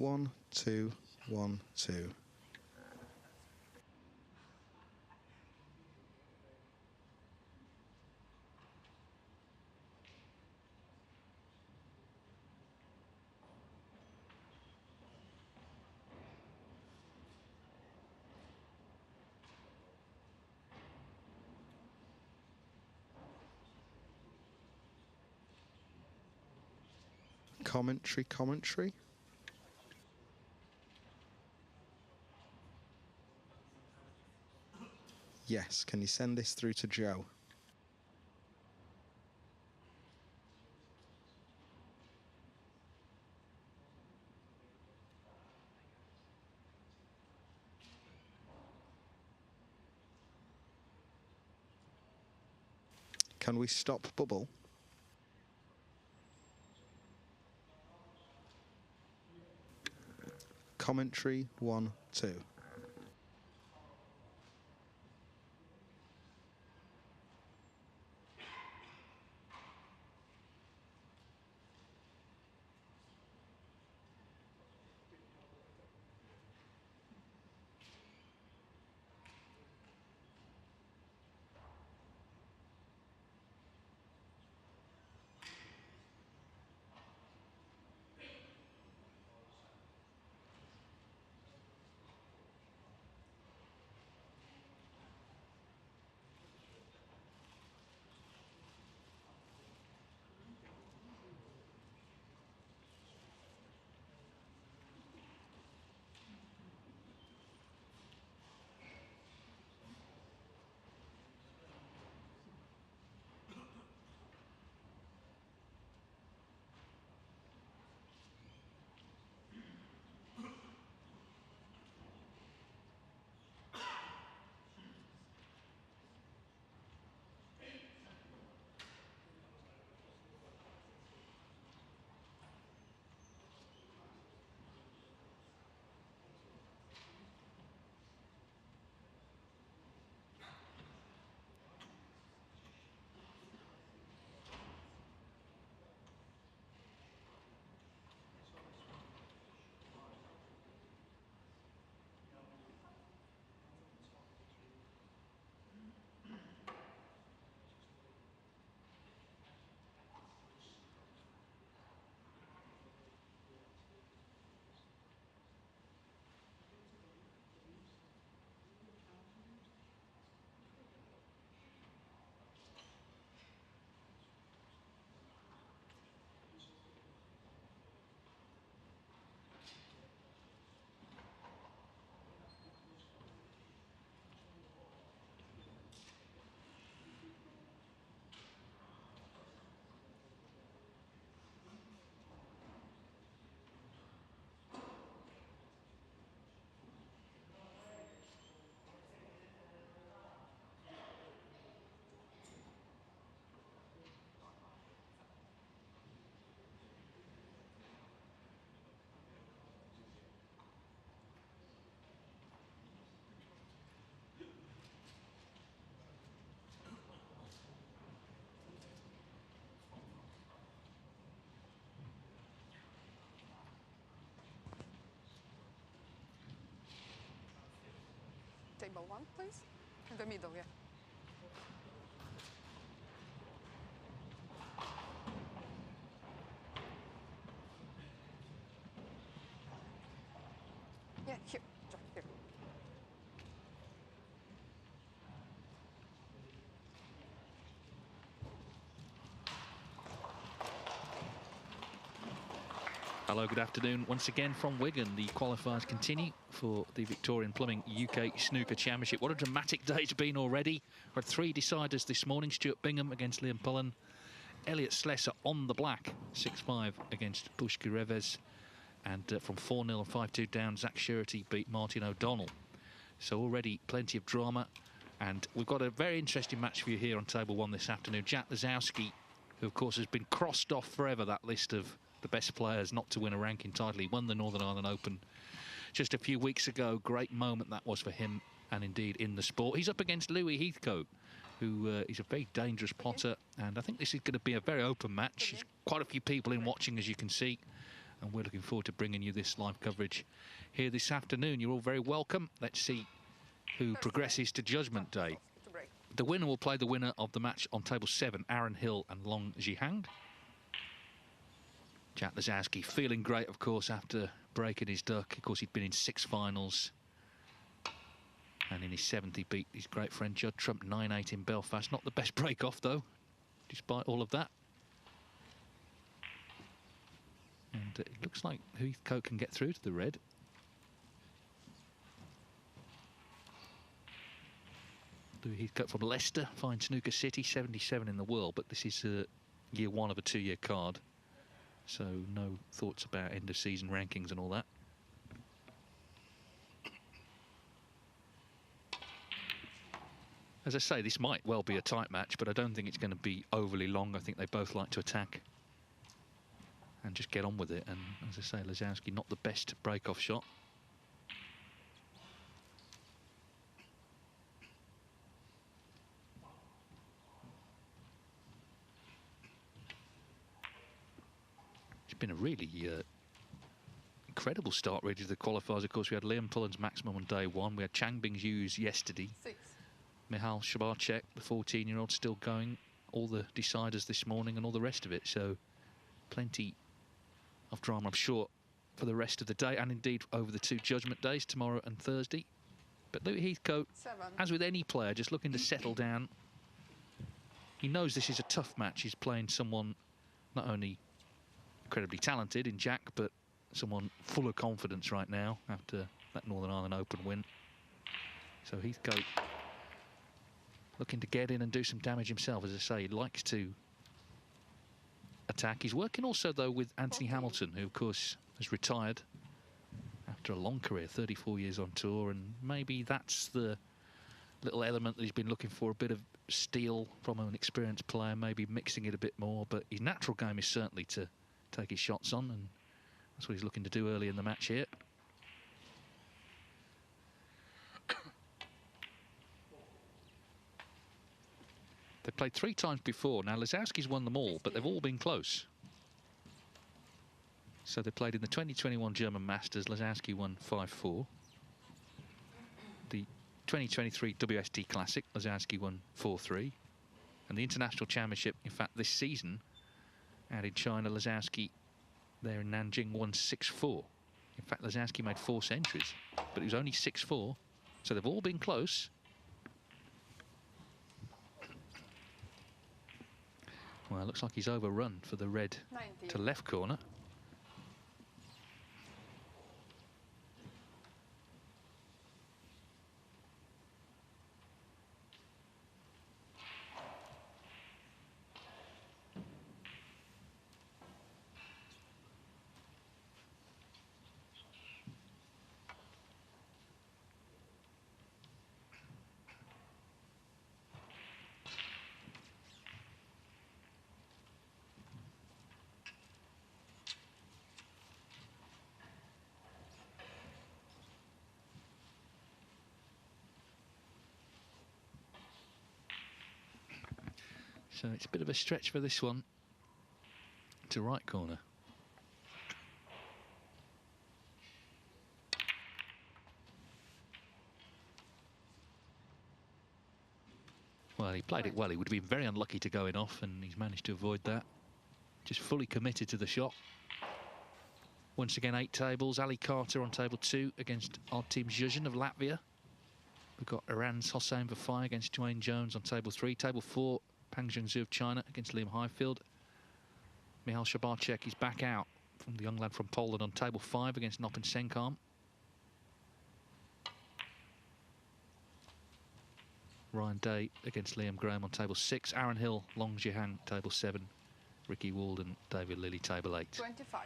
1, 2, 1, 2. Commentary. Yes, can you send this through to Joe? Can we stop bubble? Commentary 1, 2. Table 1, please. In the middle, yeah. Yeah, here, Jack, here. Hello, good afternoon. Once again from Wigan, the qualifiers continue for the Victorian Plumbing UK Snooker Championship. What a dramatic day it's been already. We had 3 deciders this morning. Stuart Bingham against Liam Pullen. Elliot Slesser on the black, 6-5 against Pushki Reves. And from 4-0 and 5-2 down, Zach Surety beat Martin O'Donnell. So already plenty of drama. And we've got a very interesting match for you here on Table 1 this afternoon. Jack Lisowski, who of course has been crossed off forever, that list of the best players not to win a ranking title. He won the Northern Ireland Open just a few weeks ago. Great moment that was for him and indeed in the sport. He's up against Louis Heathcote, who is a very dangerous plotter, and I think this is going to be a very open match. There's quite a few people in watching, as you can see. and we're looking forward to bringing you this live coverage here this afternoon. You're all very welcome. Let's see who progresses to Judgment Day. The winner will play the winner of the match on table 7, Aaron Hill and Long Zhihang. Jack Lisowski feeling great, of course, after breaking his duck. Of course, he'd been in 6 finals. And in his 7th, he beat his great friend Judd Trump 9-8 in Belfast. Not the best break-off, though, despite all of that. And it looks like Heathcote can get through to the red. Louis Heathcote from Leicester, fine snooker city, 77 in the world, but this is year 1 of a 2-year card. So no thoughts about end of season rankings and all that. As I say, this might well be a tight match, but I don't think it's going to be overly long. I think they both like to attack and just get on with it. And as I say, Lisowski not the best break-off shot. It's been a really incredible start really to the qualifiers. Of course, we had Liam Pullen's maximum on day 1. We had Chang Bingzhu's yesterday. 6. Michal Shabarchek, the 14-year-old, still going. All the deciders this morning and all the rest of it. So plenty of drama, I'm sure, for the rest of the day, and indeed over the 2 judgment days, tomorrow and Thursday. But Louis Heathcote, 7. as with any player, just looking to settle down. He knows this is a tough match. He's playing someone not only incredibly talented in Jack, but someone full of confidence right now after that Northern Ireland Open win. So Heathcote looking to get in and do some damage himself. As I say, he likes to attack. He's working also, though, with Anthony Hamilton, who, of course, has retired after a long career, 34 years on tour, and maybe that's the little element that he's been looking for, a bit of steel from an experienced player, maybe mixing it a bit more. But his natural game is certainly to take his shots on, and that's what he's looking to do early in the match here. They've played 3 times before. Now, Lisowski's won them all, but they've all been close. So they played in the 2021 German Masters. Lisowski won 5-4. The 2023 WST Classic, Lisowski won 4-3. And the International Championship, in fact, this season, out in China, Lisowski there in Nanjing won 6-4. In fact, Lisowski made 4 centuries, but it was only 6-4. So they've all been close. Well, it looks like he's overrun for the red 90. to left corner. So it's a bit of a stretch for this one to right corner. Well, he played it well. He would have been very unlucky to go in off, and he's managed to avoid that. Just fully committed to the shot. Once again, 8 tables. Ali Carter on table 2 against our team Zhuzhen of Latvia. We've got Iran's Hossein Vafai against Dwayne Jones on table 3. Table 4, Pang Zhengzhu of China against Liam Highfield. Michal Shabarchek is back out from the young lad from Poland on table 5 against Nopin Senkarm. Ryan Day against Liam Graham on table 6. Aaron Hill, Long Zhihang, table 7. Ricky Walden, David Lilly, table 8. 25.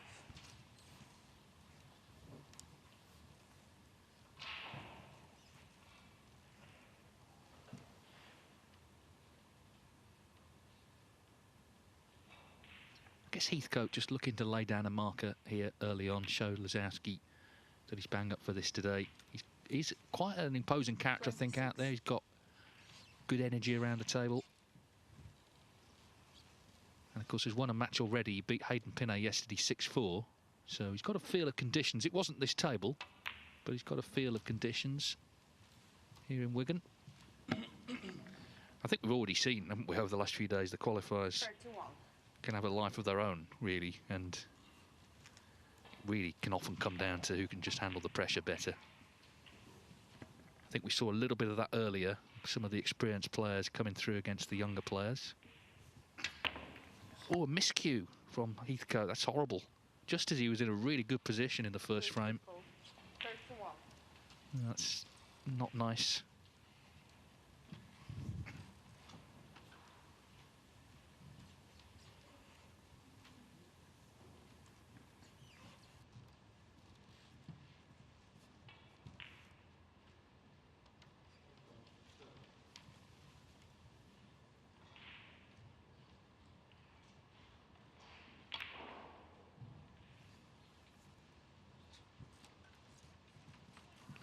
I guess Heathcote just looking to lay down a marker here early on, show Lisowski that he's bang up for this today. He's quite an imposing character, I think, out there. He's got good energy around the table. And of course, he's won a match already. He beat Hayden Pinney yesterday 6-4. So he's got a feel of conditions. It wasn't this table, but he's got a feel of conditions here in Wigan. I think we've already seen, haven't we, over the last few days, the qualifiers 31. can have a life of their own, really, and really can often come down to who can just handle the pressure better. I think we saw a little bit of that earlier, some of the experienced players coming through against the younger players. Oh, a miscue from Heathcote, that's horrible. Just as he was in a really good position in the first frame. 31. That's not nice.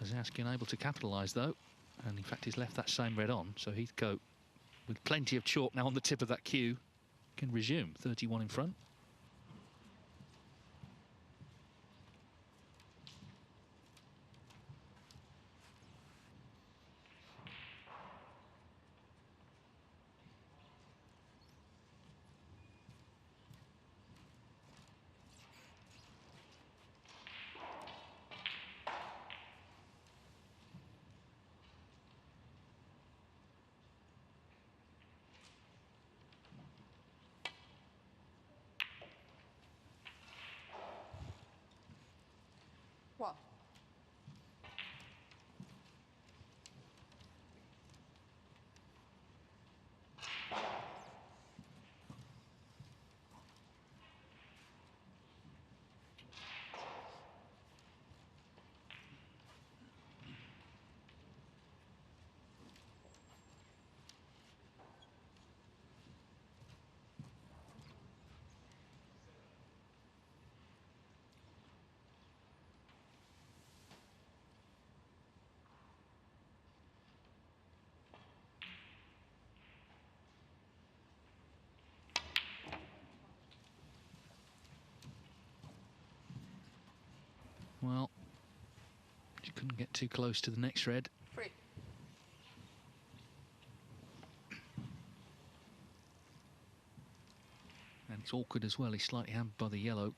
Lisowski unable to capitalise though, and in fact he's left that same red on, so Heathcote, with plenty of chalk now on the tip of that cue, can resume. 31 in front. One. Well, she couldn't get too close to the next red. 3. And it's awkward as well, he's slightly hampered by the yellow.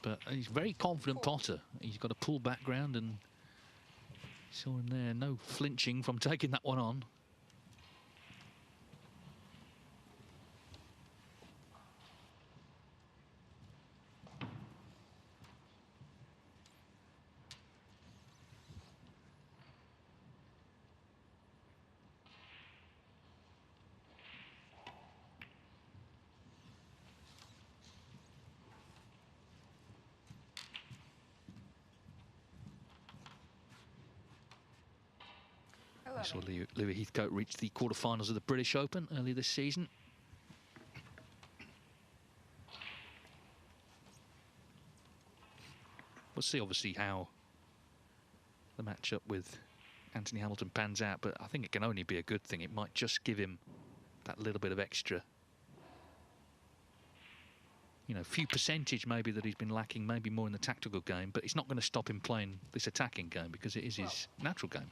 But he's a very confident potter. He's got a pull background, and saw him there, no flinching from taking that one on. We saw Louis Heathcote reach the quarterfinals of the British Open earlier this season. We'll see, obviously, how the matchup with Anthony Hamilton pans out, but I think it can only be a good thing. It might just give him that little bit of extra, you know, few percentage maybe that he's been lacking, maybe more in the tactical game, but it's not going to stop him playing this attacking game because it is his natural game.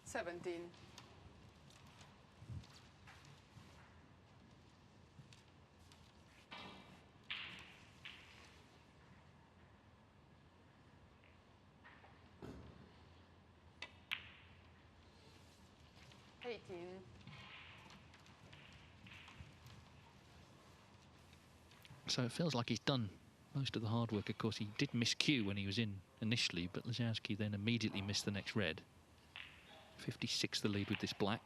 Seventeen. So it feels like he's done most of the hard work. Of course, he did miss cue when he was in initially, but Lisowski then immediately missed the next red. 56 the lead with this black.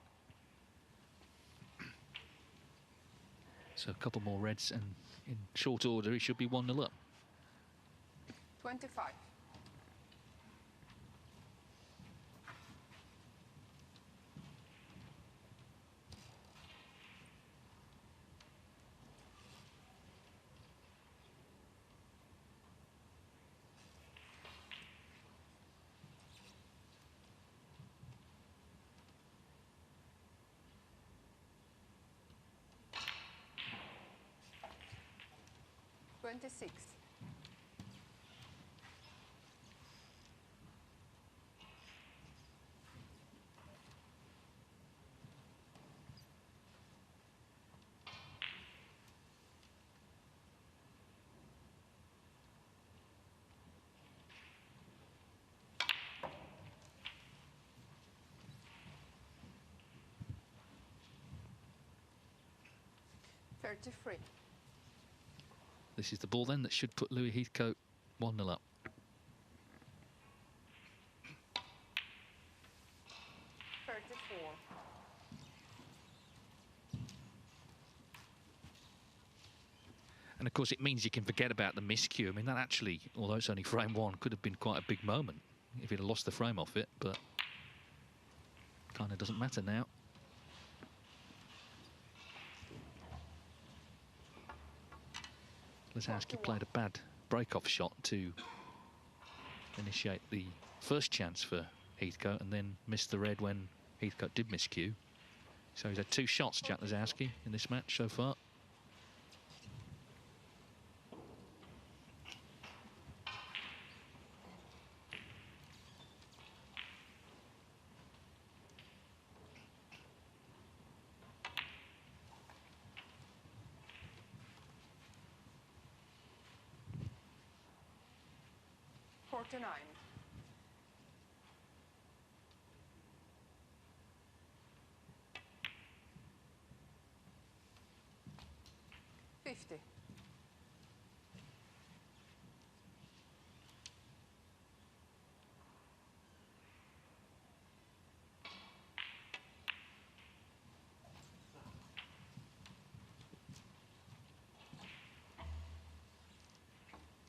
So a couple more reds, and in short order, he should be 1-0 up. 25. Twenty-six. 33. This is the ball then that should put Louis Heathcote 1-0 up. And of course it means you can forget about the miscue. I mean, that actually, although it's only frame one, could have been quite a big moment if he'd have lost the frame off it, but kind of doesn't matter now. Lisowski played a bad break-off shot to initiate the first chance for Heathcote and then missed the red when Heathcote did miscue. So he's had 2 shots, Jack Lisowski, in this match so far. Forty-nine. 50.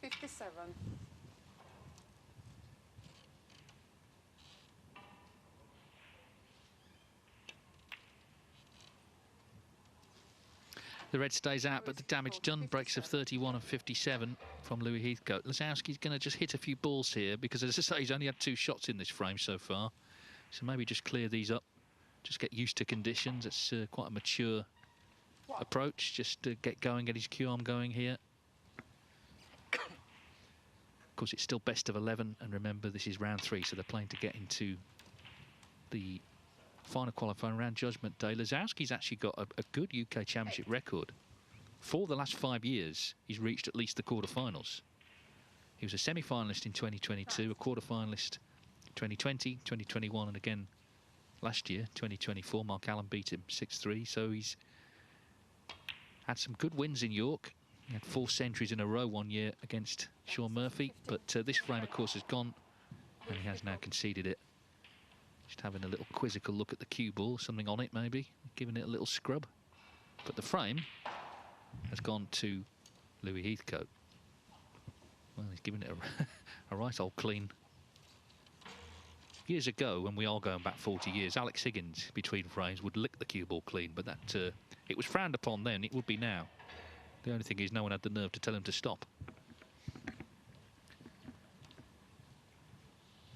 57. The red stays out, but the damage done. Breaks of 31 and 57 from Louis Heathcote. Lisowski's going to just hit a few balls here because, as I say, he's only had 2 shots in this frame so far. So maybe just clear these up, just get used to conditions. It's quite a mature approach. Just to get going, get his cue arm going here. Of course, it's still best of 11, and remember, this is round 3, so they're playing to get into the final qualifying round, Judgment Day. Lisowski's actually got a good UK Championship record. For the last 5 years, he's reached at least the quarterfinals. He was a semi-finalist in 2022, a quarterfinalist 2020, 2021, and again last year, 2024. Mark Allen beat him 6-3, so he's had some good wins in York. He had 4 centuries in a row one year against Sean Murphy, but this frame, of course, has gone, and he has now conceded it. Just having a little quizzical look at the cue ball, something on it maybe, giving it a little scrub. But the frame has gone to Louis Heathcote. Well, he's given it a right old clean. Years ago, when we are going back 40 years, Alex Higgins, between frames, would lick the cue ball clean, but that it was frowned upon then, it would be now. The only thing is no one had the nerve to tell him to stop.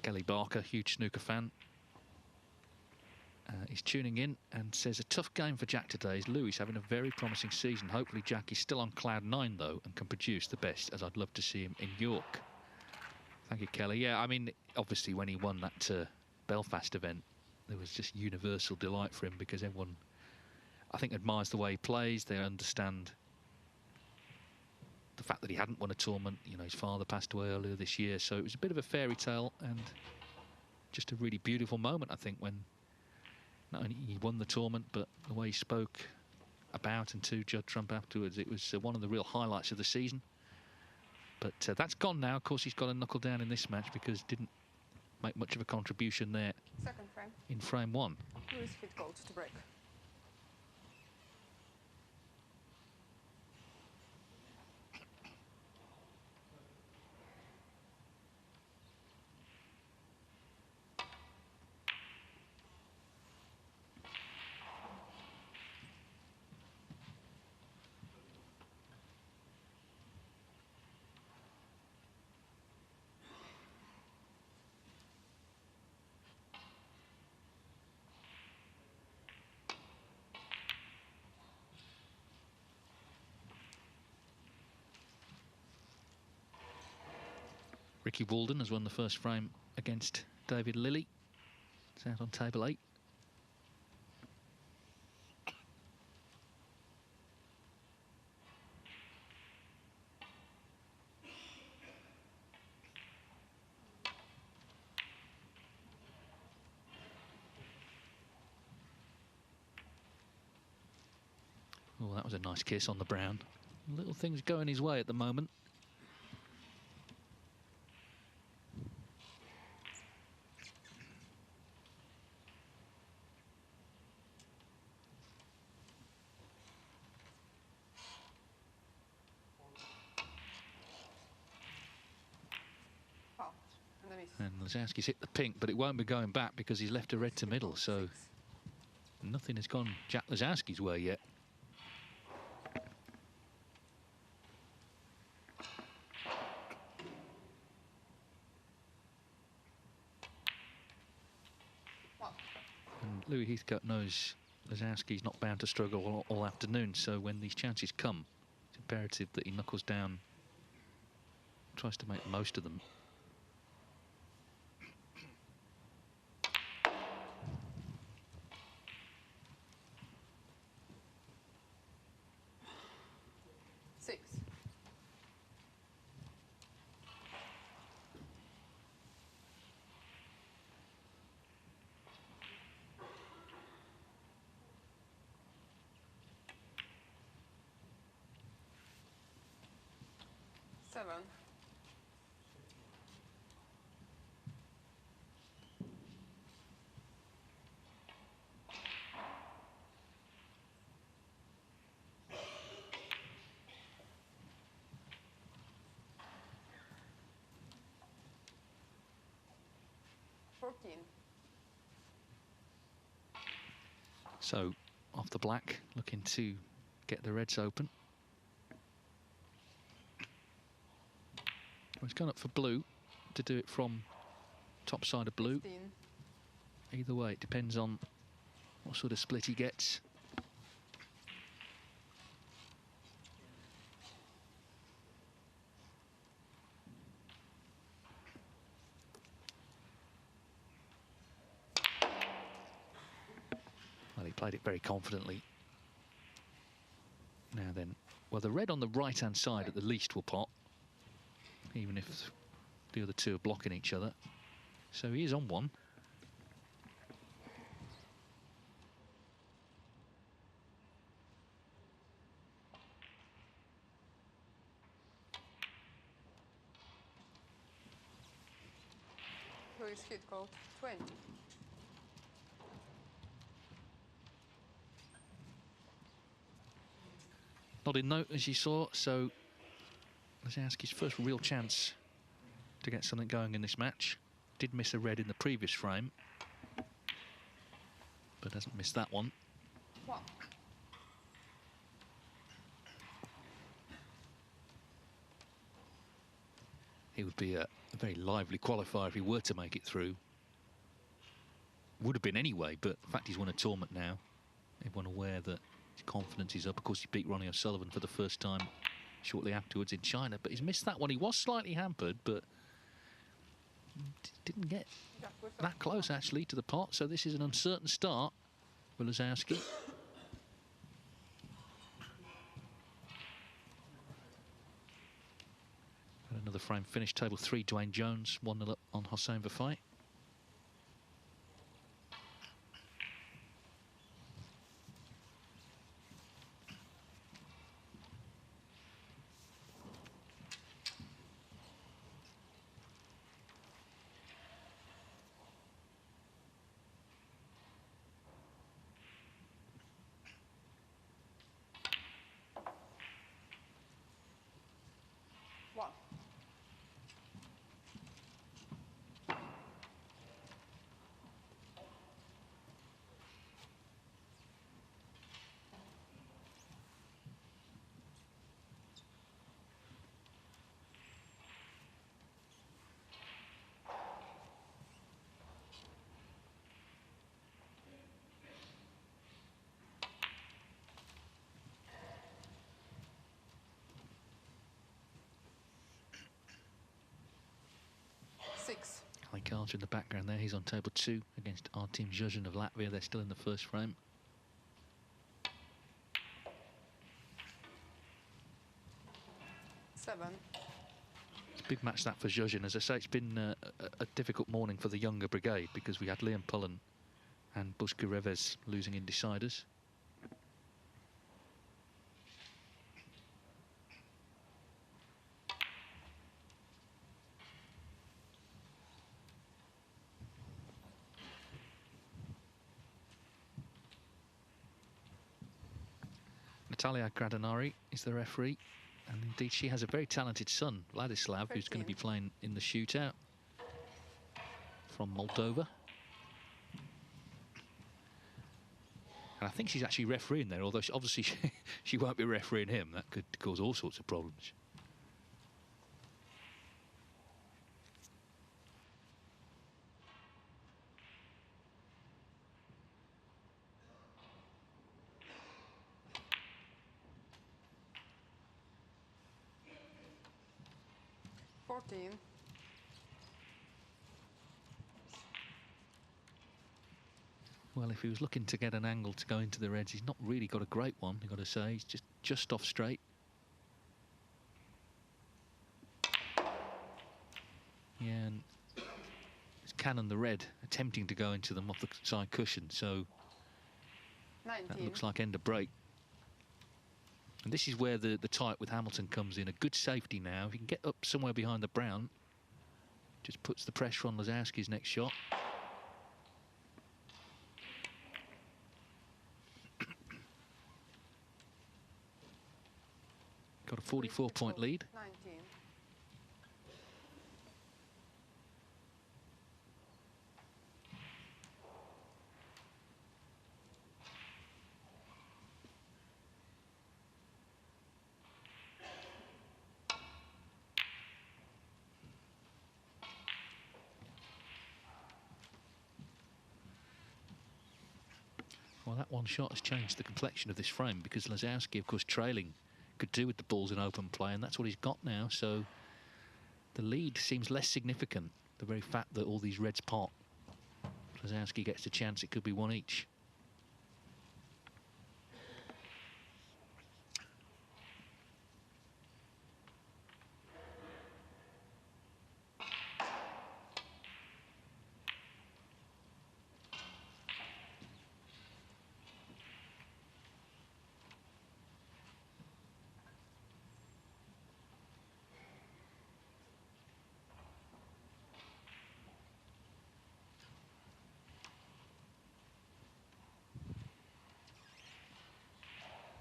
Kelly Barker, huge snooker fan, is tuning in and says a tough game for Jack today. Louis having a very promising season. Hopefully Jack is still on cloud 9 though and can produce the best, as I'd love to see him in York. Thank you, Kelly. Yeah, I mean, obviously when he won that Belfast event, there was just universal delight for him because everyone, I think, admires the way he plays. They understand the fact that he hadn't won a tournament. You know, his father passed away earlier this year, so it was a bit of a fairy tale and just a really beautiful moment, I think, when not only he won the tournament, but the way he spoke about and to Judd Trump afterwards, it was one of the real highlights of the season. But that's gone now. Of course, he's got to knuckle down in this match because didn't make much of a contribution there. Second frame. In frame 1. Louis Heathcote to break. Ricky Walden has won the first frame against David Lilly. It's out on table 8. Oh, that was a nice kiss on the brown. Little things going his way at the moment. Foul. And a miss. And Lisowski's hit the pink, but it won't be going back because he's left a red to middle, so nothing has gone Jack Lisowski's way yet. Wow. And Louis Heathcote knows Lisowski's not bound to struggle all afternoon, so when these chances come, it's imperative that he knuckles down, tries to make the most of them. Six. Seven. So, off the black, looking to get the reds open. Well, he's gone up for blue to do it from top side of blue. 15. Either way, it depends on what sort of split he gets. Well, he played it very confidently. Now then, well, the red on the right-hand side at the least will pot, even if the other two are blocking each other. So he is on one. Louis Heathcote, 20. Not in note, as you saw, so Lisowski's first real chance to get something going in this match. Did miss a red in the previous frame, but hasn't missed that one. Wow. He would be a very lively qualifier if he were to make it through. Would have been anyway, but the fact he's won a tournament now, everyone aware that his confidence is up. Of course, he beat Ronnie O'Sullivan for the first time shortly afterwards in China, but he's missed that one. He was slightly hampered, but didn't get Jack Lisowski. that close, actually, to the pot. So this is an uncertain start for Lisowski. And another frame finish, table 3, Dwayne Jones, 1-0 up on Hossein Vafai. One. Carter in the background there. He's on table 2 against Artem Zhuzhin of Latvia. They're still in the first frame. Seven. It's a big match that for Zhuzhin. As I say, it's been a difficult morning for the younger brigade because we had Liam Pullen and Buska Reves losing in deciders. Natalia Gradanari is the referee, and indeed she has a very talented son, Vladislav, who's going to be playing in the shootout from Moldova. And I think she's actually refereeing there, although obviously she won't be refereeing him. That could cause all sorts of problems. Well, if he was looking to get an angle to go into the reds, he's not really got a great one, you've got to say. He's just off straight. Yeah, and it's Cannon the red attempting to go into them off the side cushion, so 19. that looks like end of break. And this is where the tight with Hamilton comes in. A good safety now. If he can get up somewhere behind the brown, just puts the pressure on Lisowski's next shot. Got a 44-point lead. 19. Well, that one shot has changed the complexion of this frame because Lisowski, of course, trailing, could do with the balls in open play, and that's what he's got now. So the lead seems less significant. The very fact that all these reds pot, Lisowski gets a chance, it could be one each.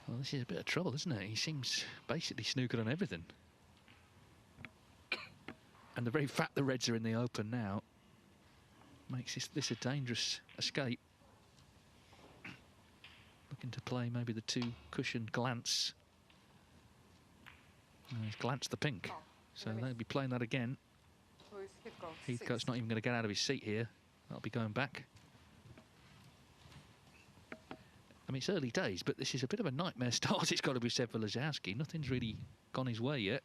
Well, this is a bit of trouble, isn't it? He seems basically snookered on everything. And the very fact the reds are in the open now makes this a dangerous escape. Looking to play maybe the 2 cushion glance. He's glanced the pink. So they'll be playing that again. Louis Heathcote. Heathcote's not even going to get out of his seat here. That'll be going back. I mean, it's early days, but this is a bit of a nightmare start, it's got to be said, for Lisowski. Nothing's really gone his way yet.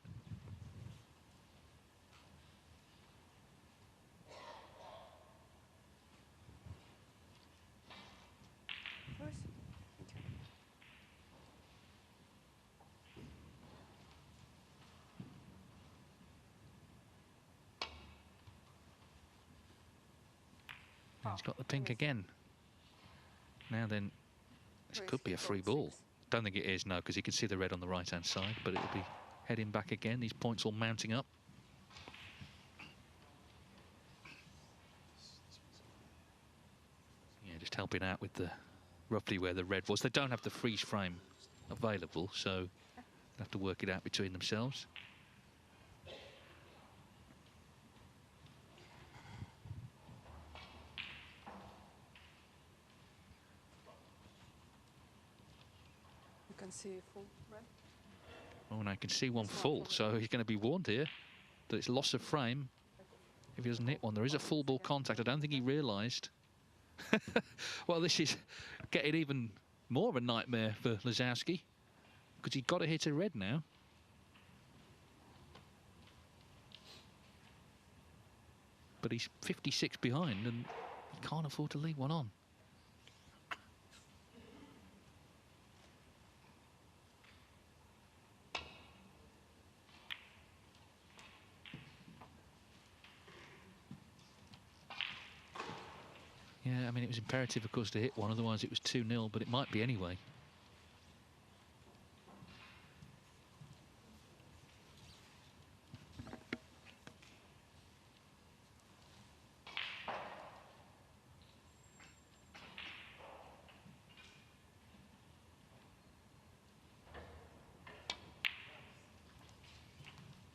And he's got the pink again. Now then, this could be a free ball. Don't think it is, no, because you can see the red on the right-hand side, but it'll be heading back again. These points all mounting up. Yeah, just helping out with the roughly where the red was. They don't have the freeze frame available, so they have to work it out between themselves. Can see full red. Oh, and I can see one full, so he's going to be warned here that it's loss of frame if he doesn't hit one. There is a full ball contact. I don't think he realised. Well, this is getting even more of a nightmare for Lisowski because he's got to hit a red now. but he's 56 behind and he can't afford to leave one on. Yeah, I mean, it was imperative, of course, to hit one, otherwise it was 2-0, but it might be anyway.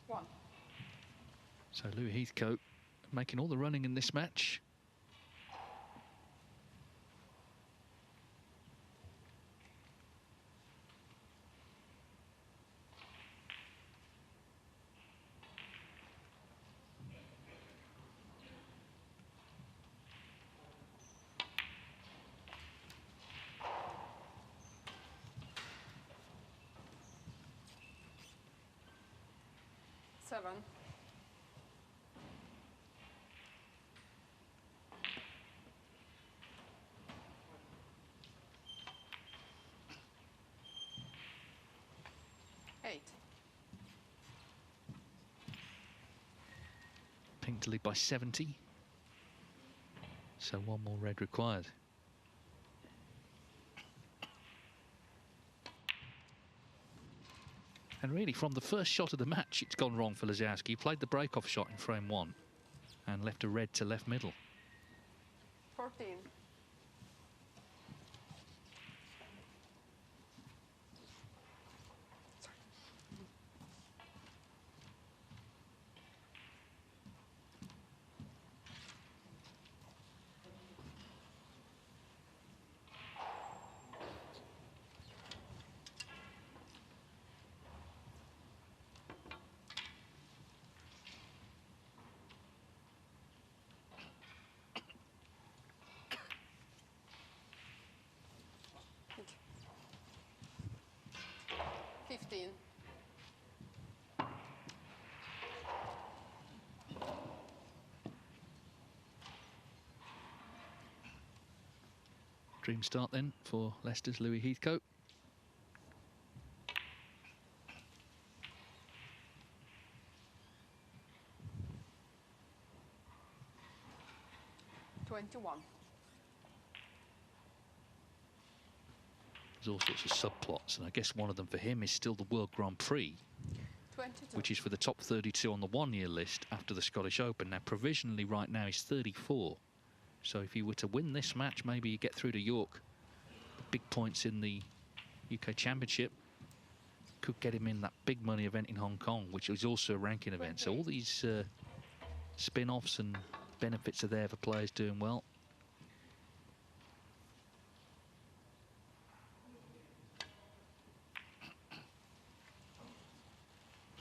One. So Louis Heathcote making all the running in this match. Seven. Eight. Pink to lead by 70. So one more red required. And really, from the first shot of the match, it's gone wrong for Lisowski. He played the break-off shot in frame one and left a red to left middle. 14. Thank you. 15. Dream start then for Leicester's Louis Heathcote. There's all sorts of subplots, and I guess one of them for him is still the World Grand Prix, 22. which is for the top 32 on the one-year list after the Scottish Open. Now, provisionally right now, he's 34. So if you were to win this match, maybe you get through to York. Big points in the UK Championship could get him in that big money event in Hong Kong, which is also a ranking event. So all these spin-offs and benefits are there for players doing well.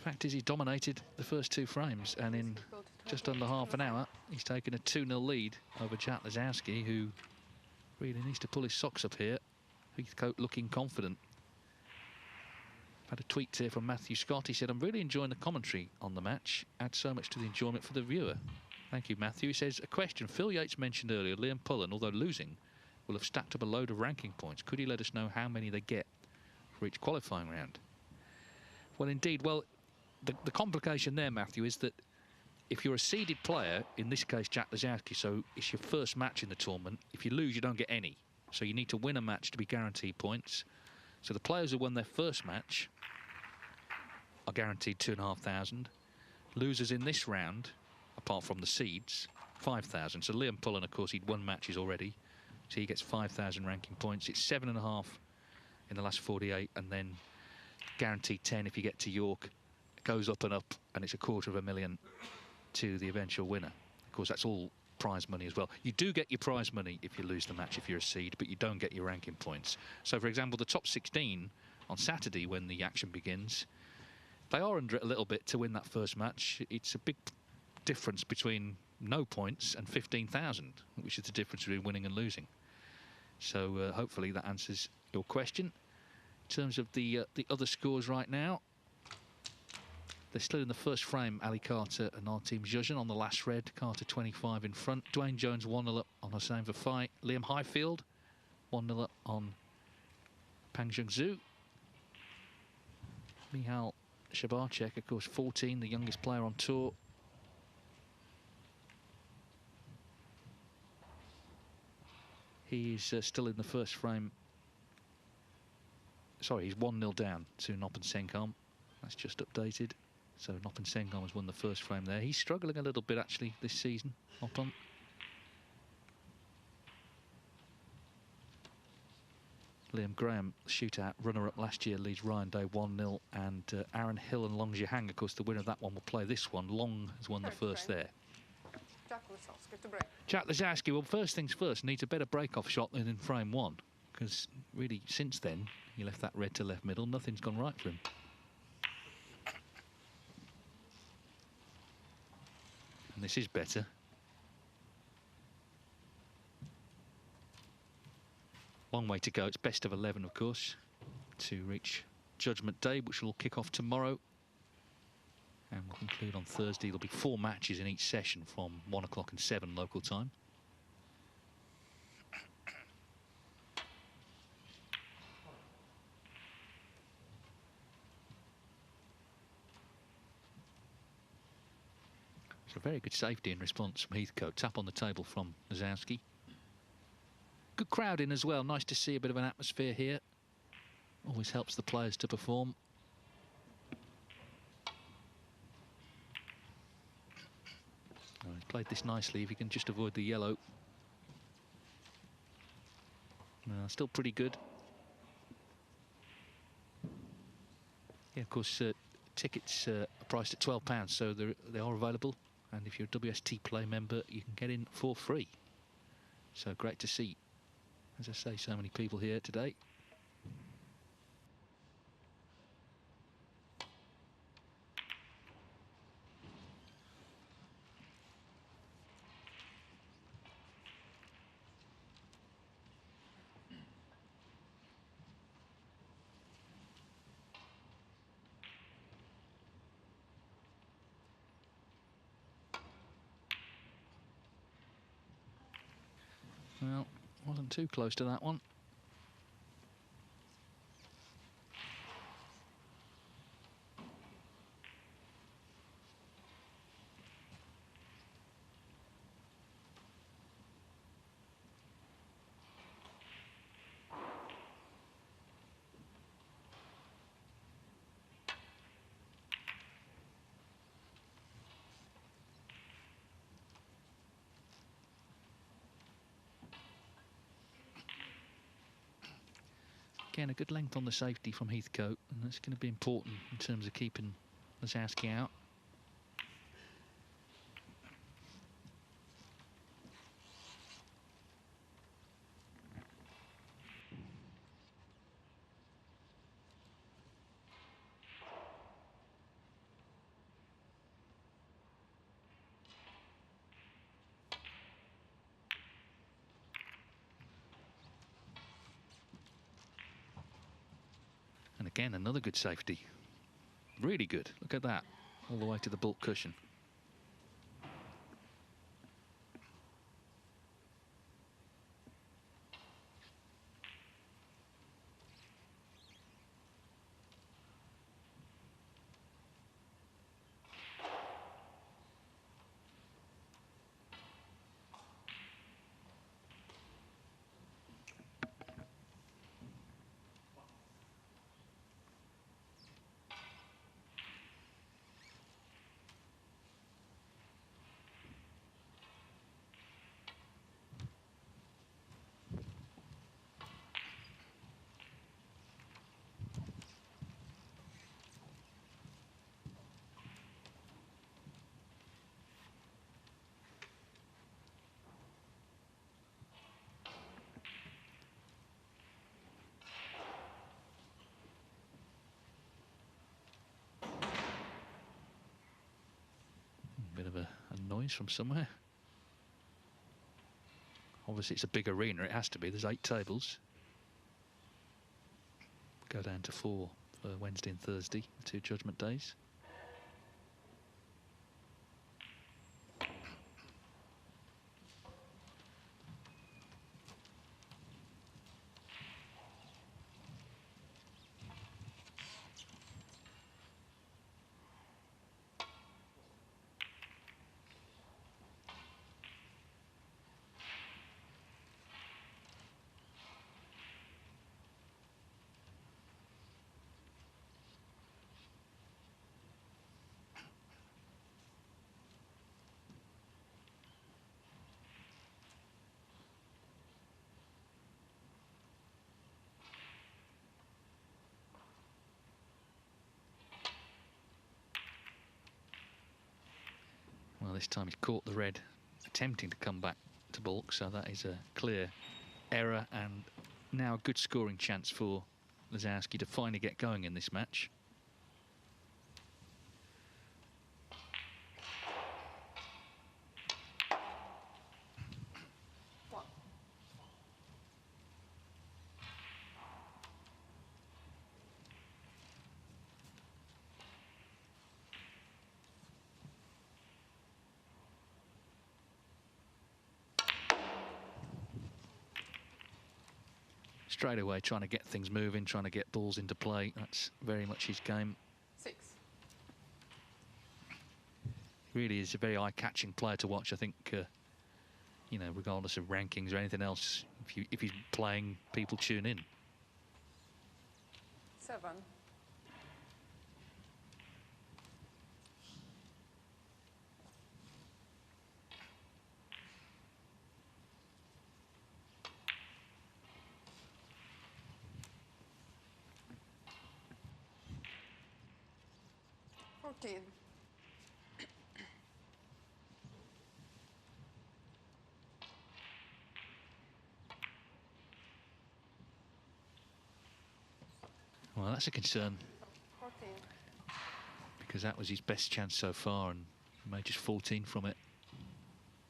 Fact is, he dominated the first two frames, and in just under half an hour, he's taken a 2-0 lead over Jack Lisowski, who really needs to pull his socks up here. Heathcote looking confident. Had a tweet here from Matthew Scott. He said, "I'm really enjoying the commentary on the match. Adds so much to the enjoyment for the viewer." Thank you, Matthew. He says, a question. Phil Yates mentioned earlier, Liam Pullen, although losing, will have stacked up a load of ranking points. Could he let us know how many they get for each qualifying round? Well, indeed. Well, the complication there, Matthew, is that if you're a seeded player, in this case Jack Lisowski, so it's your first match in the tournament, if you lose, you don't get any. So you need to win a match to be guaranteed points. So the players who won their first match are guaranteed 2,500. Losers in this round, apart from the seeds, 5,000. So Liam Pullen, of course, he'd won matches already, so he gets 5,000 ranking points. It's 7.5 in the last 48, and then guaranteed 10 if you get to York. It goes up and up, and it's $250,000 to the eventual winner. Of course, that's all prize money as well. You do get your prize money if you lose the match if you're a seed, but you don't get your ranking points. So, for example, the top 16 on Saturday, when the action begins, they are under it a little bit to win that first match. It's a big difference between no points and 15,000, which is the difference between winning and losing. So hopefully that answers your question. In terms of the other scores right now, They're still in the first frame, Ali Carter and our team Zhuzhan on the last red. Carter 25 in front. Dwayne Jones 1-0 up on Hossein Vafai. Liam Highfield 1-0 up on Pang Zhengzhu. Michal Shabarchek, of course, 14, the youngest player on tour. He's still in the first frame. Sorry, he's 1-0 down to Noppen Sengham. That's just updated. So Noppen Sengham has won the first frame there. He's struggling a little bit, actually, this season, Noppen. Liam Graham, shootout runner-up last year, leads Ryan Day 1-0. And Aaron Hill and Long Zhihang, of course, the winner of that one will play this one. Long has won the first there. Jack Lisowski to break. Jack Lisowski, well, first things first, needs a better break-off shot than in frame one. Because really, since then, he left that red to left middle. Nothing's gone right for him. And this is better. Long way to go. It's best of 11, of course, to reach Judgment Day, which will kick off tomorrow. And we'll conclude on Thursday. There'll be 4 matches in each session from 1 o'clock and 7 local time. It's a very good safety in response from Heathcote. Tap on the table from Lisowski. Good crowd in as well. Nice to see a bit of an atmosphere here. Always helps the players to perform. Oh, he's played this nicely if he can just avoid the yellow. Still pretty good. Yeah, of course, tickets are priced at £12, so they are available. And if you're a WST Play member, you can get in for free. So great to see, as I say, so many people here today. Well, wasn't too close to that one. Again, a good length on the safety from Heathcote, and that's going to be important in terms of keeping Lisowski out. And again, another good safety. Really good. Look at that. All the way to the baulk cushion. Bit of a noise from somewhere. Obviously, it's a big arena. It has to be. There's 8 tables. Go down to 4 for Wednesday and Thursday, the 2 judgment days. this time he's caught the red attempting to come back to balk, so that is a clear error, and now a good scoring chance for Lisowski to finally get going in this match. Straight away trying to get things moving, trying to get balls into play. That's very much his game. 6. Really is a very eye-catching player to watch. I think, you know, regardless of rankings or anything else, if he's playing, people tune in. 7. Well, that's a concern, 14. because that was his best chance so far, and he made just 14 from it.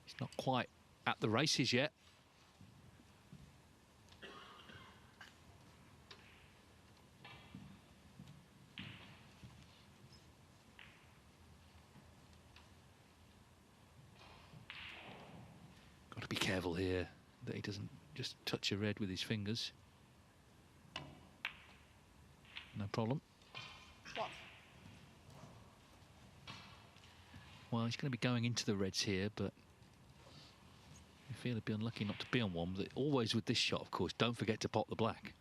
He's not quite at the races yet. Got to be careful here that he doesn't just touch a red with his fingers. No problem. 1. Well, he's going to be going into the reds here, but I feel he'd be unlucky not to be on one. But always with this shot, of course, don't forget to pot the black.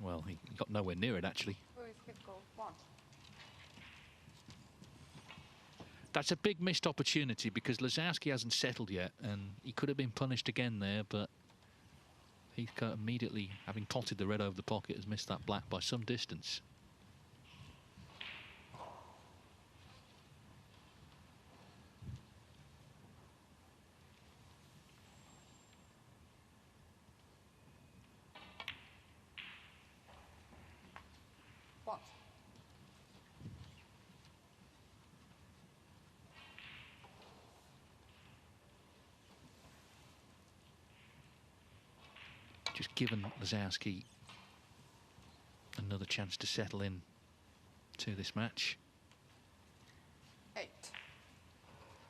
Well, he got nowhere near it, actually. Louis Heathcote, 1. That's a big missed opportunity because Lisowski hasn't settled yet, and he could have been punished again there, but Heathcote immediately, having potted the red over the pocket, has missed that black by some distance. What? Just given Lisowski another chance to settle in to this match, 8.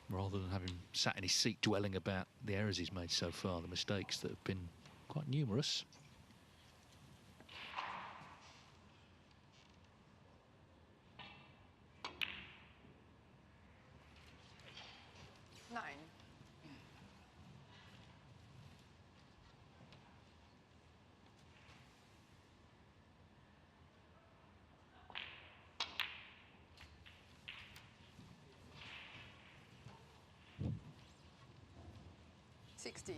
rather than having sat in his seat dwelling about the errors he's made so far, the mistakes that have been quite numerous. 9. 16.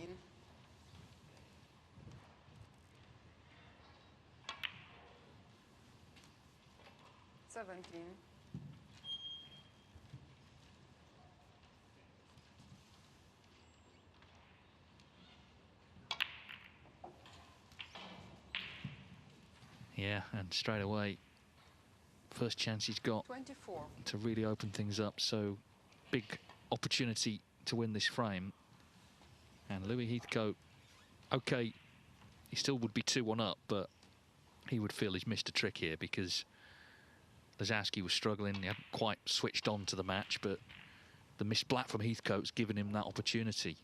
17. 'Yeah, and straight away, first chance he's got 24. to really open things up. So big opportunity to win this frame. And Louis Heathcote, okay, he still would be 2-1 up, but he would feel he's missed a trick here because Lisowski was struggling. He hadn't quite switched on to the match, but the missed black from Heathcote's given him that opportunity.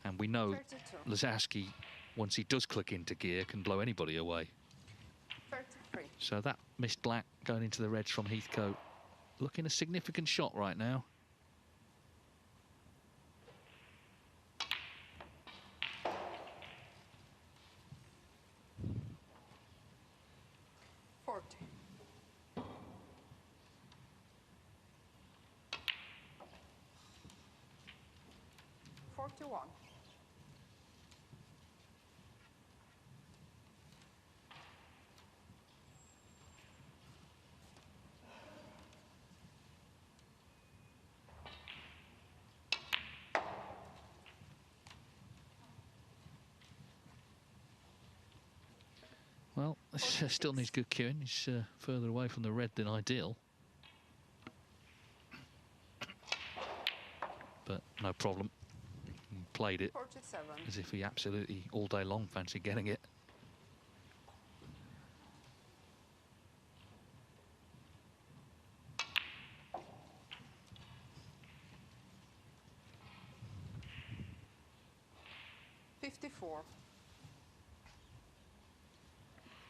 And we know 32. Lisowski, once he does click into gear, can blow anybody away. 33. So that missed black going into the reds from Heathcote, looking a significant shot right now. 40. 41. This still needs good cueing. He's further away from the red than ideal. But no problem. He played it 47. as if he absolutely all day long fancied getting it.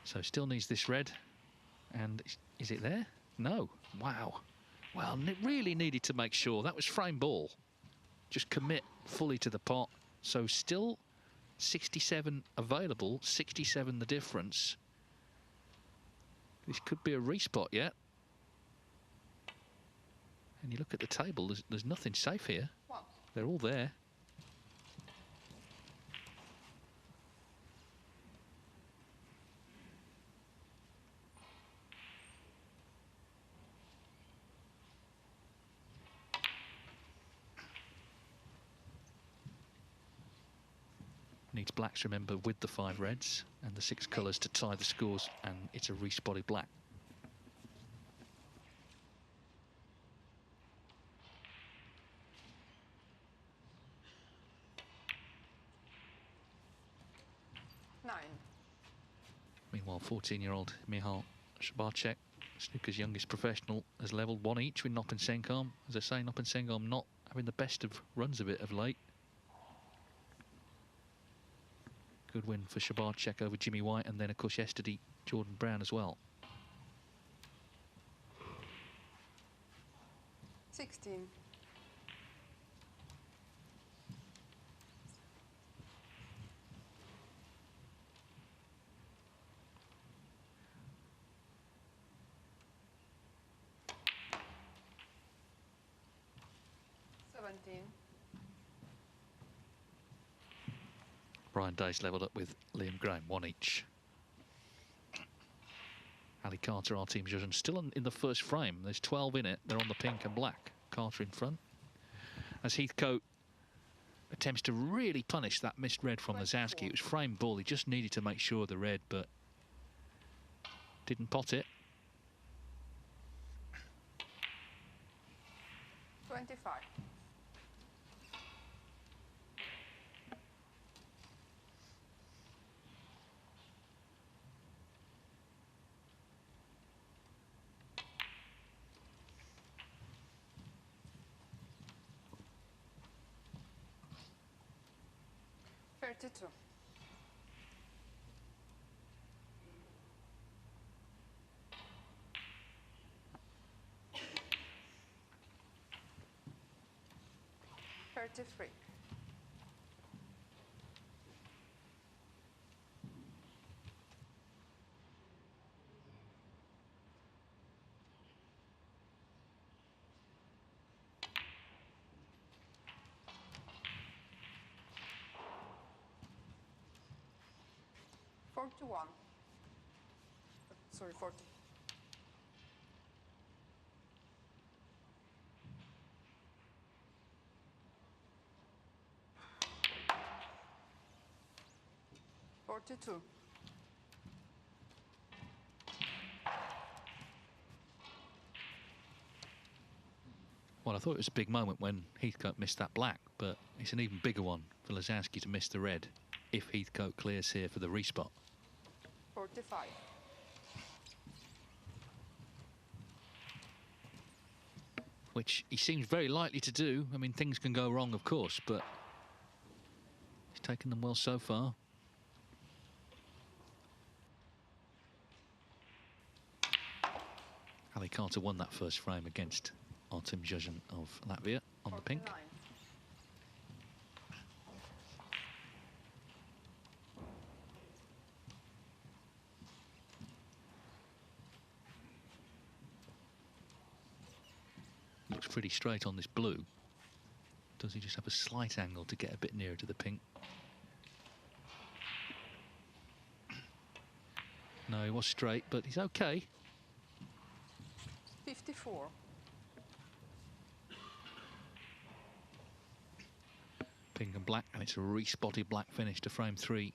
So still needs this red. And is it there? No. Wow. Well, it really needed to make sure. That was frame ball. Just commit fully to the pot. So still 67 available, 67 the difference. This could be a respot yet. And you look at the table, there's nothing safe here. One. They're all there. Needs blacks, remember, with the 5 reds and the 6 colours to tie the scores, and it's a respotted black. Meanwhile, 14-year-old Michal Shabarchek, snooker's youngest professional, has levelled 1 each with Noppen Sengham. As I say, Noppen Sengham not having the best of runs of it of late. Good win for Shabarchek over Jimmy White, and then, of course, yesterday, Jordan Brown as well. 16. Brian Day's levelled up with Liam Graham, 1 each. Ali Carter, our team judge, and still in the first frame. There's 12 in it. They're on the pink and black. Carter in front. As Heathcote attempts to really punish that missed red from Lisowski. It was frame ball. He just needed to make sure of the red, but didn't pot it. 25. Two. Thirty-three. 41. Sorry, 40. Forty-two. Well, I thought it was a big moment when Heathcote missed that black, but it's an even bigger one for Lisowski to miss the red if Heathcote clears here for the respot. 45. Which he seems very likely to do. I mean, things can go wrong, of course, but he's taken them well so far. Ali Carter won that first frame against Artem Zhuzhin of Latvia on 49. the pink. Looks pretty straight on this blue. Does he just have a slight angle to get a bit nearer to the pink? No, he was straight, but he's okay. 54. Pink and black, and it's a respotted black finish to frame 3.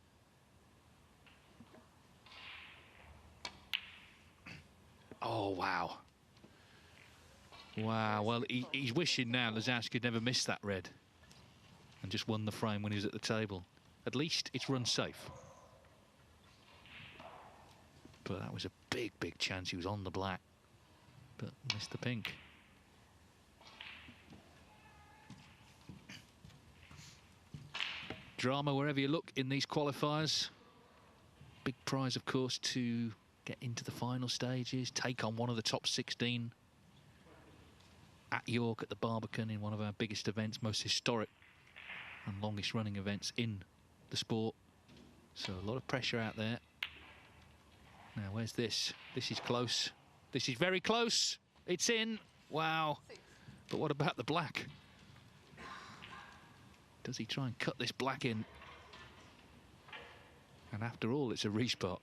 Wow, well, he's wishing now Lisowski had never missed that red and just won the frame when he was at the table. At least it's run safe. But that was a big, big chance. He was on the black, but missed the pink. Drama wherever you look in these qualifiers. Big prize, of course, to get into the final stages, take on one of the top 16 at York at the Barbican in one of our biggest events, most historic and longest running events in the sport. So a lot of pressure out there. Now, where's this? This is close. This is very close. It's in. Wow. But what about the black? Does he try and cut this black in? And after all, it's a respot.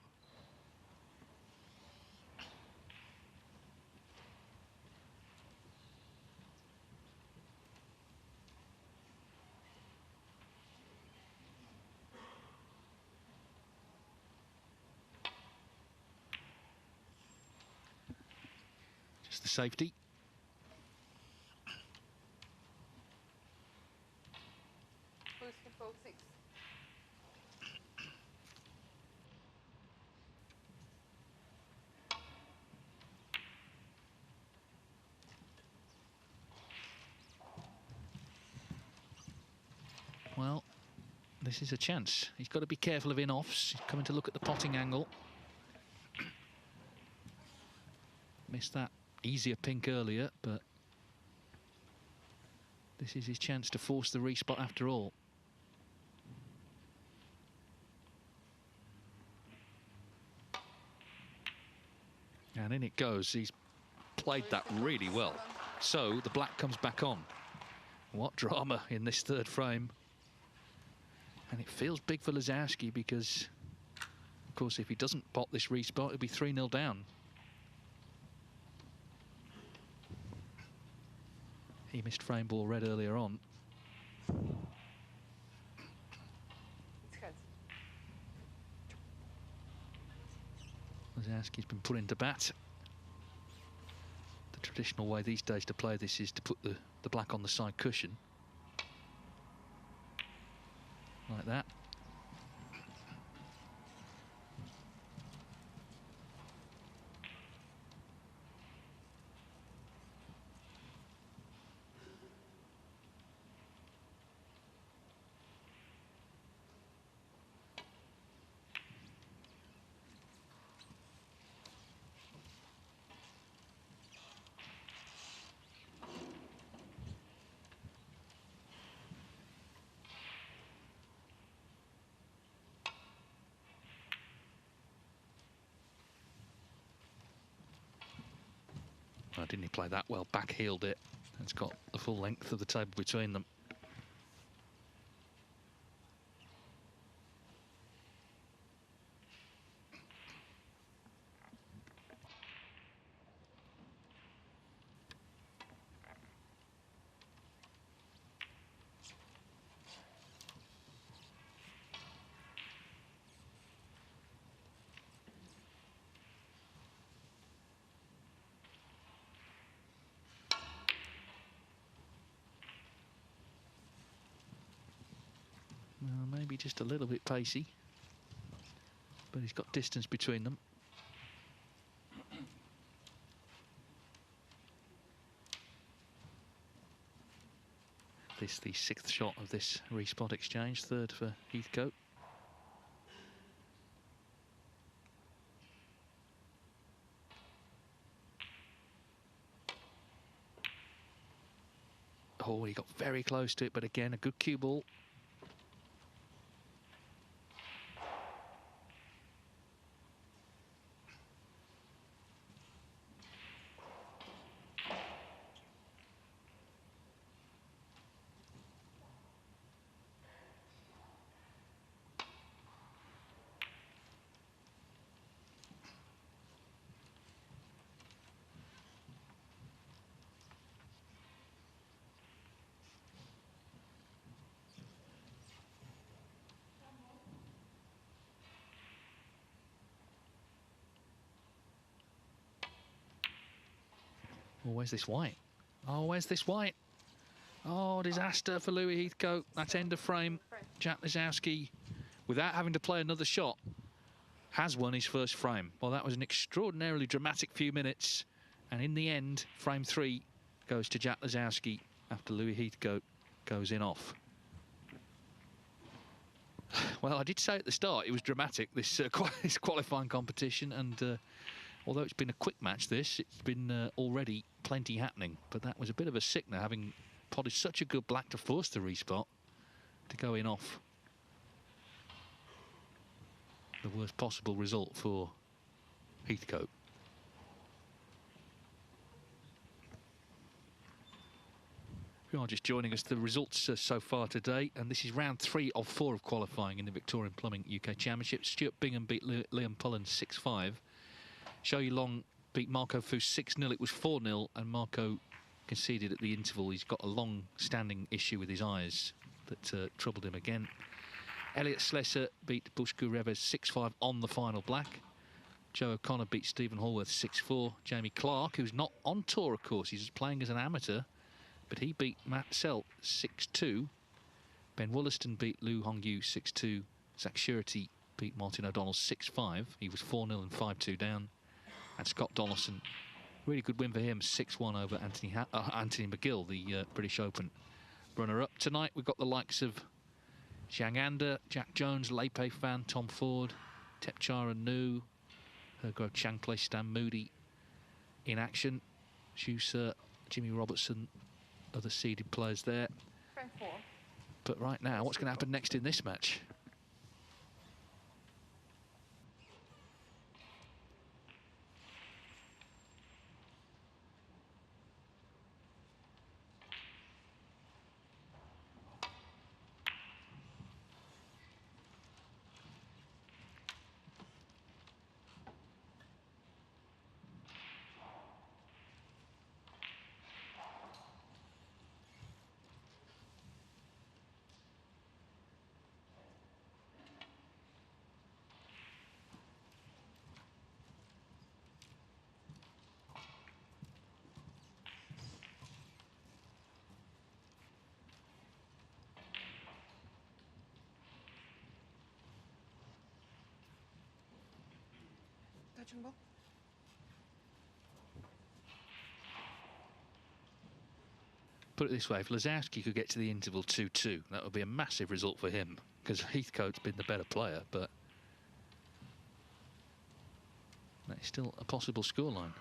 Just the safety. Well, this is a chance. He's got to be careful of in-offs. He's coming to look at the potting angle. Missed that easier pink earlier, but this is his chance to force the respot after all. And in it goes. He's played that really well. So the black comes back on. What drama in this third frame. And it feels big for Lisowski because, of course, if he doesn't pot this respot, it'll be 3-0 down. He missed frame ball red earlier on. Lisowski's been put into bat. The traditional way these days to play this is to put the black on the side cushion. Like that. Oh, didn't he play that well? Back-heeled it. It's got the full length of the table between them. Well, maybe just a little bit pacey, but he's got distance between them. This the 6th shot of this respot exchange, 3rd for Heathcote. Oh, he got very close to it, but again, a good cue ball. Well, where's this white? Oh, where's this white? Oh, disaster for Louis Heathcote. That's end of frame. Jack Lisowski, without having to play another shot, has won his first frame. Well, that was an extraordinarily dramatic few minutes. And in the end, frame 3 goes to Jack Lisowski after Louis Heathcote goes in off. Well, I did say at the start it was dramatic, this qualifying competition, and although it's been a quick match, it's been already plenty happening. But that was a bit of a sickener, having potted such a good black to force the respot to go in off. The worst possible result for Heathcote. If you are just joining us, the results so far today, and this is round 3 of 4 of qualifying in the Victorian Plumbing UK Championship. Stuart Bingham beat Liam Pullen 6-5. Show You Long beat Marco Fu 6-0. It was 4-0, and Marco conceded at the interval. He's got a long-standing issue with his eyes that troubled him again. Elliot Slesser beat Bushku Reves 6-5 on the final black. Joe O'Connor beat Stephen Hallworth 6-4. Jamie Clark, who's not on tour, of course, he's playing as an amateur, but he beat Matt Selt 6-2. Ben Wollaston beat Lou Hongyu 6-2. Zach Surety beat Martin O'Donnell 6-5. He was 4-0 and 5-2 down. And Scott Donaldson, really good win for him, 6-1 over Anthony McGill, the British Open runner-up. Tonight we've got the likes of Zhang Anda, Jack Jones, Lepe Fan, Tom Ford, Tepchara Nu, Hergrove Changplay, Stan Moody in action. Schuster, Jimmy Robertson, other seeded players there. Frame 4. But right now, what's going to happen next in this match? Touching ball. Put it this way, if Lisowski could get to the interval 2-2, that would be a massive result for him, because Heathcote's been the better player, but that is still a possible scoreline.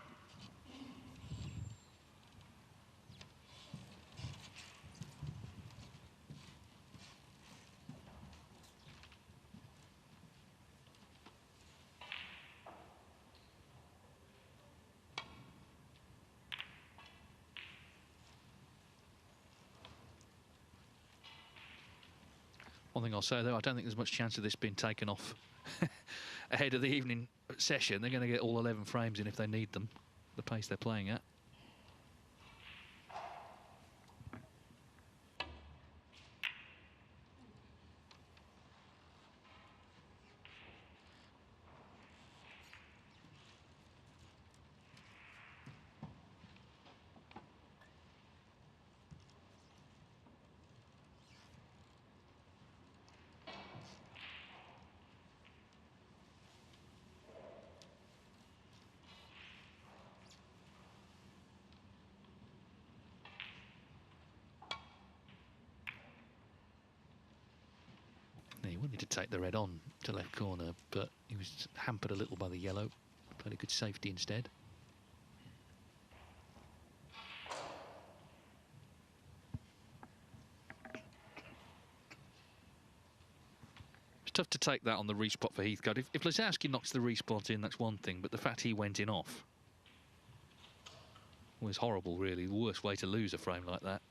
One thing I'll say, though, I don't think there's much chance of this being taken off ahead of the evening session. They're going to get all 11 frames in if they need them, the pace they're playing at. He wanted to take the red on to left corner, but he was hampered a little by the yellow. Played a good safety instead. It's tough to take that on the respot for Heathcote. If Lisowski knocks the respot in, that's one thing, but the fact he went in off was horrible, really. The worst way to lose a frame like that.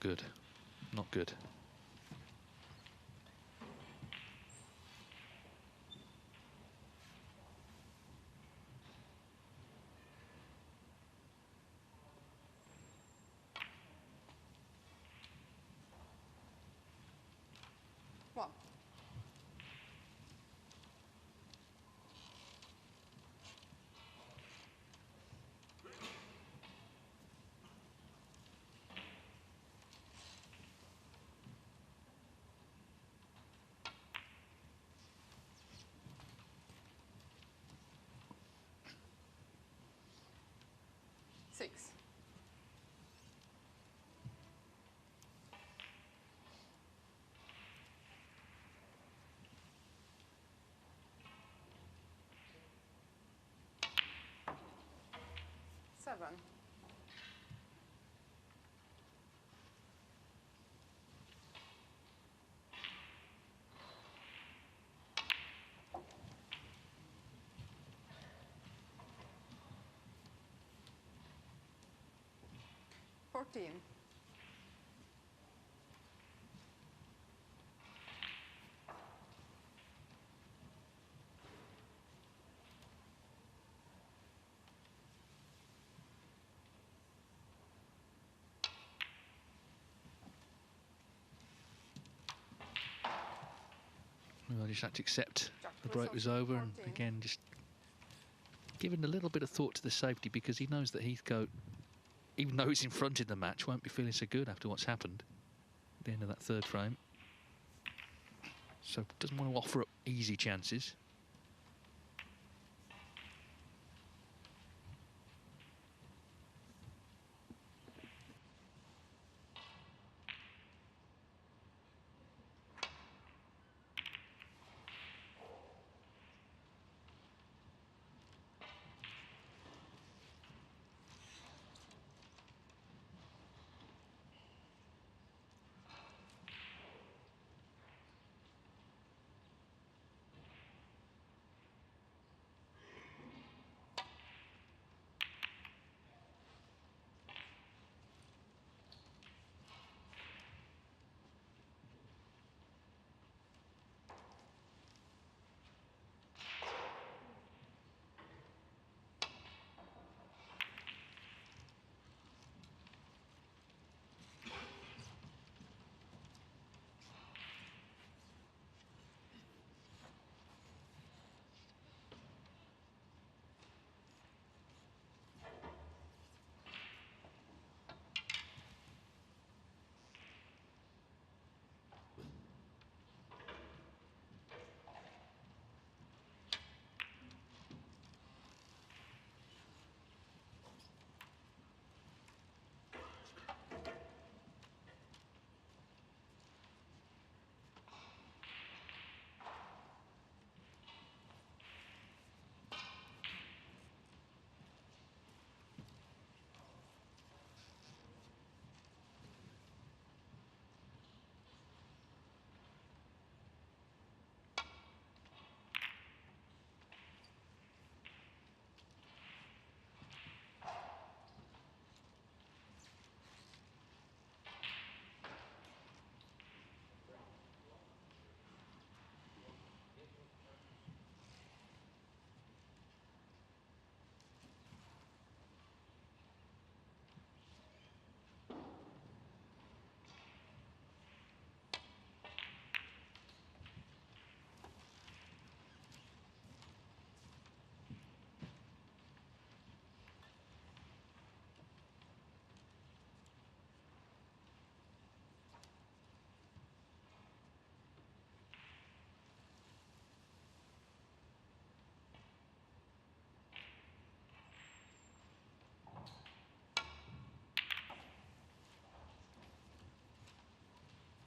good. Not good. One. Six. Seven. Fourteen. Well, I just had to accept Jack the break was Lisowski, over, and 14. again, just giving a little bit of thought to the safety, because he knows that Heathcote, even though he's in front in the match, won't be feeling so good after what's happened at the end of that third frame. So doesn't want to offer up easy chances.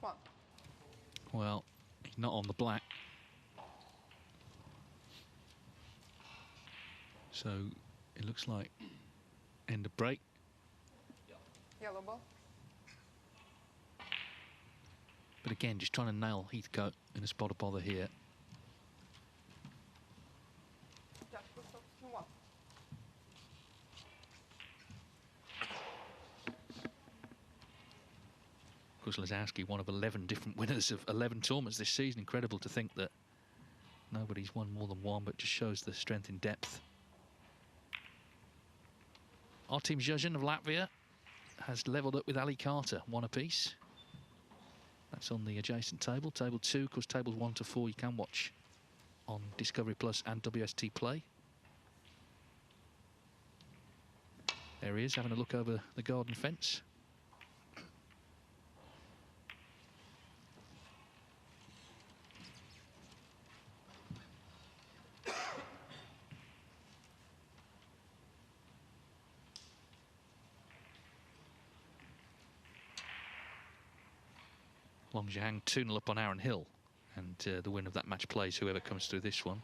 One. Well, he's not on the black. So it looks like end of break. Yellow ball. But again, just trying to nail Heathcote in a spot of bother here. Jack Lisowski, one. course, Lisowski, one of 11 different winners of 11 tournaments this season. Incredible to think that nobody's won more than one, but just shows the strength in depth. Artem Zhuzhin of Latvia has levelled up with Ali Carter, 1 apiece. That's on the adjacent table. Table 2, of course, tables 1 to 4 you can watch on Discovery Plus and WST Play. There he is, having a look over the garden fence. Longjiang 2-0 up on Aaron Hill, and the winner of that match plays whoever comes through this one.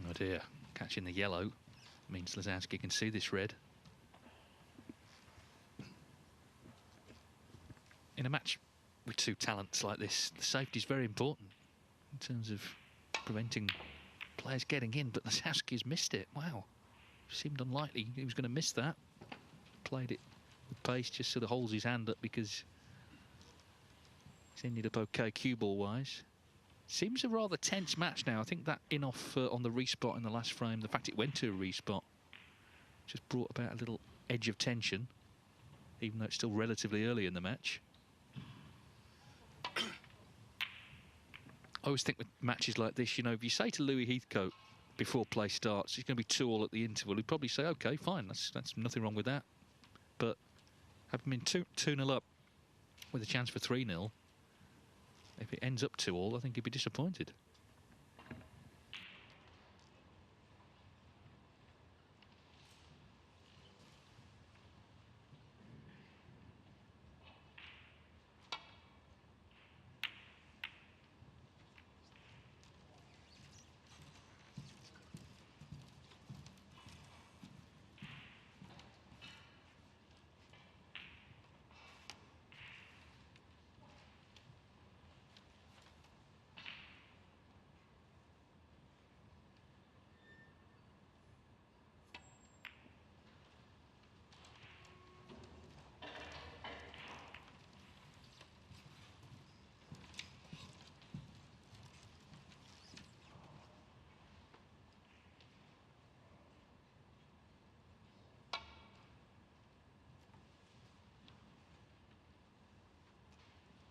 Oh dear, catching the yellow means Lisowski can see this red. In a match with two talents like this, the safety is very important in terms of preventing players getting in, but Lisowski's missed it. Wow, seemed unlikely he was going to miss that. Played it with pace, just sort of holds his hand up because he's ended up okay cue ball wise. Seems a rather tense match now. I think that in-off on the respot in the last frame, the fact it went to a respot, just brought about a little edge of tension, even though it's still relatively early in the match. I always think with matches like this, you know, if you say to Louis Heathcote before play starts, it's going to be 2-2 at the interval, he'd probably say, OK, fine, that's nothing wrong with that. But having been 2-0 up with a chance for 3-0, if it ends up 2-2, I think he'd be disappointed.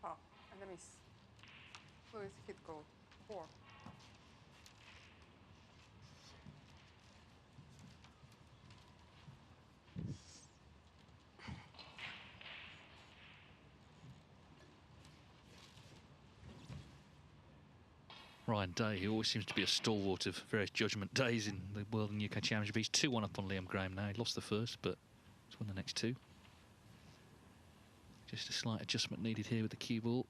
Oh, and a miss. Louis Heathcote, 4. Ryan Day, who always seems to be a stalwart of various judgment days in the World and UK Championship. He's 2-1 up on Liam Graham now. He lost the first, but he's won the next two. Just a slight adjustment needed here with the cue ball.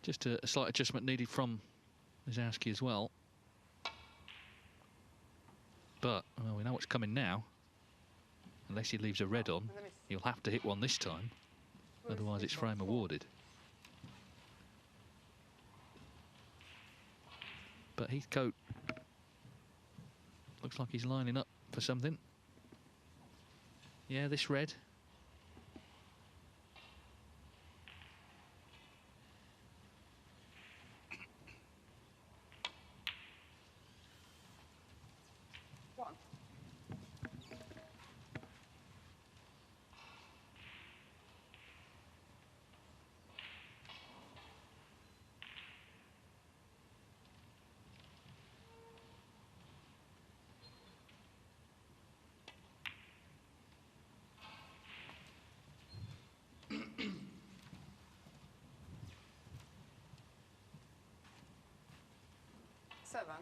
Just a slight adjustment needed from Lisowski as well. But, well, we know what's coming now. Unless he leaves a red on, And the miss. he'll have to hit one this time. Louis Otherwise, it's Heathcote, frame 4. awarded. But Heathcote looks like he's lining up for something. Yeah, this red. One. Seven.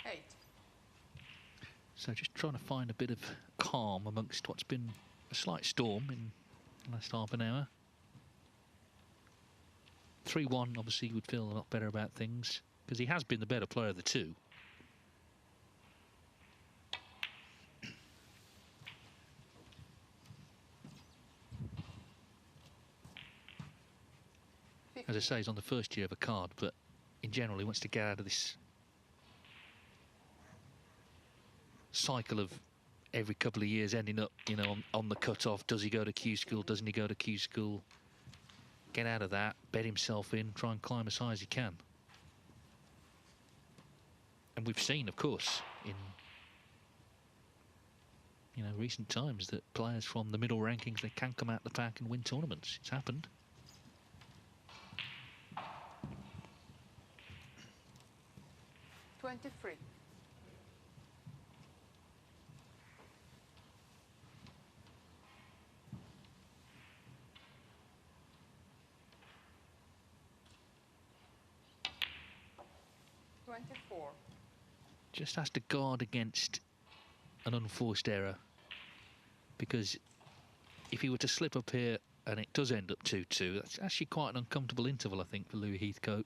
Eight. So just trying to find a bit of calm amongst what's been a slight storm in the last half an hour. 3-1, obviously, he would feel a lot better about things because he has been the better player of the two. As I say, he's on the first year of a card, but in general, he wants to get out of this cycle of every couple of years ending up, you know, on the cut-off. Does he go to Q school? Doesn't he go to Q school? Get out of that, bet himself in, try and climb as high as he can. And we've seen, of course, in recent times that players from the middle rankings, they can come out the pack and win tournaments. It's happened. $23. $24. Just has to guard against an unforced error, because if he were to slip up here and it does end up 2-2, that's actually quite an uncomfortable interval, I think, for Louis Heathcote,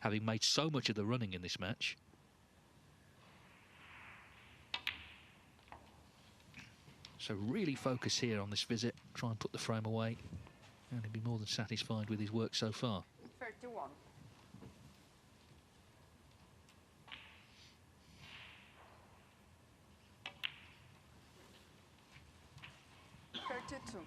having made so much of the running in this match. So really focus here on this visit, try and put the frame away, and he'll be more than satisfied with his work so far. 31. 32.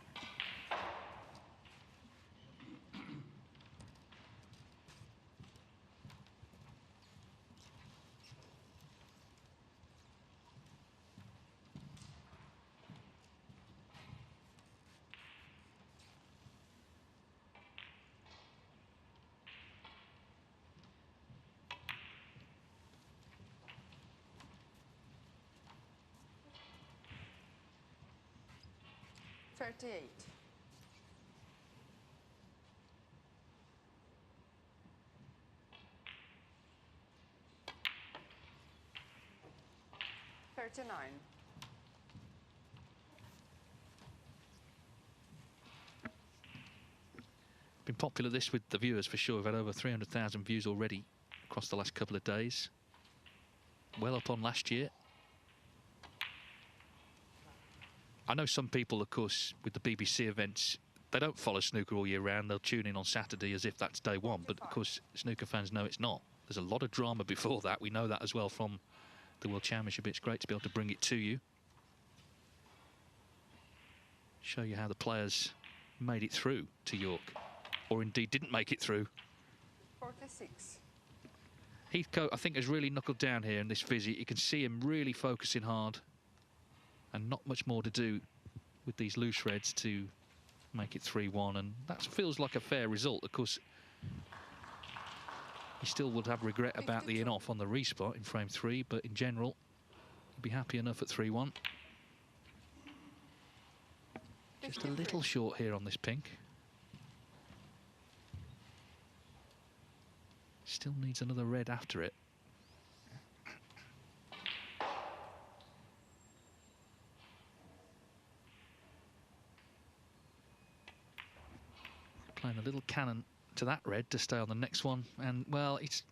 $38. $39. Been popular this with the viewers for sure. We've had over 300,000 views already across the last couple of days. Well up on last year. I know some people, of course, with the BBC events, they don't follow snooker all year round. They'll tune in on Saturday as if that's day one. But, of course, snooker fans know it's not. There's a lot of drama before that. We know that as well from the World Championship. It's great to be able to bring it to you. Show you how the players made it through to York. Or indeed didn't make it through. 46. Heathcote, I think, has really knuckled down here in this visit. You can see him really focusing hard. And not much more to do with these loose reds to make it 3-1, and that feels like a fair result. Of course, he still would have regret about the in-off on the respot in frame 3, but in general, he'd be happy enough at 3-1. Just a little short here on this pink. Still Still needs another red after it. Playing a little cannon to that red to stay on the next one, and well, it's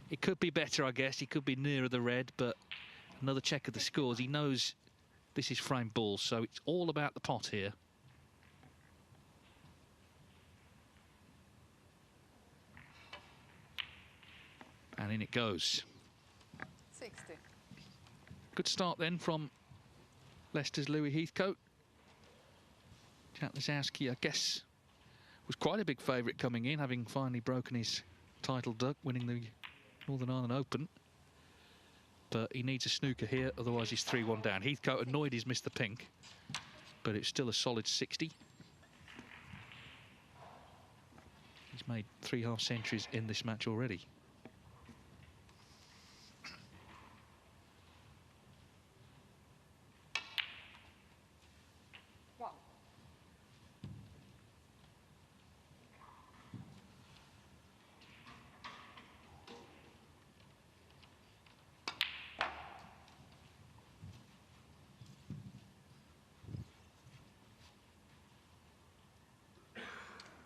it could be better, I guess. He could be nearer the red, but another check of the scores. He knows this is frame ball, so it's all about the pot here. And in it goes. 60. Good start then from Leicester's Louis Heathcote. Jack Lisowski, I guess, was quite a big favourite coming in, having finally broken his title duck, winning the Northern Ireland Open. But he needs a snooker here, otherwise he's 3-1 down. Heathcote annoyed he's missed the pink, but it's still a solid 60. He's made 3 half centuries in this match already. Wow.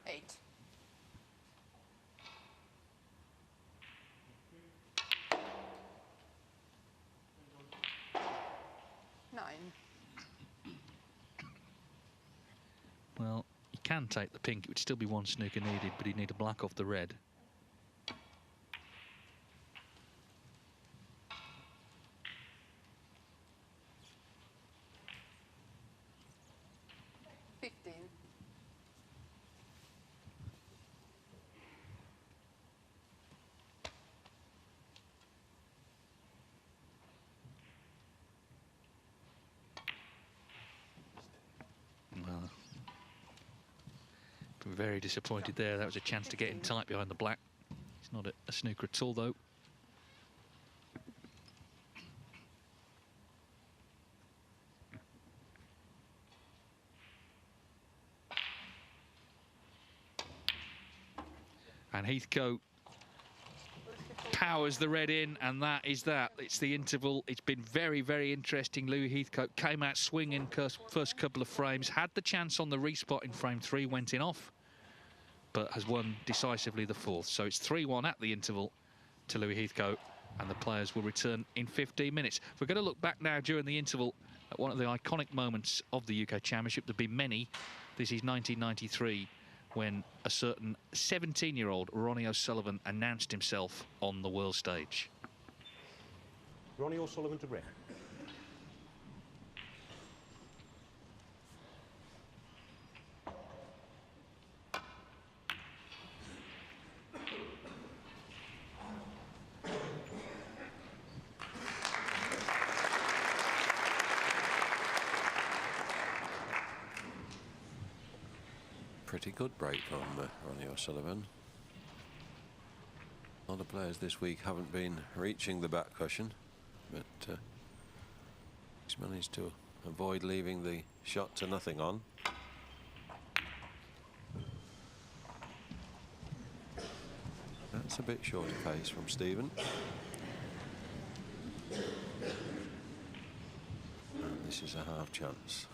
Eight. Nine. Well, he can take the pink. It would still be 1 snooker needed, but he'd need a black off the red. 15. Well, very disappointed there. That was a chance to get in tight behind the black. It's not a snooker at all, though. And Heathcote powers the red in, and that is that. It's the interval. It's been very, very interesting. Louis Heathcote came out swinging first couple of frames, had the chance on the respot in frame 3, went in off, but has won decisively the 4th. So it's 3-1 at the interval to Louis Heathcote, and the players will return in 15 minutes. We're going to look back now during the interval at one of the iconic moments of the UK Championship. There'll be many. This is 1993, when a certain 17-year-old Ronnie O'Sullivan announced himself on the world stage. Ronnie O'Sullivan to green. Pretty good break from Ronnie O'Sullivan. A lot of players this week haven't been reaching the back cushion, but he's managed to avoid leaving the shot to nothing on. That's a bit shorter pace from Stephen. And this is a half chance.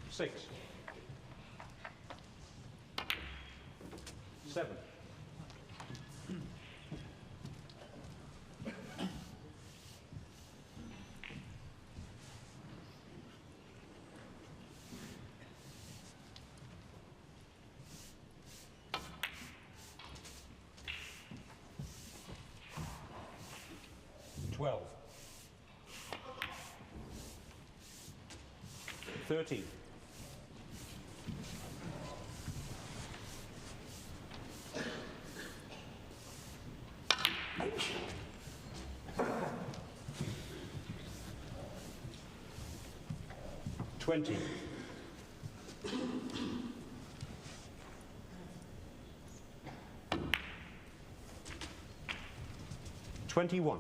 Six. 7. 12. 13. 12. 20. 21.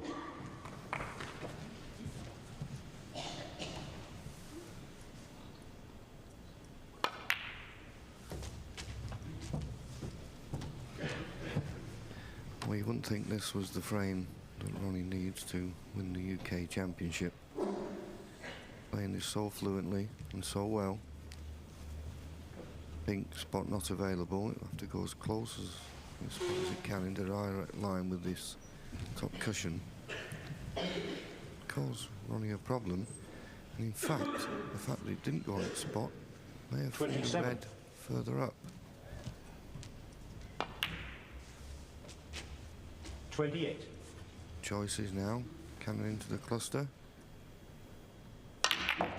Well, you wouldn't think this was the frame that Ronnie needs to win the UK Championship. Playing this so fluently and so well. Pink spot not available. It'll have to go as close as it can in direct line with this top cushion. Cause Ronnie a problem. And in fact, the fact that it didn't go on its spot may have been read further up. 28. Choices now. Cannon into the cluster. It's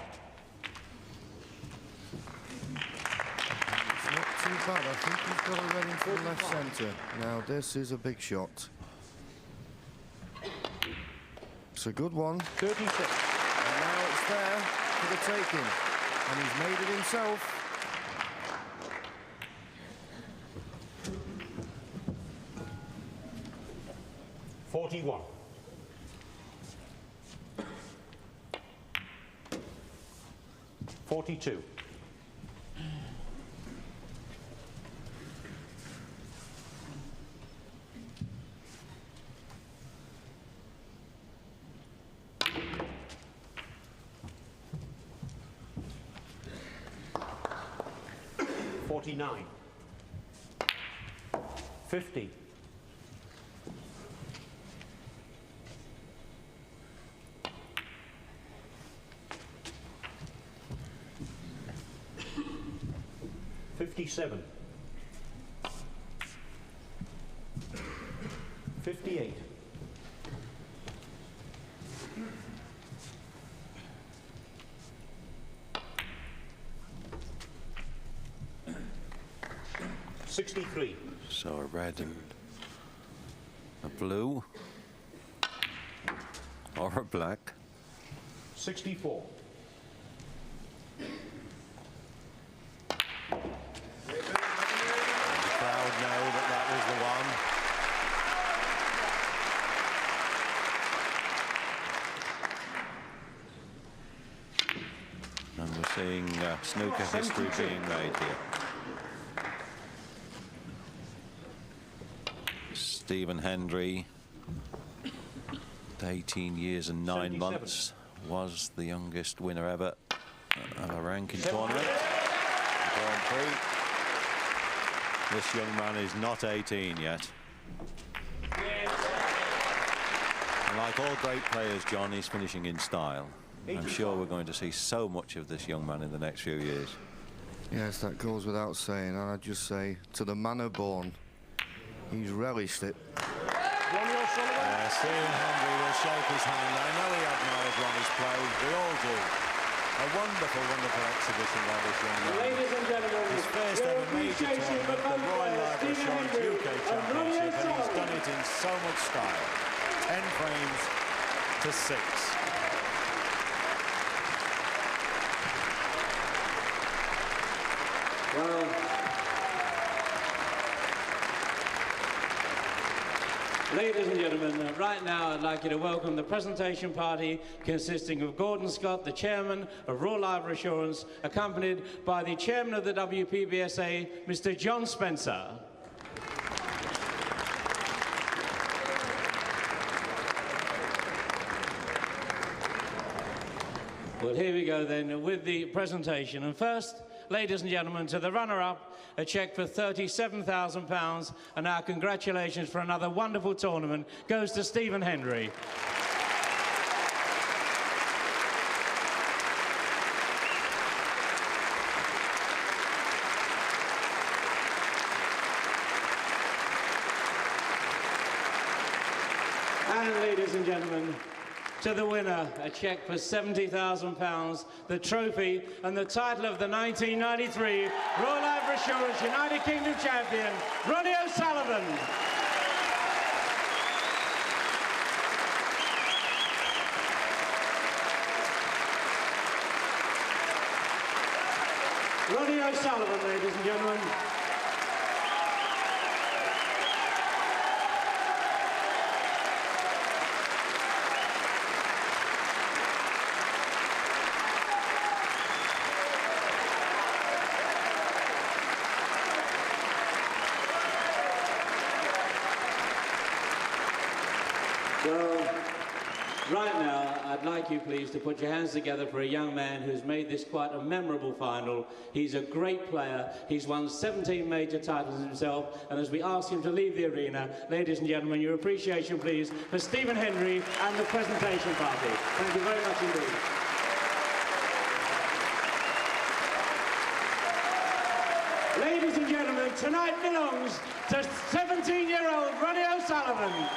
not too bad. I think he's got it ready into the left centre. Now this is a big shot. It's a good one. 36. And now it's there for the taking. And he's made it himself. $41. 42. 49. 50. 57. 58. 63. So a red and a blue. Or a black. 64. Seeing snooker history being made here. Stephen Hendry, 18 years and 9 months, was the youngest winner ever of a ranking tournament. Grand Prix. This young man is not 18 yet. And like all great players, John, he's finishing in style. I'm sure we're going to see so much of this young man in the next few years. Yes, that goes without saying, and I'd just say, to the manner born, he's relished it. Stephen Hendry will shake his hand. I know he admires Ronnie's play. We all do. A wonderful, wonderful exhibition by this young man. Ladies and gentlemen, his first ever major tournament, the Royal Library Assurance UK Championship, and he's done it in so much style. 10 frames to 6. Well, ladies and gentlemen, right now I'd like you to welcome the presentation party consisting of Gordon Scott, the chairman of Royal Library Assurance, accompanied by the chairman of the WPBSA, Mr. John Spencer. Well, here we go then with the presentation. And first, ladies and gentlemen, to the runner-up, a cheque for £37,000, and our congratulations for another wonderful tournament goes to Stephen Hendry. And ladies and gentlemen, to the winner, a cheque for £70,000, the trophy and the title of the 1993 Royal Library Assurance United Kingdom champion, Ronnie O'Sullivan. Ronnie O'Sullivan, ladies and gentlemen. So, right now, I'd like you please to put your hands together for a young man who's made this quite a memorable final. He's a great player. He's won 17 major titles himself, and as we ask him to leave the arena, ladies and gentlemen, your appreciation please for Stephen Hendry and the presentation party. Thank you very much indeed. Ladies and gentlemen, tonight belongs to 17-year-old Ronnie O'Sullivan.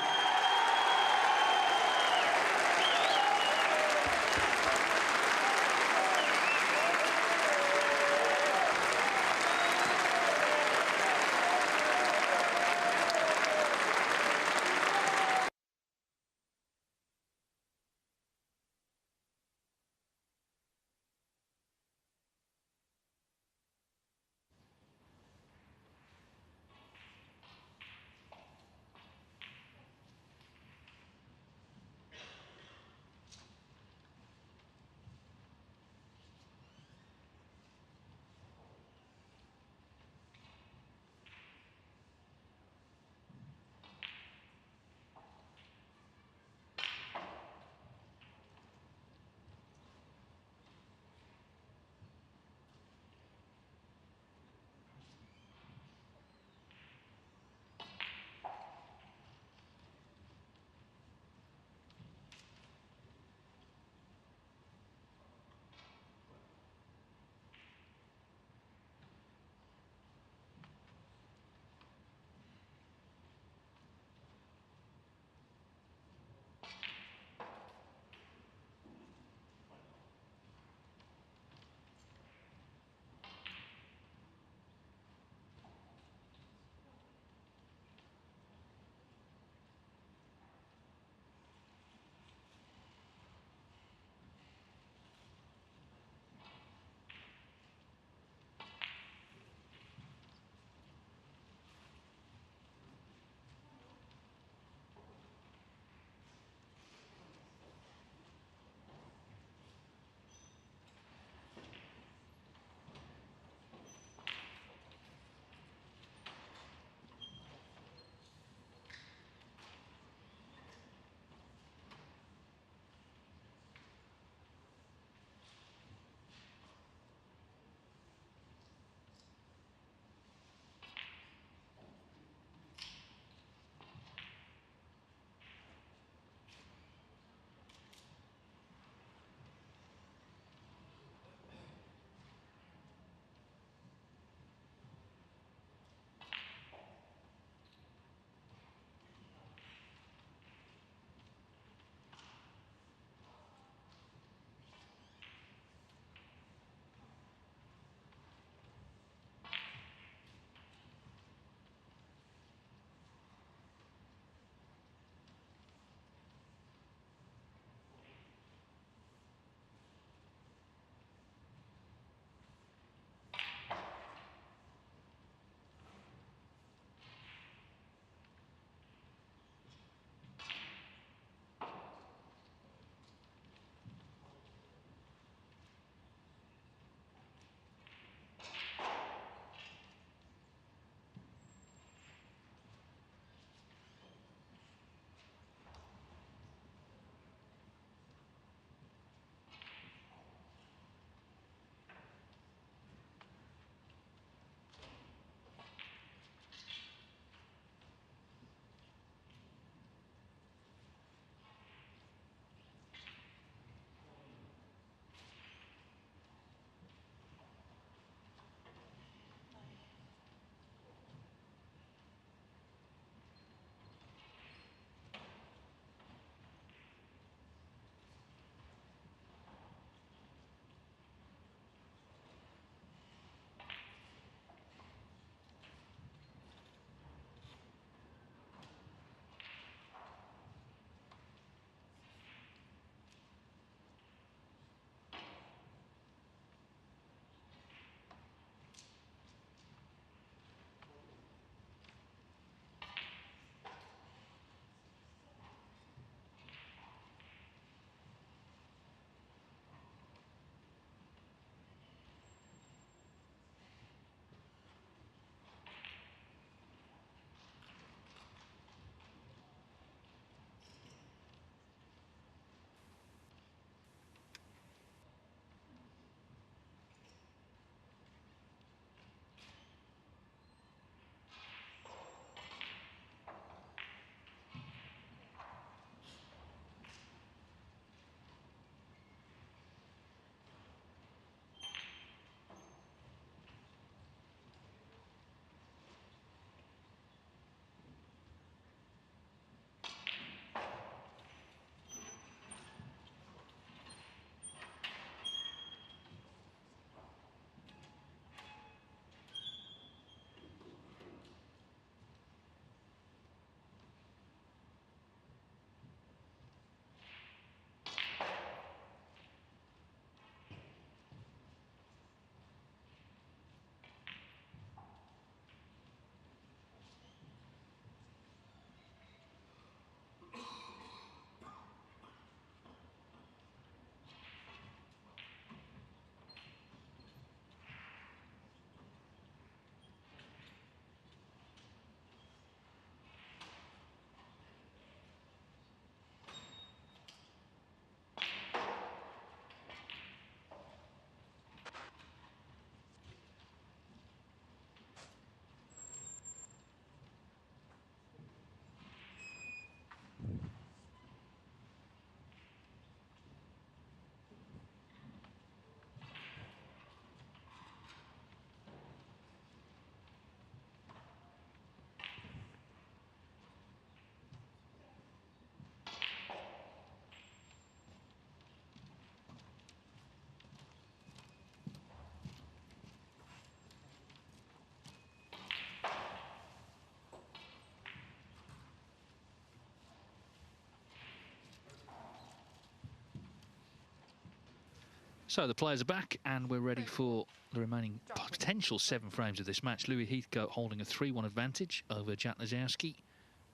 So the players are back, and we're ready for the remaining potential 7 frames of this match. Louis Heathcote holding a 3-1 advantage over Jack Lisowski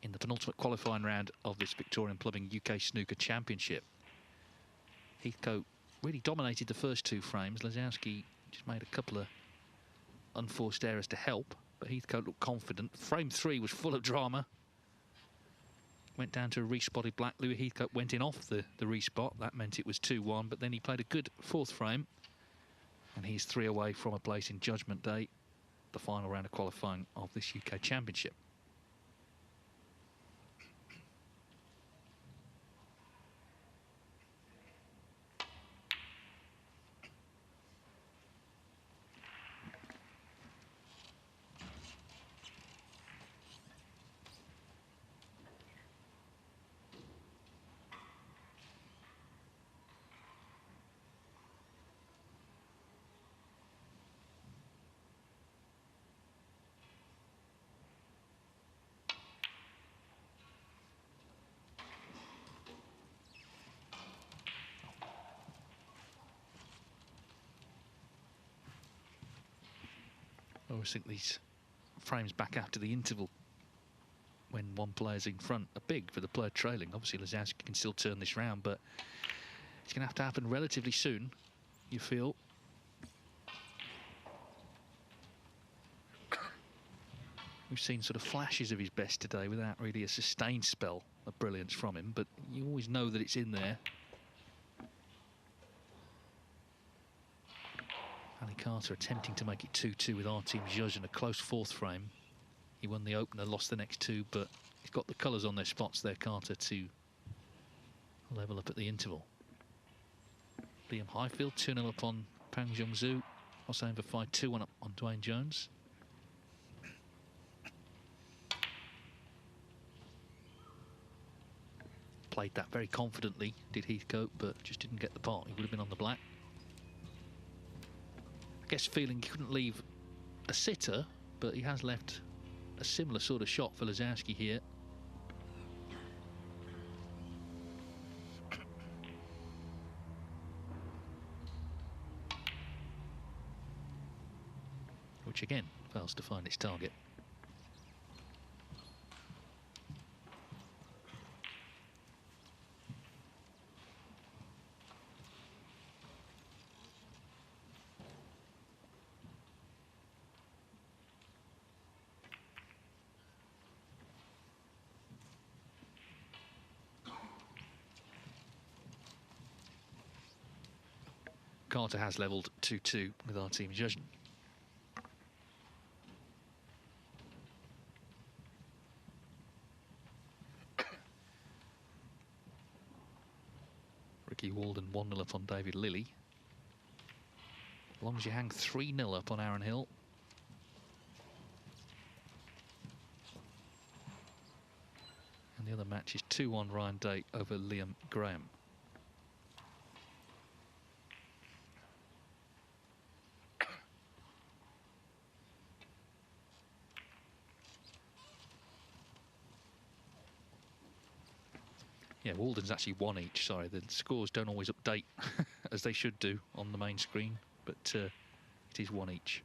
in the penultimate qualifying round of this Victorian Plumbing UK Snooker Championship. Heathcote really dominated the first 2 frames. Lisowski just made a couple of unforced errors to help, but Heathcote looked confident. Frame 3 was full of drama. Went down to a respotted black. Louis Heathcote went in off the respot. That meant it was 2-1, but then he played a good 4th frame, and he's 3 away from a place in Judgment Day, the final round of qualifying of this UK Championship. I always think these frames back after the interval, when one player's in front, are big for the player trailing. Obviously, Lisowski can still turn this round, but it's going to have to happen relatively soon, you feel. We've seen sort of flashes of his best today without really a sustained spell of brilliance from him, but you always know that it's in there. Ali Carter attempting to make it 2-2 with our team Judge in a close 4th frame. He won the opener, lost the next 2, but he's got the colours on their spots there, Carter, to level up at the interval. Liam Highfield 2-0 up on Pang Jung-Zhu. Hossein Vafai 2-1 up on Dwayne Jones. Played that very confidently, did Heathcote, but just didn't get the pot. He would have been on the black. I guess feeling he couldn't leave a sitter, but he has left a similar sort of shot for Lisowski here. Which again fails to find its target. Carter has levelled 2-2 with our team Judge. Ricky Walden 1-0 up on David Lilly. As long as you hang 3-0 up on Aaron Hill. And the other match is 2-1 Ryan Day over Liam Graham. Yeah, Walden's actually 1 each, sorry. The scores don't always update as they should do on the main screen, but it is 1 each.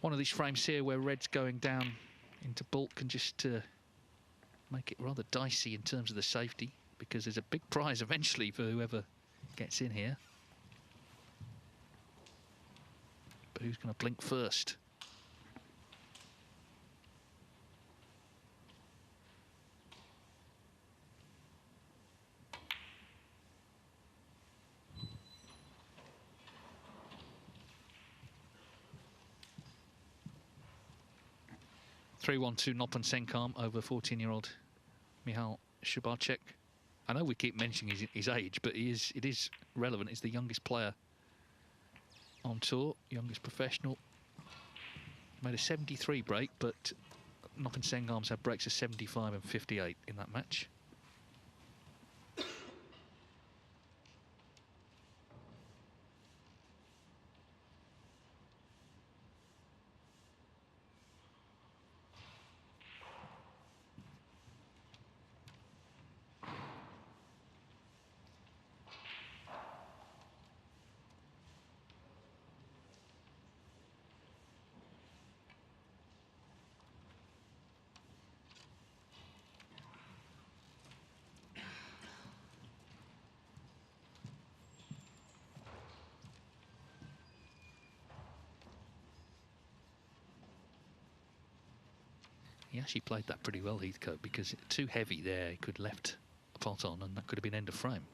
One of these frames here where red's going down into bulk can just make it rather dicey in terms of the safety, because there's a big prize eventually for whoever gets in here. But who's going to blink first? (3-1-2) Nopan Senkam over 14-year-old Michal Shubarchek. I know we keep mentioning his age, but it is relevant. He's the youngest player on tour, youngest professional. Made a 73 break, but Nopan Senkam's had breaks of 75 and 58 in that match. He actually played that pretty well, Heathcote, because too heavy there. He could have left a pot on, and that could have been end of frame.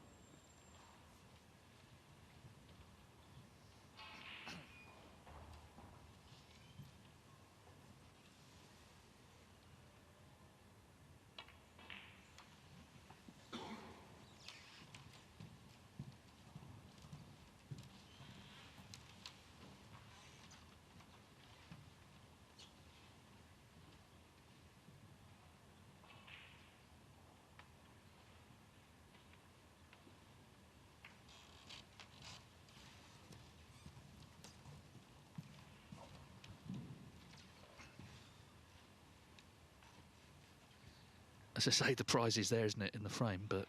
As I say, the prize is there, isn't it, in the frame, but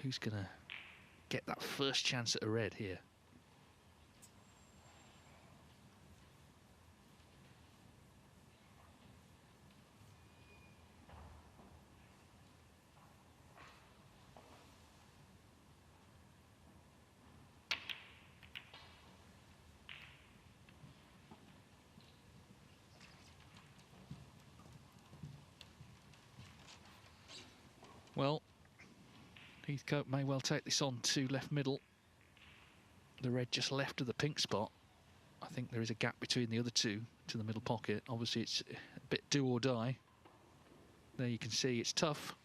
who's going to get that first chance at a red here? Well, Heathcote may well take this on to left middle. The red just left of the pink spot. I think there is a gap between the other two to the middle pocket. Obviously, it's a bit do or die. There you can see it's tough,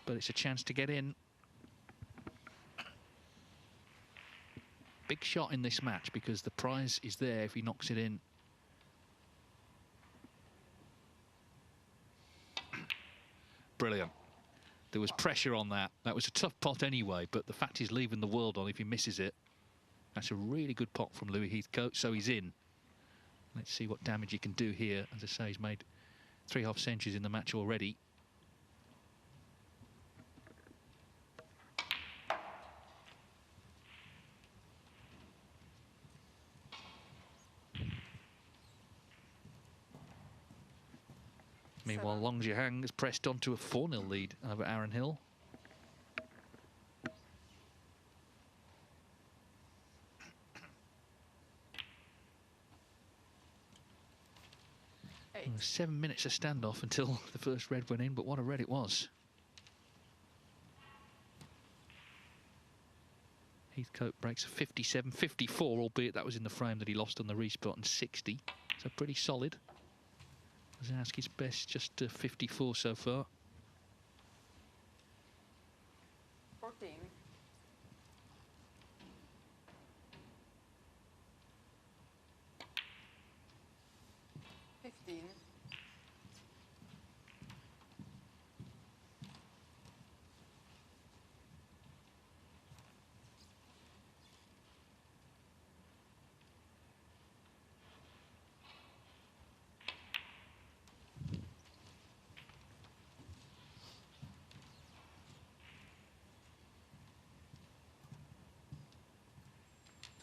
but it's a chance to get in. Big shot in this match because the prize is there if he knocks it in. Brilliant. There was pressure on that. That was a tough pot anyway, but the fact he's leaving the world on if he misses it, that's a really good pot from Louis Heathcote, so he's in. Let's see what damage he can do here. As I say, he's made 3.5 centuries in the match already. Meanwhile, Long Jihang has pressed on to a 4-0 lead over Aaron Hill. Eight. 7 minutes of standoff until the first red went in, but what a red it was. Heathcote breaks a 57-54, albeit that was in the frame that he lost on the respot, and 60. So pretty solid. Lisowski's best, just 54 so far. 14. 15.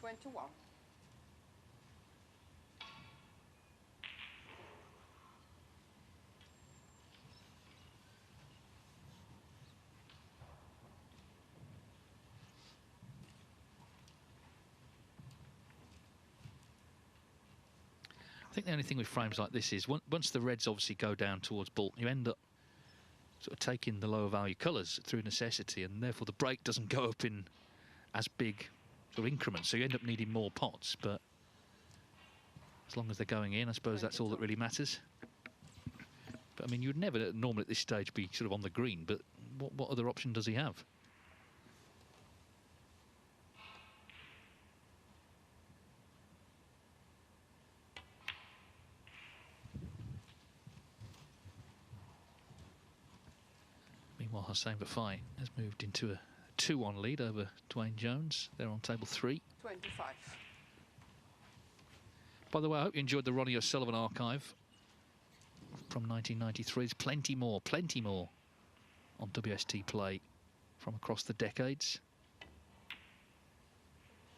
21. I think the only thing with frames like this is once the reds obviously go down towards ball, you end up sort of taking the lower value colours through necessity, and therefore the break doesn't go up in as big sort of increments, so you end up needing more pots. But as long as they're going in, I suppose that's all that really matters. But I mean, you'd never normally at this stage be sort of on the green, but what other option does he have? Meanwhile, Hossein Vafai has moved into a 2-1 lead over Dwayne Jones. They're on table 3. 25. By the way, I hope you enjoyed the Ronnie O'Sullivan archive from 1993. There's plenty more on WST Play from across the decades.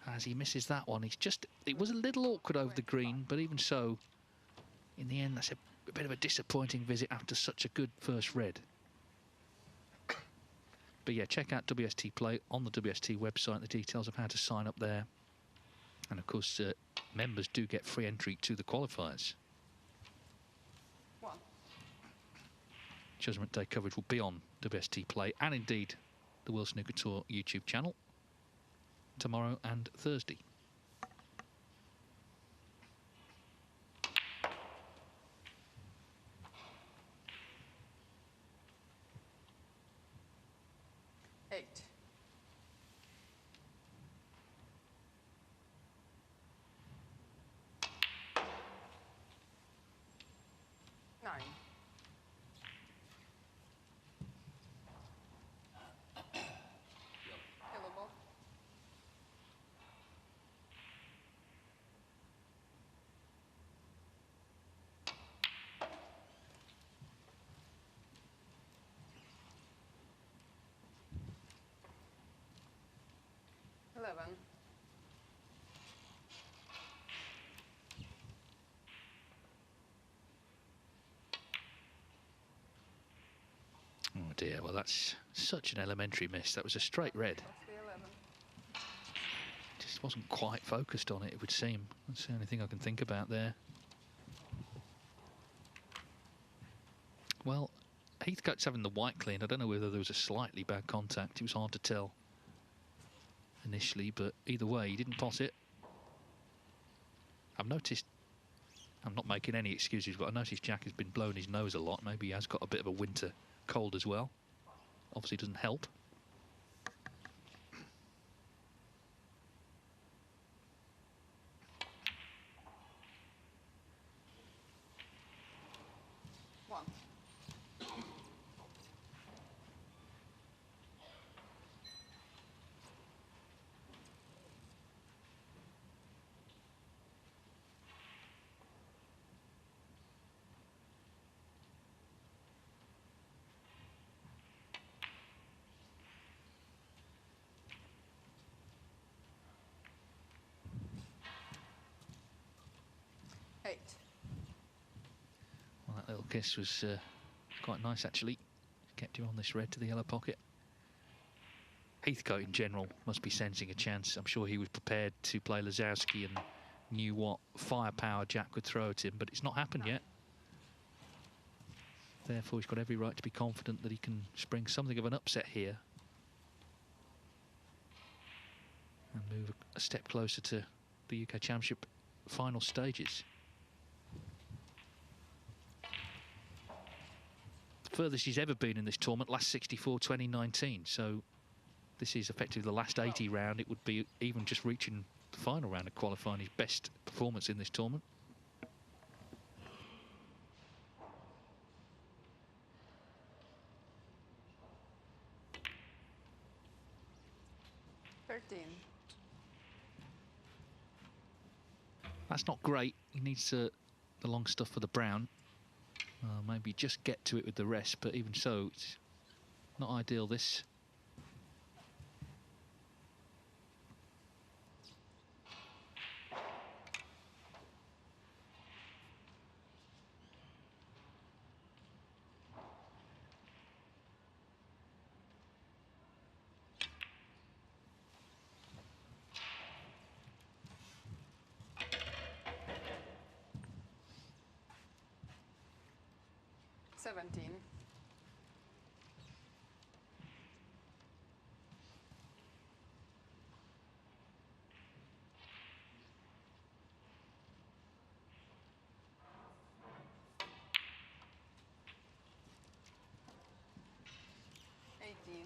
As he misses that one, it was a little awkward over the green, but even so, in the end, that's a bit of a disappointing visit after such a good first red. But yeah, check out WST Play on the WST website, the details of how to sign up there. And of course, members do get free entry to the qualifiers. Judgment Day coverage will be on WST Play and indeed the World Snooker Tour YouTube channel tomorrow and Thursday. Eight. 9. Yellow ball. 11. Oh dear, well that's such an elementary miss. That was a straight red. That's the 11. Just wasn't quite focused on it, it would seem. That's the only thing I can think about there. Well, Heathcote's having the white clean. I don't know whether there was a slightly bad contact. It was hard to tell initially, but either way, he didn't pot it. I've noticed, I'm not making any excuses, but I noticed Jack has been blowing his nose a lot. Maybe he has got a bit of a winter cold as well. Obviously doesn't help. One. 8. Well, that little kiss was quite nice actually. Kept you on this red to the yellow pocket. Heathcote in general must be sensing a chance. I'm sure he was prepared to play Lisowski and knew what firepower Jack could throw at him, but it's not happened yet. Therefore, he's got every right to be confident that he can spring something of an upset here and move a step closer to the UK Championship final stages. The furthest he's ever been in this tournament, last 64, 2019. So this is effectively the last 80 round. It would be even just reaching the final round of qualifying his best performance in this tournament. That's not great. He needs the long stuff for the brown. Maybe just get to it with the rest, but even so, it's not ideal, this. Seventeen. 18.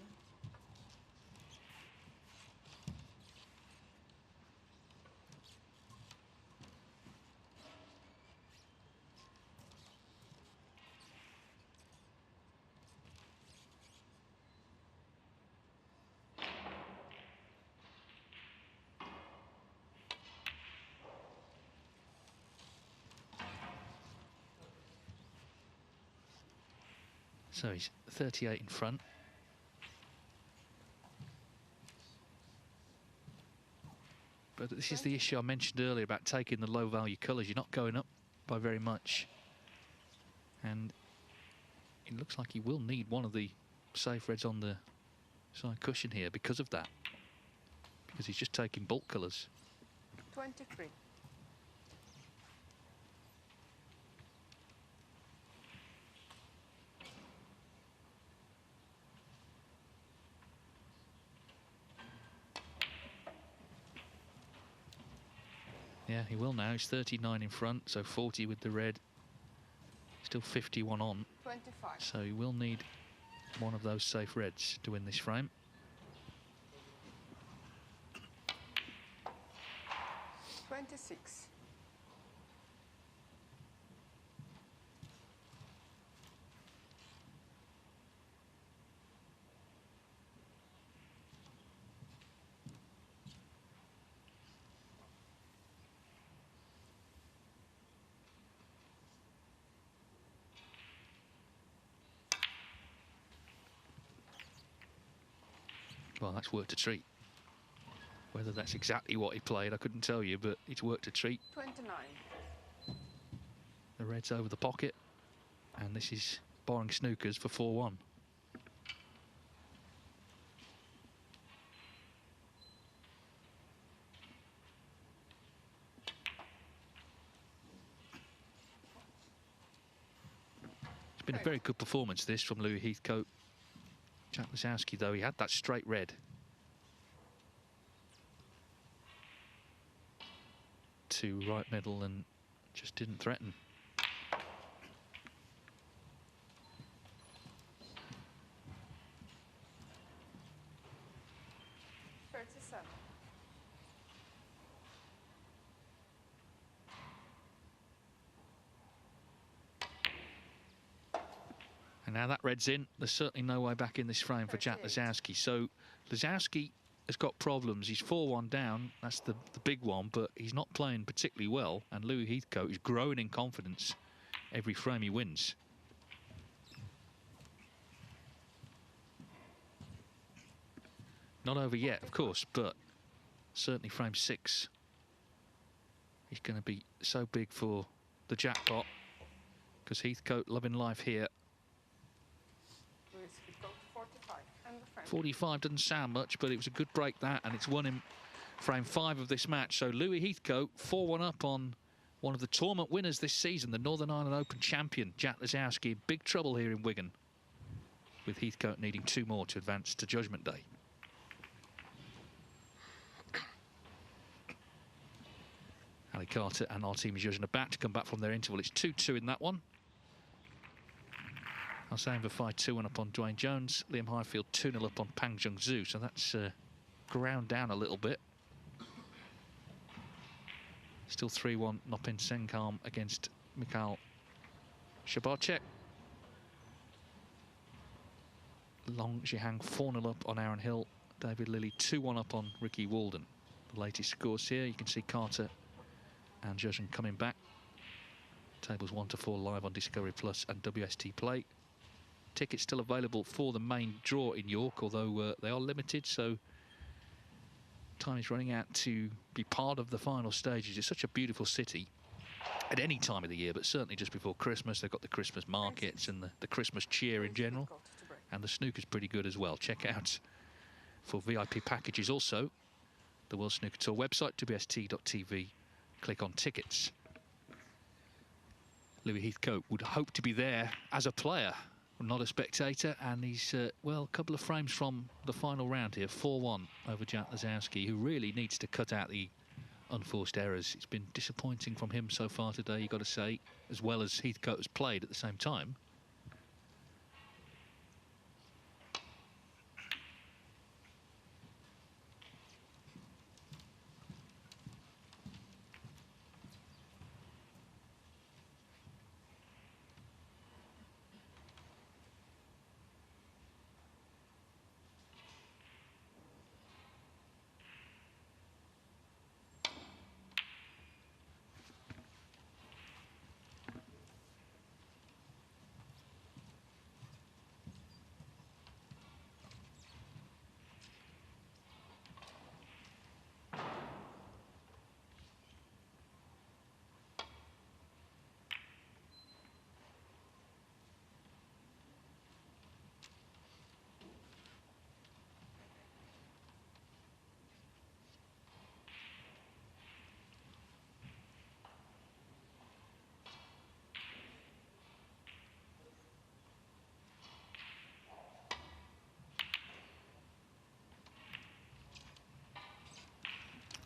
So he's 38 in front. But this is the issue I mentioned earlier about taking the low value colours. You're not going up by very much. And it looks like he will need one of the safe reds on the side cushion here because of that. Because he's just taking bulk colours. 23. Yeah, he will now. He's 39 in front, so 40 with the red. Still 51 on. 25. So he will need one of those safe reds to win this frame. $26. Well, that's worked a treat. Whether that's exactly what he played, I couldn't tell you, but it's worked a treat. 29. The red's over the pocket, and this is barring snookers for 4-1. It's been a very good performance, this, from Louis Heathcote. Jack Lisowski, though, he had that straight red. To right middle and just didn't threaten. And now that red's in, there's certainly no way back in this frame for Jack Lisowski. So Lisowski has got problems. He's 4-1 down, that's the big one, but he's not playing particularly well. And Louis Heathcote is growing in confidence every frame he wins. Not over yet, of course, but certainly frame 6 is going to be so big for the jackpot, because Heathcote loving life here. 45 doesn't sound much, but it was a good break, that, and it's won him frame 5 of this match. So Louis Heathcote 4-1 up on one of the tournament winners this season, the Northern Ireland Open champion, Jack Lisowski. In big trouble here in Wigan, with Heathcote needing 2 more to advance to Judgment Day. Ali Carter and our team is using a bat to come back from their interval. It's 2-2 in that one. Hossein Vafai 2-1 up on Dwayne Jones. Liam Highfield 2-0 up on Pang Jung Zhu. So that's ground down a little bit. Still 3-1 Nopin Senkarm against Mikhail Shabarchek. Long Zhihang 4-0 up on Aaron Hill. David Lilly 2-1 up on Ricky Walden. The latest scores here. You can see Carter and Juzhin coming back. Tables 1 to 4 live on Discovery Plus and WST Play. Tickets still available for the main draw in York, although they are limited, so time is running out to be part of the final stages. It's such a beautiful city at any time of the year, but certainly just before Christmas. They've got the Christmas markets and the Christmas cheer in general, and the snooker's pretty good as well. Check out for VIP packages also the World Snooker Tour website, wst.tv. Click on tickets. Louis Heathcote would hope to be there as a player, not a spectator, and he's, well, a couple of frames from the final round here, 4-1 over Jack Lisowski, who really needs to cut out the unforced errors. It's been disappointing from him so far today, you've got to say, as well as Heathcote has played at the same time.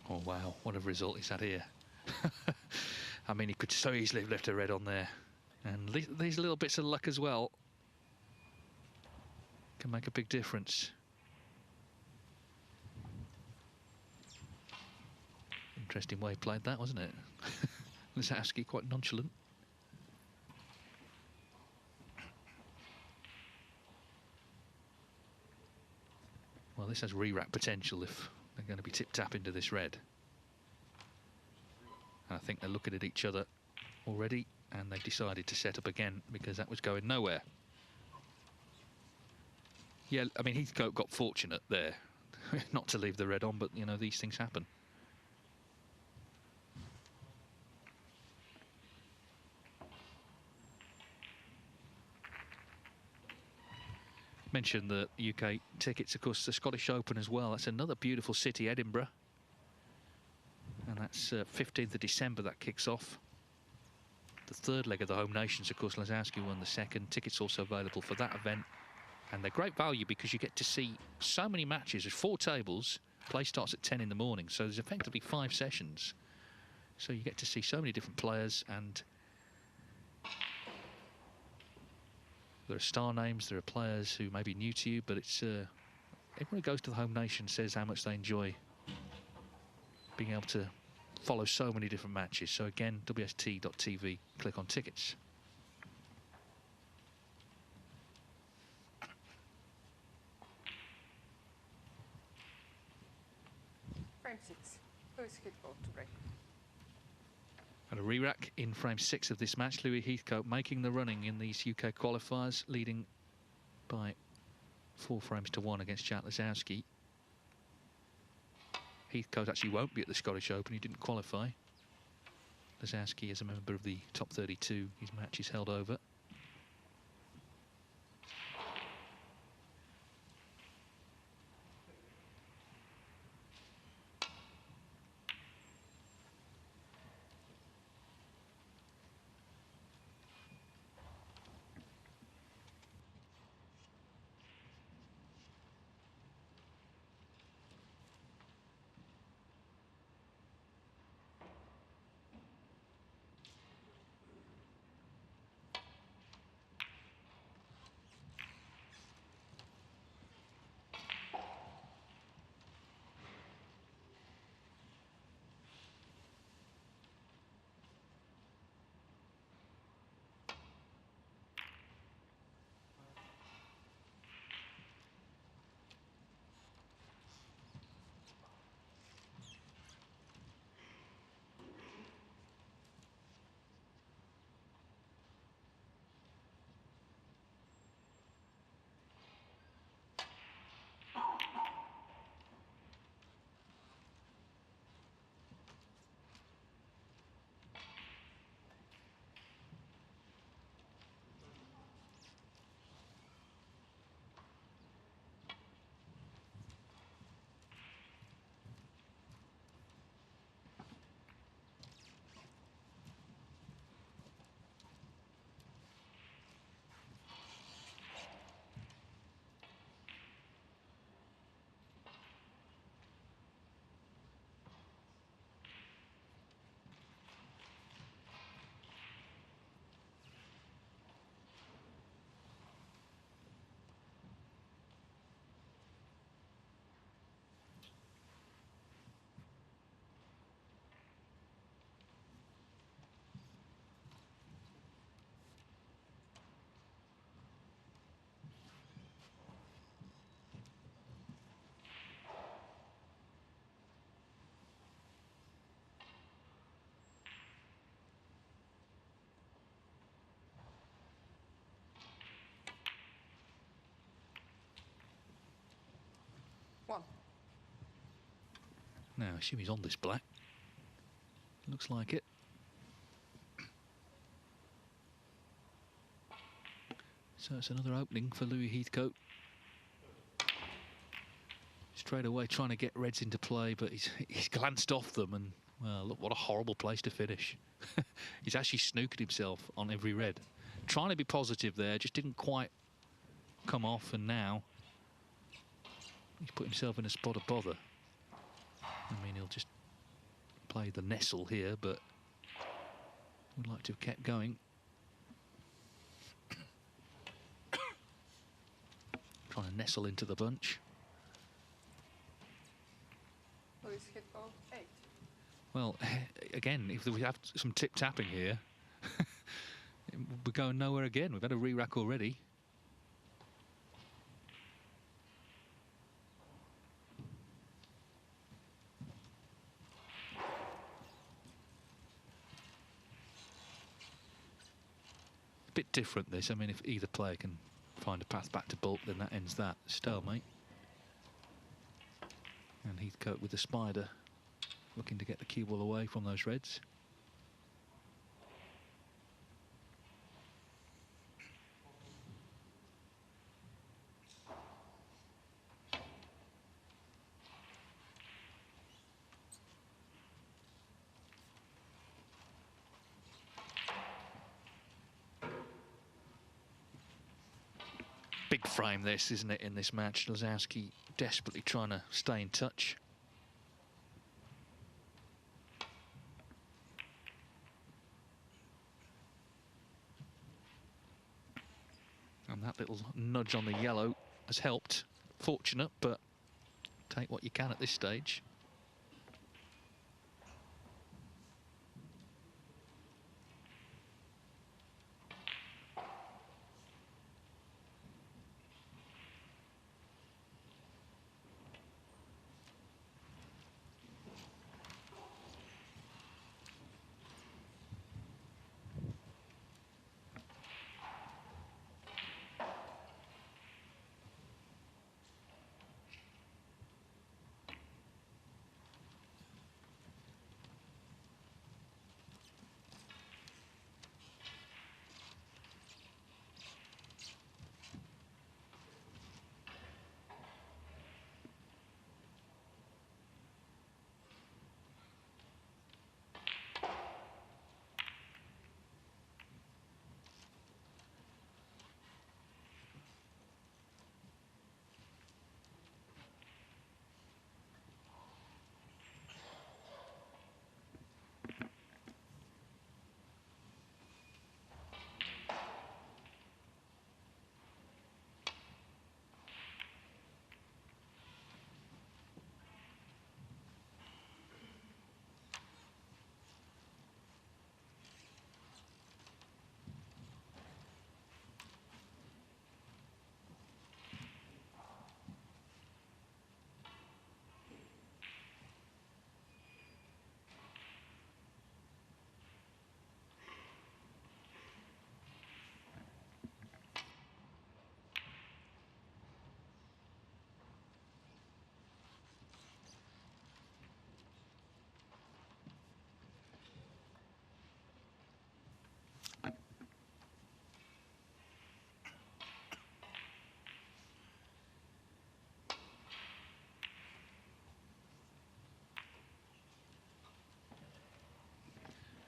Oh, wow, what a result he's had here. I mean, he could so easily have left a red on there. And these little bits of luck as well can make a big difference. Interesting way he played that, wasn't it? Lisowski quite nonchalant. Well, this has re-rack potential if they're going to be tip-tap into this red. And I think they're looking at each other already, and they've decided to set up again because that was going nowhere. Yeah, I mean, Heathcote got fortunate there. Not to leave the red on, but, you know, these things happen. Mentioned the UK tickets, of course, the Scottish Open as well. That's another beautiful city, Edinburgh. And that's 15th of December that kicks off. The third leg of the Home Nations, of course, Lisowski won the second. Tickets also available for that event. And they're great value because you get to see so many matches. There's 4 tables. Play starts at 10 in the morning, so there's effectively 5 sessions. So you get to see so many different players, and there are star names, there are players who may be new to you, but it's everyone who goes to the Home Nation says how much they enjoy being able to follow so many different matches. So again, WST.tv, click on tickets. Frame 6. Louis Heathcote to break. And a re-rack in frame 6 of this match. Louis Heathcote making the running in these UK qualifiers, leading by 4 frames to 1 against Jack Lisowski. Heathcote actually won't be at the Scottish Open. He didn't qualify. Lisowski is a member of the top 32. His match is held over. Now, I assume he's on this black. Looks like it. So it's another opening for Louis Heathcote. Straight away trying to get reds into play, but he's glanced off them, and, well, look, what a horrible place to finish. He's actually snooked himself on every red. Trying to be positive there, just didn't quite come off, and now he's put himself in a spot of bother. I mean, he'll just play the nestle here, but Would like to have kept going. Trying to nestle into the bunch. Louis Heathcote, 8. Well, again, if we have some tip-tapping here, we're going nowhere again. We've had a re-rack already. Bit different this. I mean, if either player can find a path back to bulk, then that ends that stalemate. And Heathcote with the spider, looking to get the cue ball away from those reds. Big frame this, isn't it, in this match? Lisowski desperately trying to stay in touch. And that little nudge on the yellow has helped. Fortunate, but take what you can at this stage.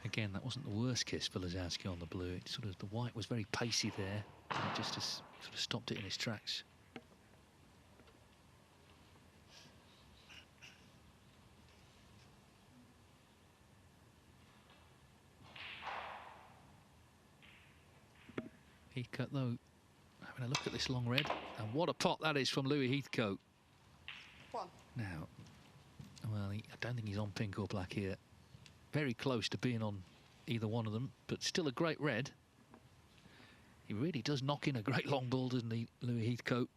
Again, that wasn't the worst kiss for Lisowski on the blue. It sort of, the white was very pacey there, and it just sort of stopped it in its tracks. Heathcote, though, having a look at this long red, and what a pot that is from Louis Heathcote. 1. Now, well, I don't think he's on pink or black here. Very close to being on either one of them, but still a great red. He really does knock in a great long ball, doesn't he, Louis Heathcote?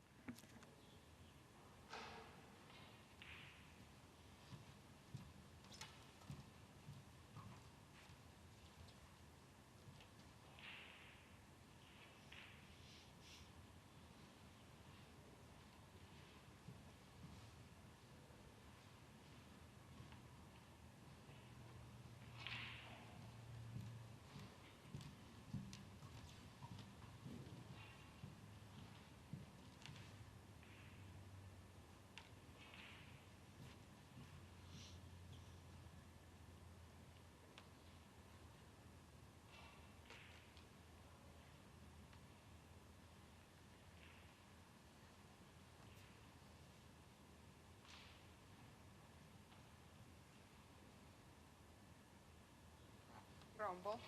Brown ball.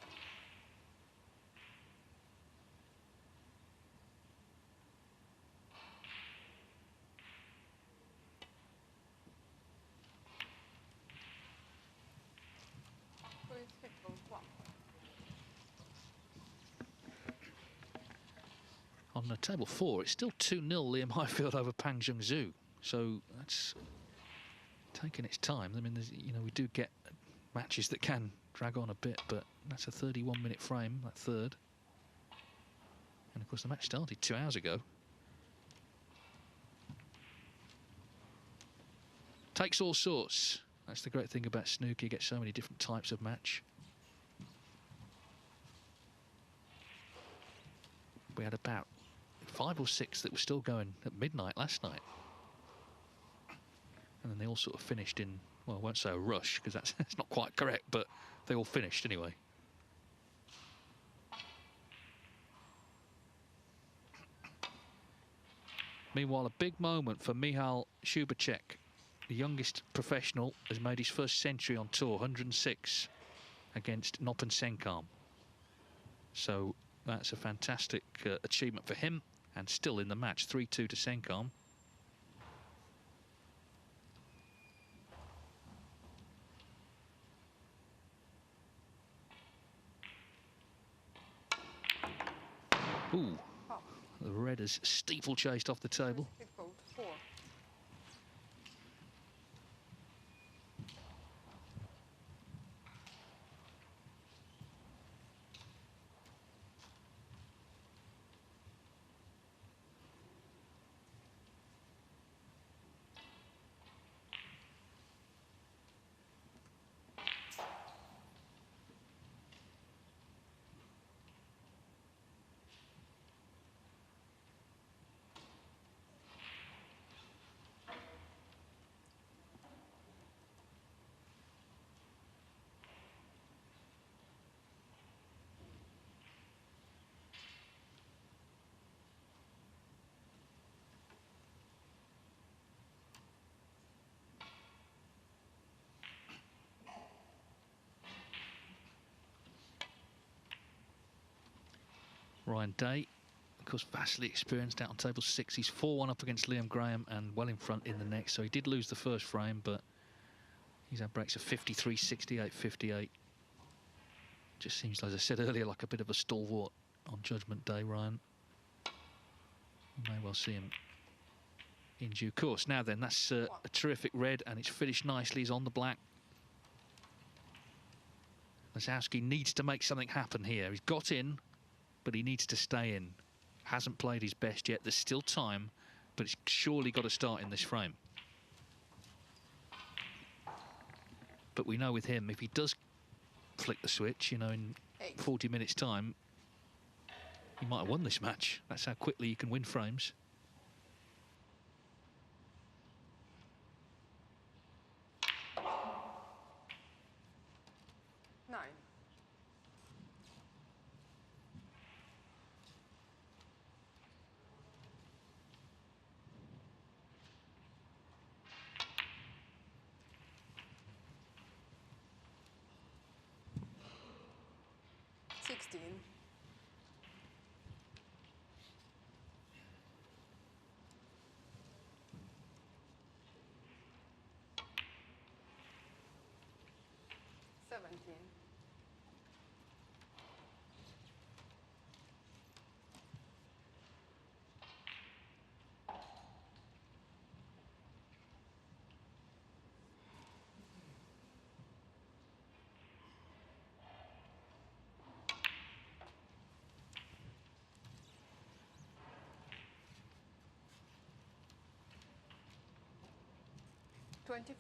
On table 4, it's still 2-0 Liam Highfield over Pang Jung Zhu. So that's taking its time. I mean, you know, we do get matches that can drag on a bit, but that's a 31-minute frame, that third. And of course, the match started 2 hours ago. Takes all sorts. That's the great thing about snooker. You get so many different types of match. We had about 5 or 6 that were still going at midnight last night. And then they all sort of finished in, well, I won't say a rush, because that's not quite correct, but they all finished anyway. Meanwhile, a big moment for Michal Shubacek. The youngest professional has made his first century on tour, 106 against Noppen Senkam. So that's a fantastic achievement for him, and still in the match, 3-2 to Senkam. Ooh, the red has steeple-chased off the table. Heathcote, 4. Ryan Day, of course, vastly experienced out on table 6. He's 4-1 up against Liam Graham and well in front in the next. So he did lose the first frame, but he's had breaks of 53, 68, 58. Just seems, as I said earlier, like a bit of a stalwart on Judgment Day, Ryan. You may well see him in due course. Now then, that's a terrific red, and it's finished nicely. He's on the black. Lisowski needs to make something happen here. He's got in, but he needs to stay in. Hasn't played his best yet. There's still time, but it's surely got to start in this frame. But we know with him, if he does flick the switch, you know, in 40 minutes' time, he might have won this match. That's how quickly you can win frames. $24.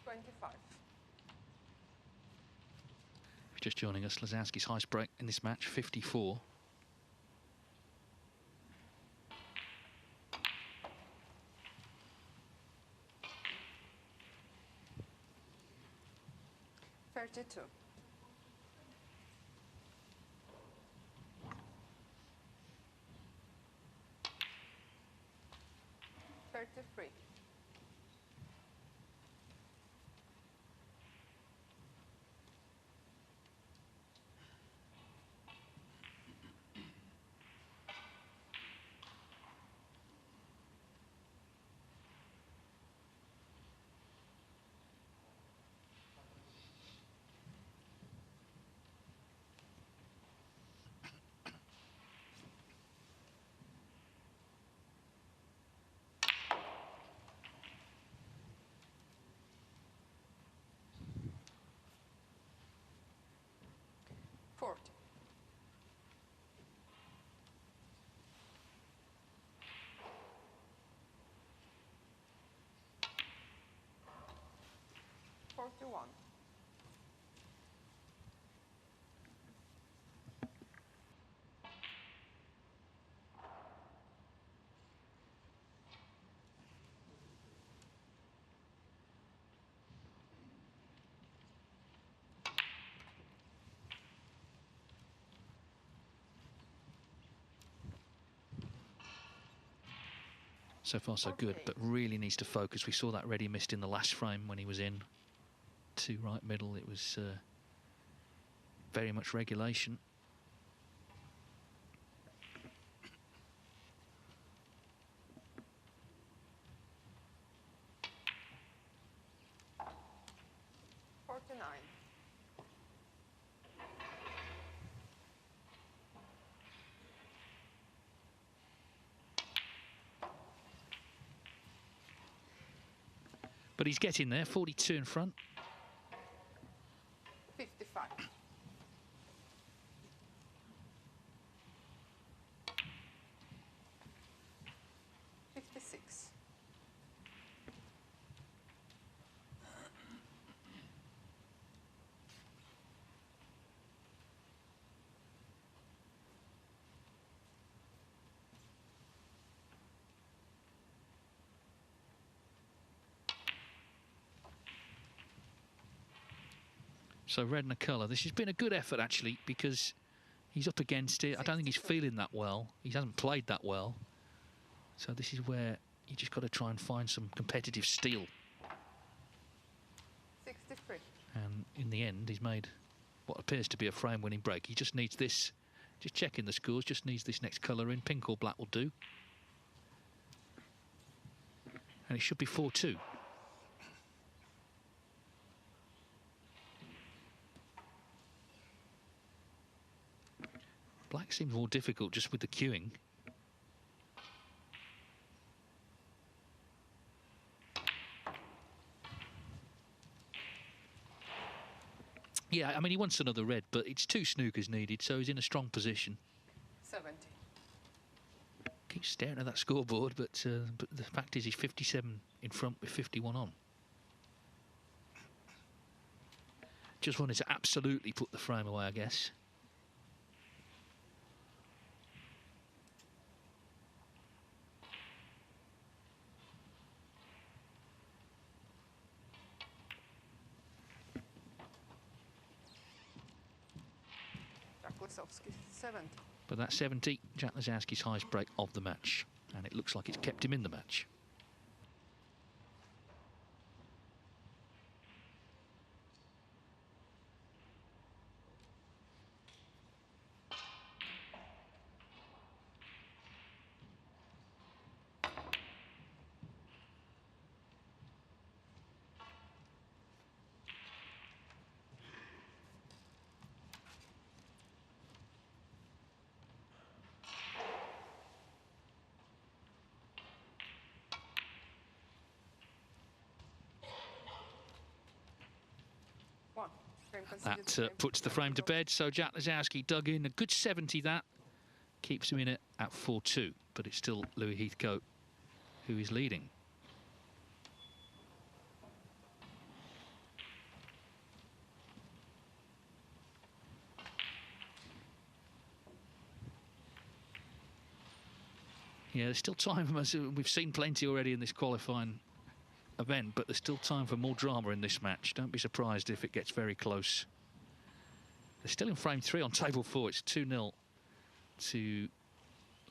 $25. If you're just joining us, Lisowski's highest break in this match, 54. $32. $33. 40. One. So far so good, but really needs to focus. We saw that ready missed in the last frame when he was in to right middle. It was very much regulation. But he's getting there, 42 in front. 55. So red and a colour. This has been a good effort, actually, because he's up against it. I don't think he's feeling that well. He hasn't played that well. So this is where you just got to try and find some competitive steel. 63. And in the end, he's made what appears to be a frame-winning break. He just needs this, just checking the scores, just needs this next colour in. Pink or black will do. And it should be 4-2. Black seems more difficult just with the queuing. Yeah, I mean, he wants another red, but it's 2 snookers needed, so he's in a strong position. 70. Keeps staring at that scoreboard, but the fact is he's 57 in front with 51 on. Just wanted to absolutely put the frame away, I guess. Jack Lisowski, 70. But that's 70, Jack Lisowski's highest break of the match. And it looks like it's kept him in the match. That puts the frame to bed, so Jack Lisowski dug in a good 70. That keeps him in it at 4-2, but it's still Louis Heathcote who is leading. Yeah, there's still time. We've seen plenty already in this qualifying event, but there's still time for more drama in this match. Don't be surprised if it gets very close. They're still in frame 3 on table 4. It's 2-0 to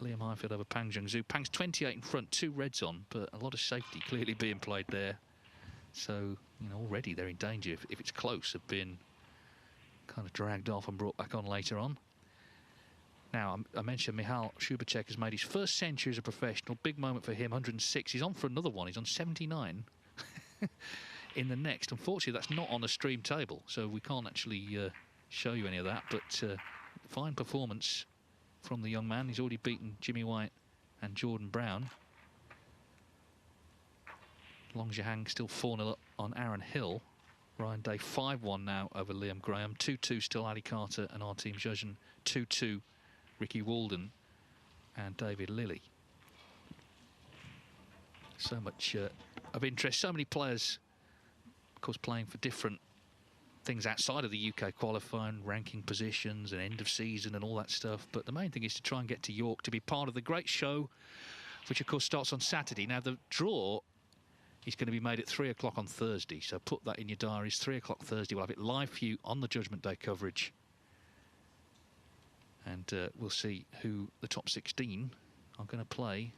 Liam Highfield over Pang Jung-Zhu. Pang's 28 in front, 2 reds on, but a lot of safety clearly being played there. So, you know, already they're in danger if it's close of being kind of dragged off and brought back on later on. Now, I mentioned Michal Šubacek has made his first century as a professional. Big moment for him, 106. He's on for another one. He's on 79 in the next. Unfortunately, that's not on a stream table, so we can't actually show you any of that. But fine performance from the young man. He's already beaten Jimmy White and Jordan Brown. Long Zhihang still 4-0 up on Aaron Hill. Ryan Day 5-1 now over Liam Graham. 2-2 still Ali Carter and Artem Zhuzhin. 2-2 Ricky Walden and David Lilly. So much of interest. So many players, of course, playing for different things outside of the UK qualifying, ranking positions and end of season and all that stuff. But the main thing is to try and get to York to be part of the great show, which of course starts on Saturday. Now the draw is going to be made at 3 o'clock on Thursday, so put that in your diaries. 3 o'clock Thursday. We'll have it live for you on the Judgment Day coverage, and we'll see who the top 16 are going to play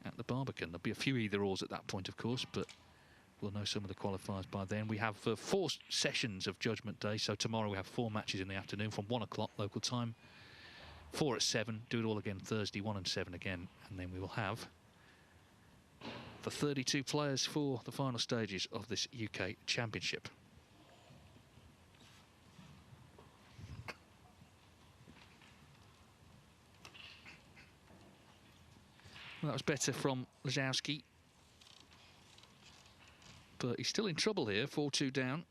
at the Barbican. There'll be a few either-ors at that point, of course, but we'll know some of the qualifiers by then. We have 4 sessions of Judgment Day, so tomorrow we have 4 matches in the afternoon from 1 o'clock local time, 4 at 7, do it all again Thursday, 1 and 7 again, and then we will have the 32 players for the final stages of this UK Championship. Well, that was better from Lisowski, but he's still in trouble here, 4-2 down.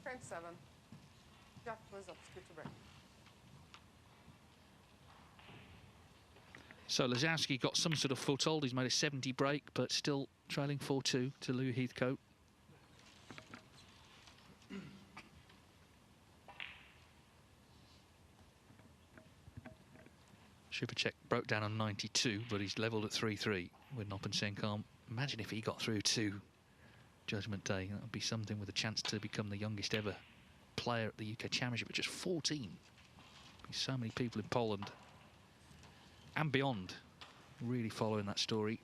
Frame 7. Jack Lisowski to break. So Lisowski got some sort of foothold. He's made a 70 break, but still trailing 4-2 to Louis Heathcote. Shupacek broke down on 92, but he's levelled at 3-3 with Nopensenko. Imagine if he got through to Judgment Day. That would be something, with a chance to become the youngest ever player at the UK Championship at just 14. So many people in Poland and beyond really following that story.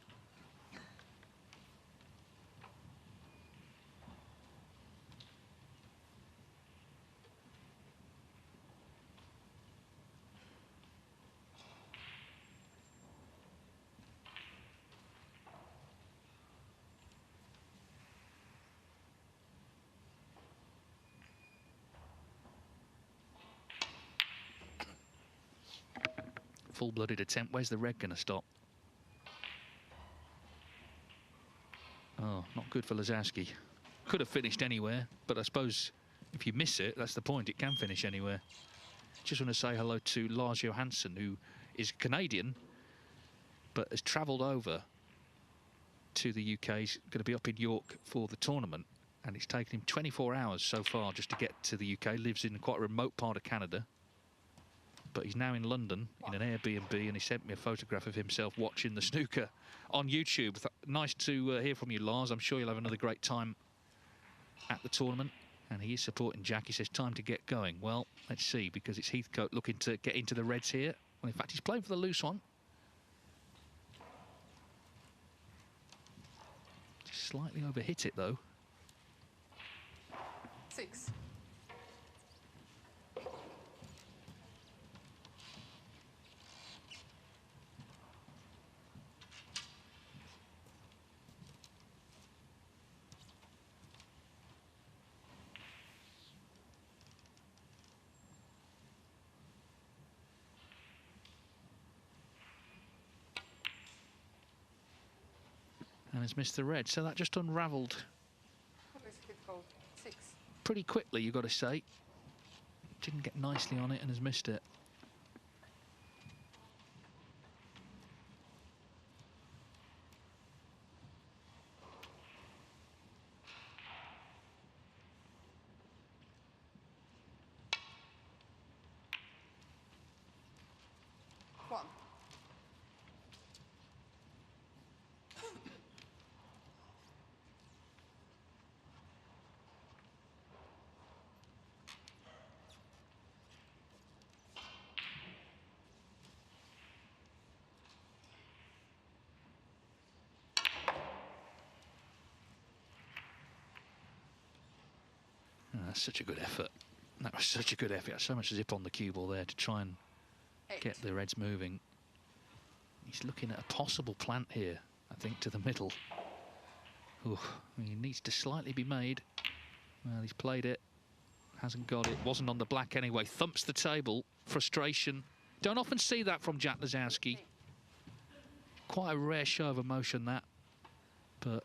Full-blooded attempt. Where's the red going to stop? Oh, not good for Lisowski. Could have finished anywhere, but I suppose if you miss it, that's the point. It can finish anywhere. Just want to say hello to Lars Johansson, who is Canadian, but has travelled over to the UK. He's going to be up in York for the tournament, and it's taken him 24 hours so far just to get to the UK. Lives in quite a remote part of Canada, but he's now in London in an Airbnb, and he sent me a photograph of himself watching the snooker on YouTube. Nice to hear from you, Lars. I'm sure you'll have another great time at the tournament. And he is supporting Jack. He says, time to get going. Well, let's see, because it's Heathcote looking to get into the reds here. Well, in fact, he's playing for the loose one. Just slightly overhit it, though. 6. And has missed the red, so that just unravelled Louis Heathcote 6. pretty quickly, you've got to say. Didn't get nicely on it and has missed it. That's such a good effort. That was such a good effort. So much zip on the cue ball there to try and 8. get the Reds moving. He's looking at a possible plant here, I think, to the middle. Ooh, he needs to slightly be made. Well, he's played it. Hasn't got it. Wasn't on the black anyway. Thumps the table. Frustration. Don't often see that from Jack Lisowski. Quite a rare show of emotion, that. But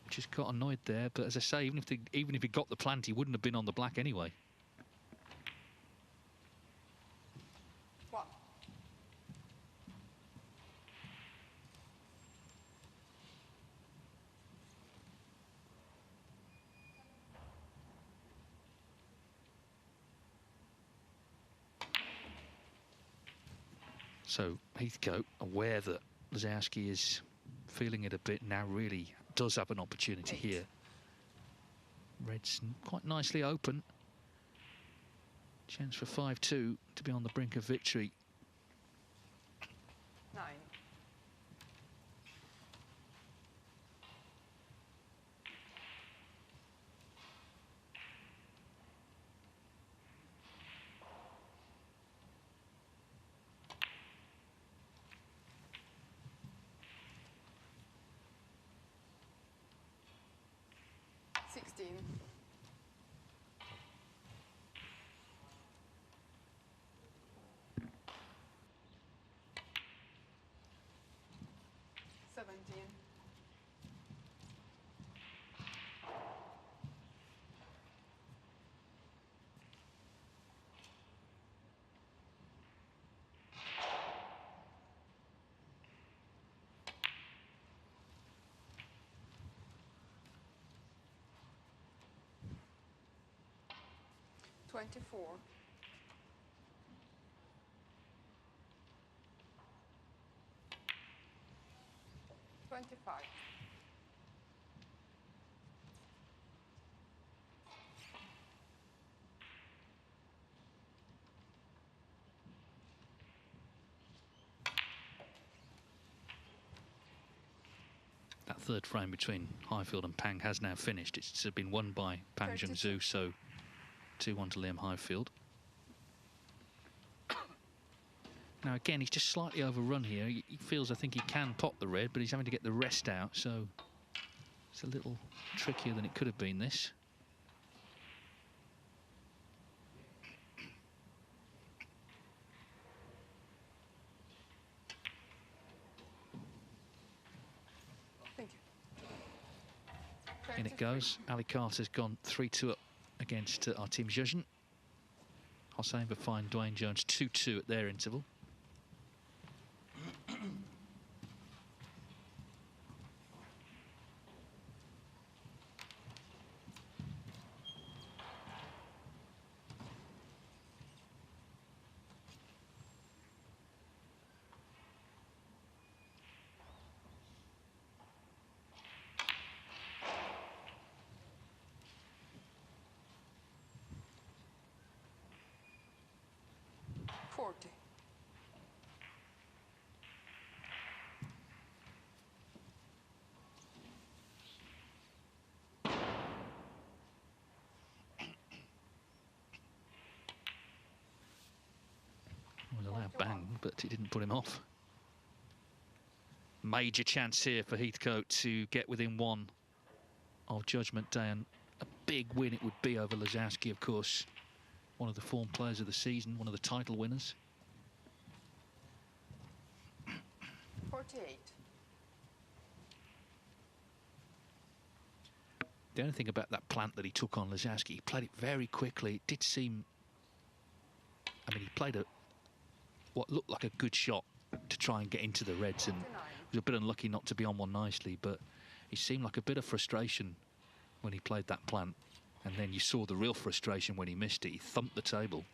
just got annoyed there. But as I say, even if he got the plant, he wouldn't have been on the black anyway. 1. So Heathcote, aware that Lisowski is feeling it a bit now, really does have an opportunity here. Reds quite nicely open. Chance for 5-2 to be on the brink of victory. 9. 16. 17. 24. 25. That third frame between Highfield and Pang has now finished. It's been won by Pang 32. Zhengzhou, so 2-1 to Liam Highfield. Now again, he's just slightly overrun here. He feels, I think, he can pop the red, but he's having to get the rest out, so it's a little trickier than it could have been, this. Thank you. In it goes. Ali Carter's gone 3-2 up against our team Zhejian. Hossein Bafine, Dwayne Jones 2-2 at their interval. Was a loud bang, but it didn't put him off. Major chance here for Heathcote to get within one of Judgment Day, and a big win it would be over Lisowski, of course. One of the form players of the season, one of the title winners. 48. The only thing about that plant that he took on Lisowski, he played it very quickly. It did seem... I mean, he played what looked like a good shot to try and get into the Reds, and was a bit unlucky not to be on one nicely, but he seemed like a bit of frustration when he played that plant. And then you saw the real frustration when he missed it. He thumped the table.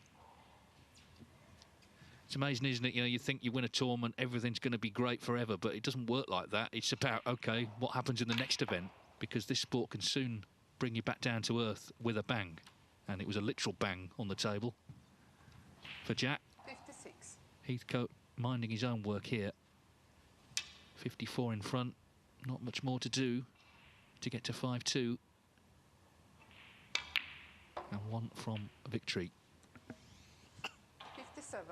It's amazing, isn't it? You know, you think you win a tournament, everything's going to be great forever, but it doesn't work like that. It's about, OK, what happens in the next event? Because this sport can soon bring you back down to earth with a bang. And it was a literal bang on the table for Jack. 56. Heathcote minding his own work here. 54 in front. Not much more to do to get to 5-2. and one from victory. 57.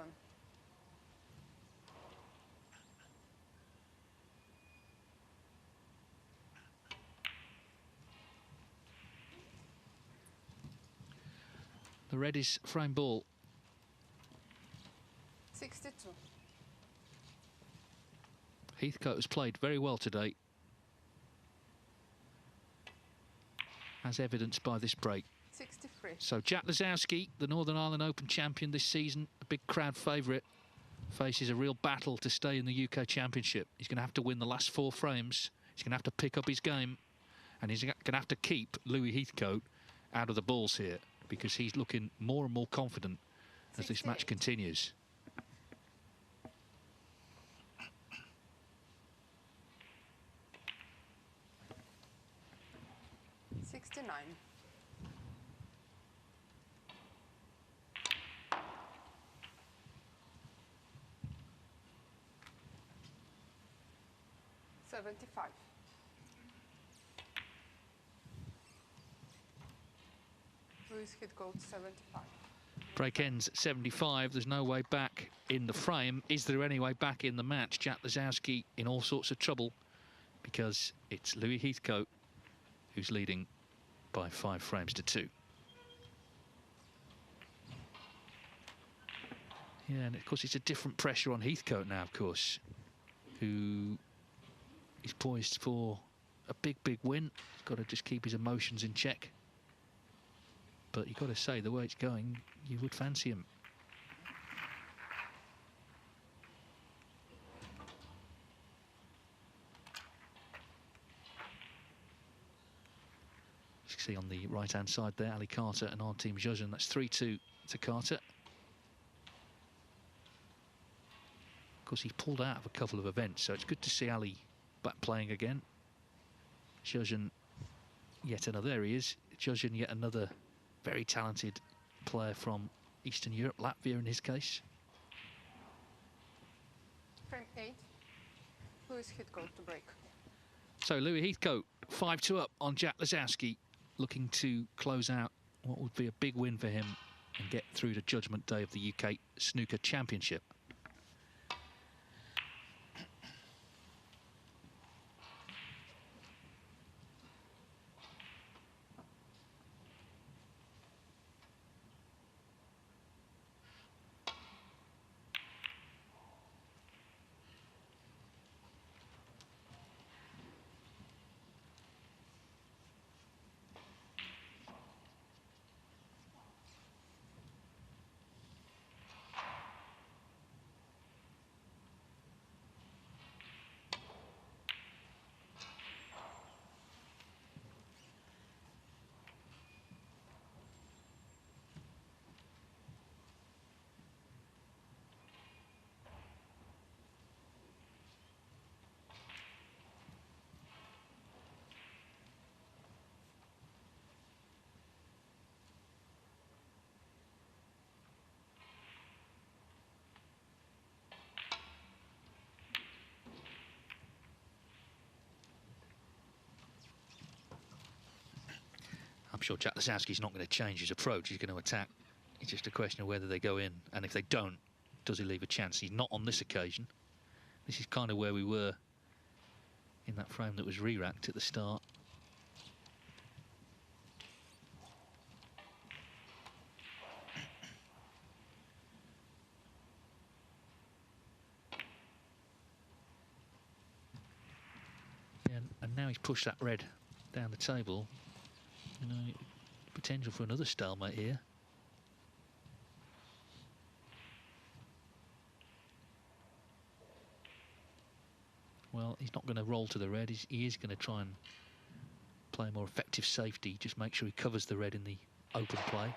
The red is frame ball. 62. Heathcote has played very well today, as evidenced by this break. 63. So Jack Lisowski, the Northern Ireland Open champion this season, a big crowd favourite, faces a real battle to stay in the UK Championship. He's going to have to win the last 4 frames. He's going to have to pick up his game, and he's going to have to keep Louis Heathcote out of the balls here, because he's looking more and more confident as this match continues. 69. $75. Louis Heathcote, 75. Break ends at 75. There's no way back in the frame. Is there any way back in the match? Jack Lisowski in all sorts of trouble, because it's Louis Heathcote who's leading by 5 frames to 2. Yeah, and of course it's a different pressure on Heathcote now, of course, who is poised for a big win. He's got to just keep his emotions in check. But you've got to say, the way it's going, you would fancy him. You can see on the right-hand side there, Ali Carter and Artem Zhuzhin. That's 3-2 to Carter. Of course, he's pulled out of a couple of events, so it's good to see Ali back playing again. Zhuzhin, yet another, there he is. Zhuzhin, yet another very talented player from Eastern Europe, Latvia in his case. Frame 8. Louis Heathcote to break. So Louis Heathcote, 5-2 up on Jack Lisowski, looking to close out what would be a big win for him and get through to Judgment Day of the UK Snooker Championship. I'm sure Jack Lisowski's not going to change his approach. He's going to attack. It's just a question of whether they go in. And if they don't, does he leave a chance? He's not on this occasion. This is kind of where we were in that frame that was re-racked at the start. Yeah, and now he's pushed that red down the table. You know, potential for another stalemate here. Well, he's not going to roll to the red. He is going to try and play a more effective safety. Just make sure he covers the red in the open play.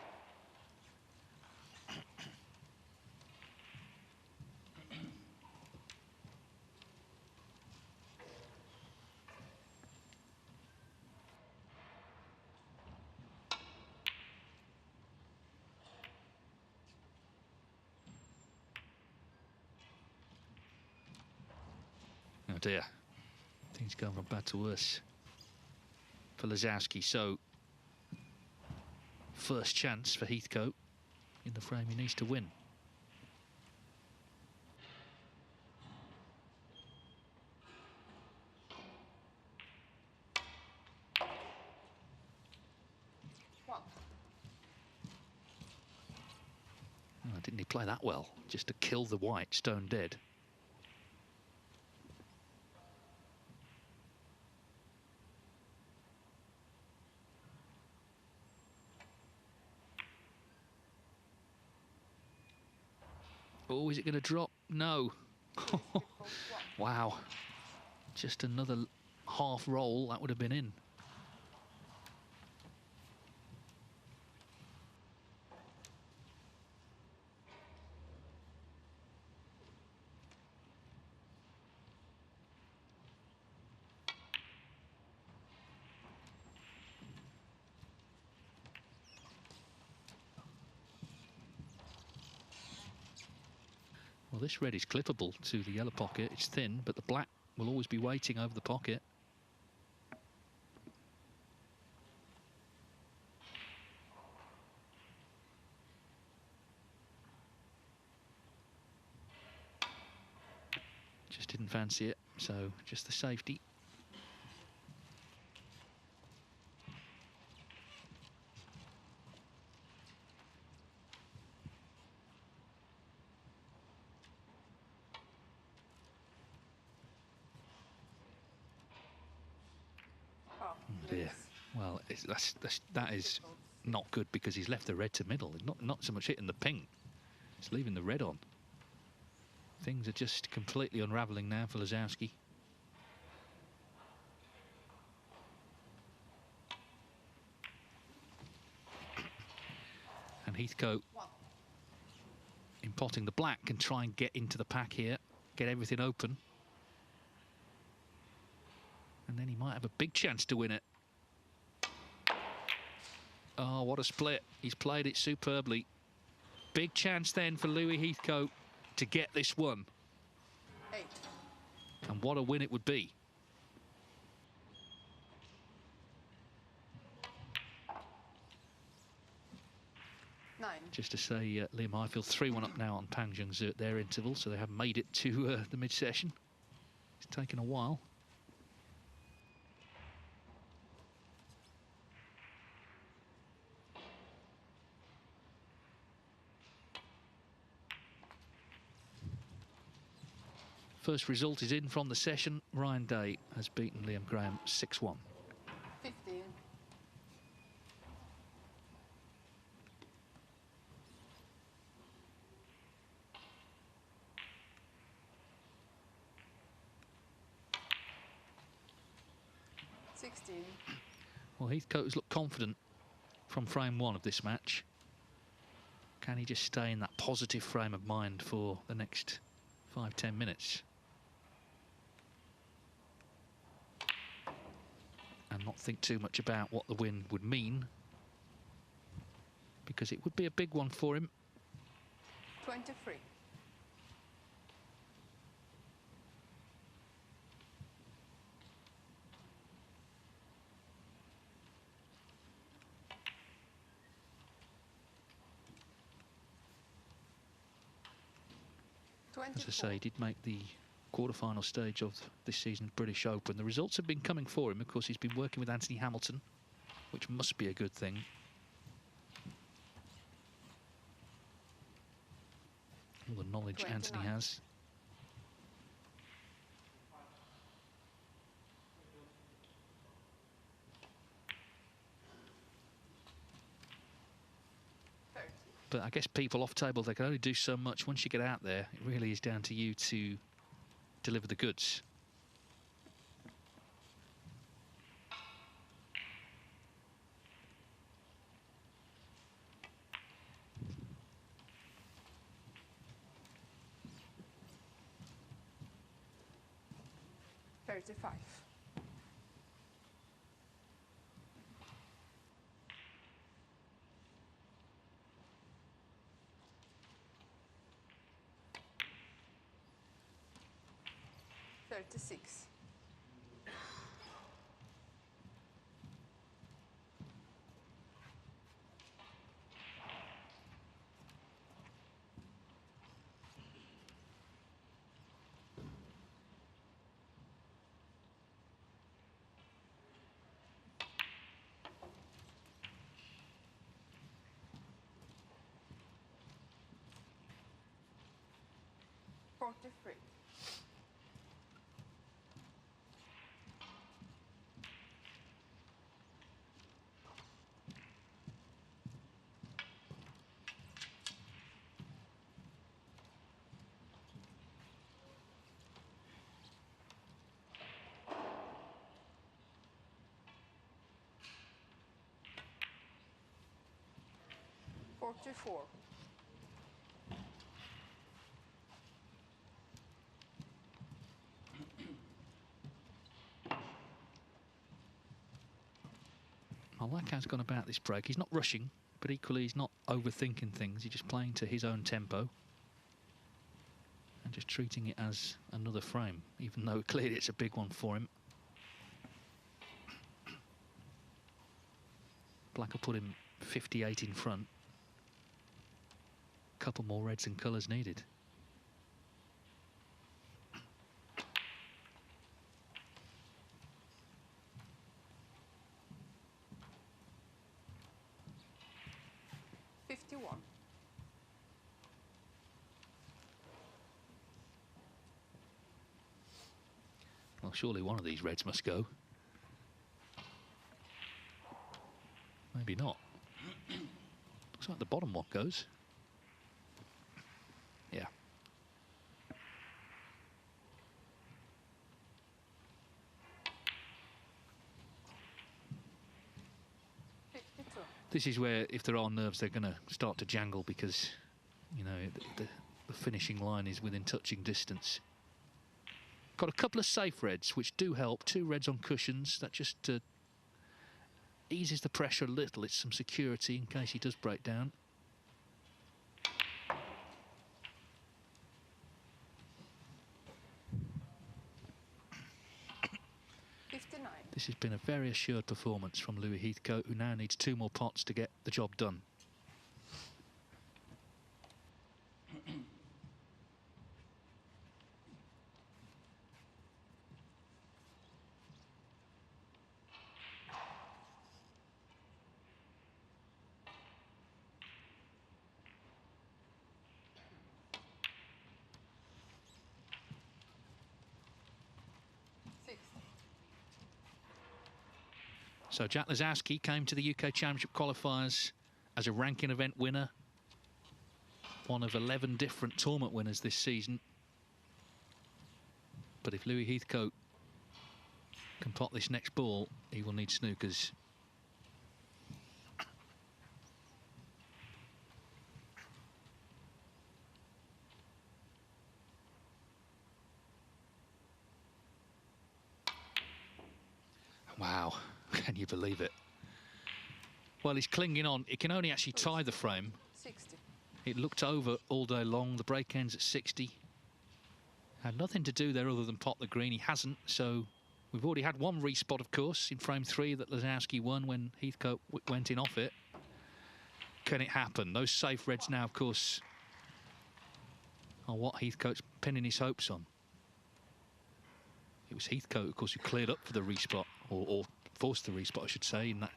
Oh dear, things going from bad to worse for Lisowski. So first chance for Heathcote in the frame he needs to win. Oh, didn't he play that well? Just to kill the white, stone dead. Oh, is it going to drop? No. Wow. Just another half roll, that would have been in. Well, this red is clippable to the yellow pocket. It's thin, but the black will always be waiting over the pocket. Just didn't fancy it, so just the safety. Dear. Well, that is not good because he's left the red to middle. He's not so much hitting the pink, it's leaving the red on. Things are just completely unravelling now for Lisowski. And Heathcote, in potting the black, can try and get into the pack here, get everything open. And then he might have a big chance to win it. Oh, what a split. He's played it superbly. Big chance then for Louis Heathcote to get this one. 8. And what a win it would be. Just to say, Liam Highfield 3-1 up now on Pang Jung-Zhu at their interval, so they have made it to the mid-session. It's taken a while. First result is in from the session. Ryan Day has beaten Liam Graham 6-1. 15. Well, Heathcote has looked confident from frame one of this match. Can he just stay in that positive frame of mind for the next 5-10 minutes? And not think too much about what the win would mean, because it would be a big one for him. 23. As I say, he did make the quarter-final stage of this season's British Open. The results have been coming for him. Of course, he's been working with Anthony Hamilton, which must be a good thing. All the knowledge 29. Anthony has. But I guess people off table, they can only do so much. Once you get out there, it really is down to you to deliver the goods. $35. 36. 43. Four. I like how he's gone about this break. He's not rushing, but equally he's not overthinking things. He's just playing to his own tempo and just treating it as another frame, even though clearly it's a big one for him. Black will put him 58 in front. Couple more reds and colours needed. Well, surely one of these reds must go. Maybe not. Looks like the bottom one goes. Yeah. This is where, if there are nerves, they're going to start to jangle because, you know, the finishing line is within touching distance. Got a couple of safe reds, which do help. 2 reds on cushions. That just eases the pressure a little. It's some security in case he does break down. This has been a very assured performance from Louis Heathcote, who now needs 2 more pots to get the job done. So Jack Lisowski came to the UK Championship qualifiers as a ranking event winner. One of 11 different tournament winners this season. But if Louis Heathcote can pot this next ball, he will need snookers. Wow. Can you believe it? Well, he's clinging on. It can only actually tie the frame. 60. It looked over all day long. The break ends at 60. Had nothing to do there other than pot the green. He hasn't, so we've already had one respot, of course, in frame 3 that Lisowski won when Heathcote went in off it. Can it happen? Those safe reds now, of course, are what Heathcote's pinning his hopes on. It was Heathcote, of course, who cleared up for the respot, or forced the respot, I should say, in that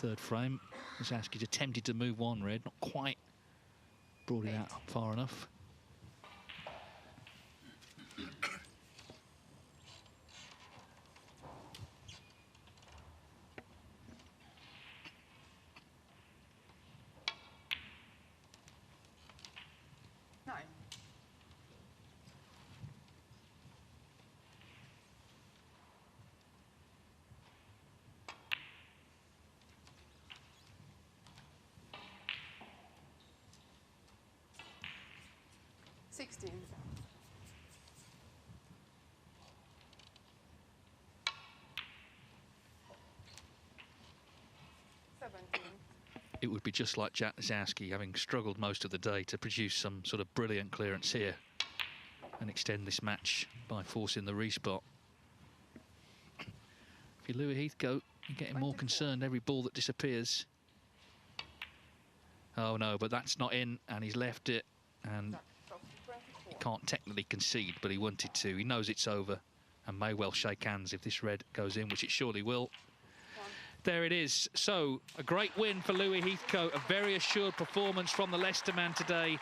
3rd frame. Lisowski's attempted to move 1 red, not quite brought it out far enough. It would be just like Jack Lisowski, having struggled most of the day, to produce some sort of brilliant clearance here and extend this match by forcing the respot. If you're Louis Heathcote, you're getting more concerned every ball that disappears. Oh no, but that's not in, and he's left it, and he can't technically concede, but he wanted to. He knows it's over and may well shake hands if this red goes in, which it surely will. There it is. So, a great win for Louis Heathcote, a very assured performance from the Leicester man today.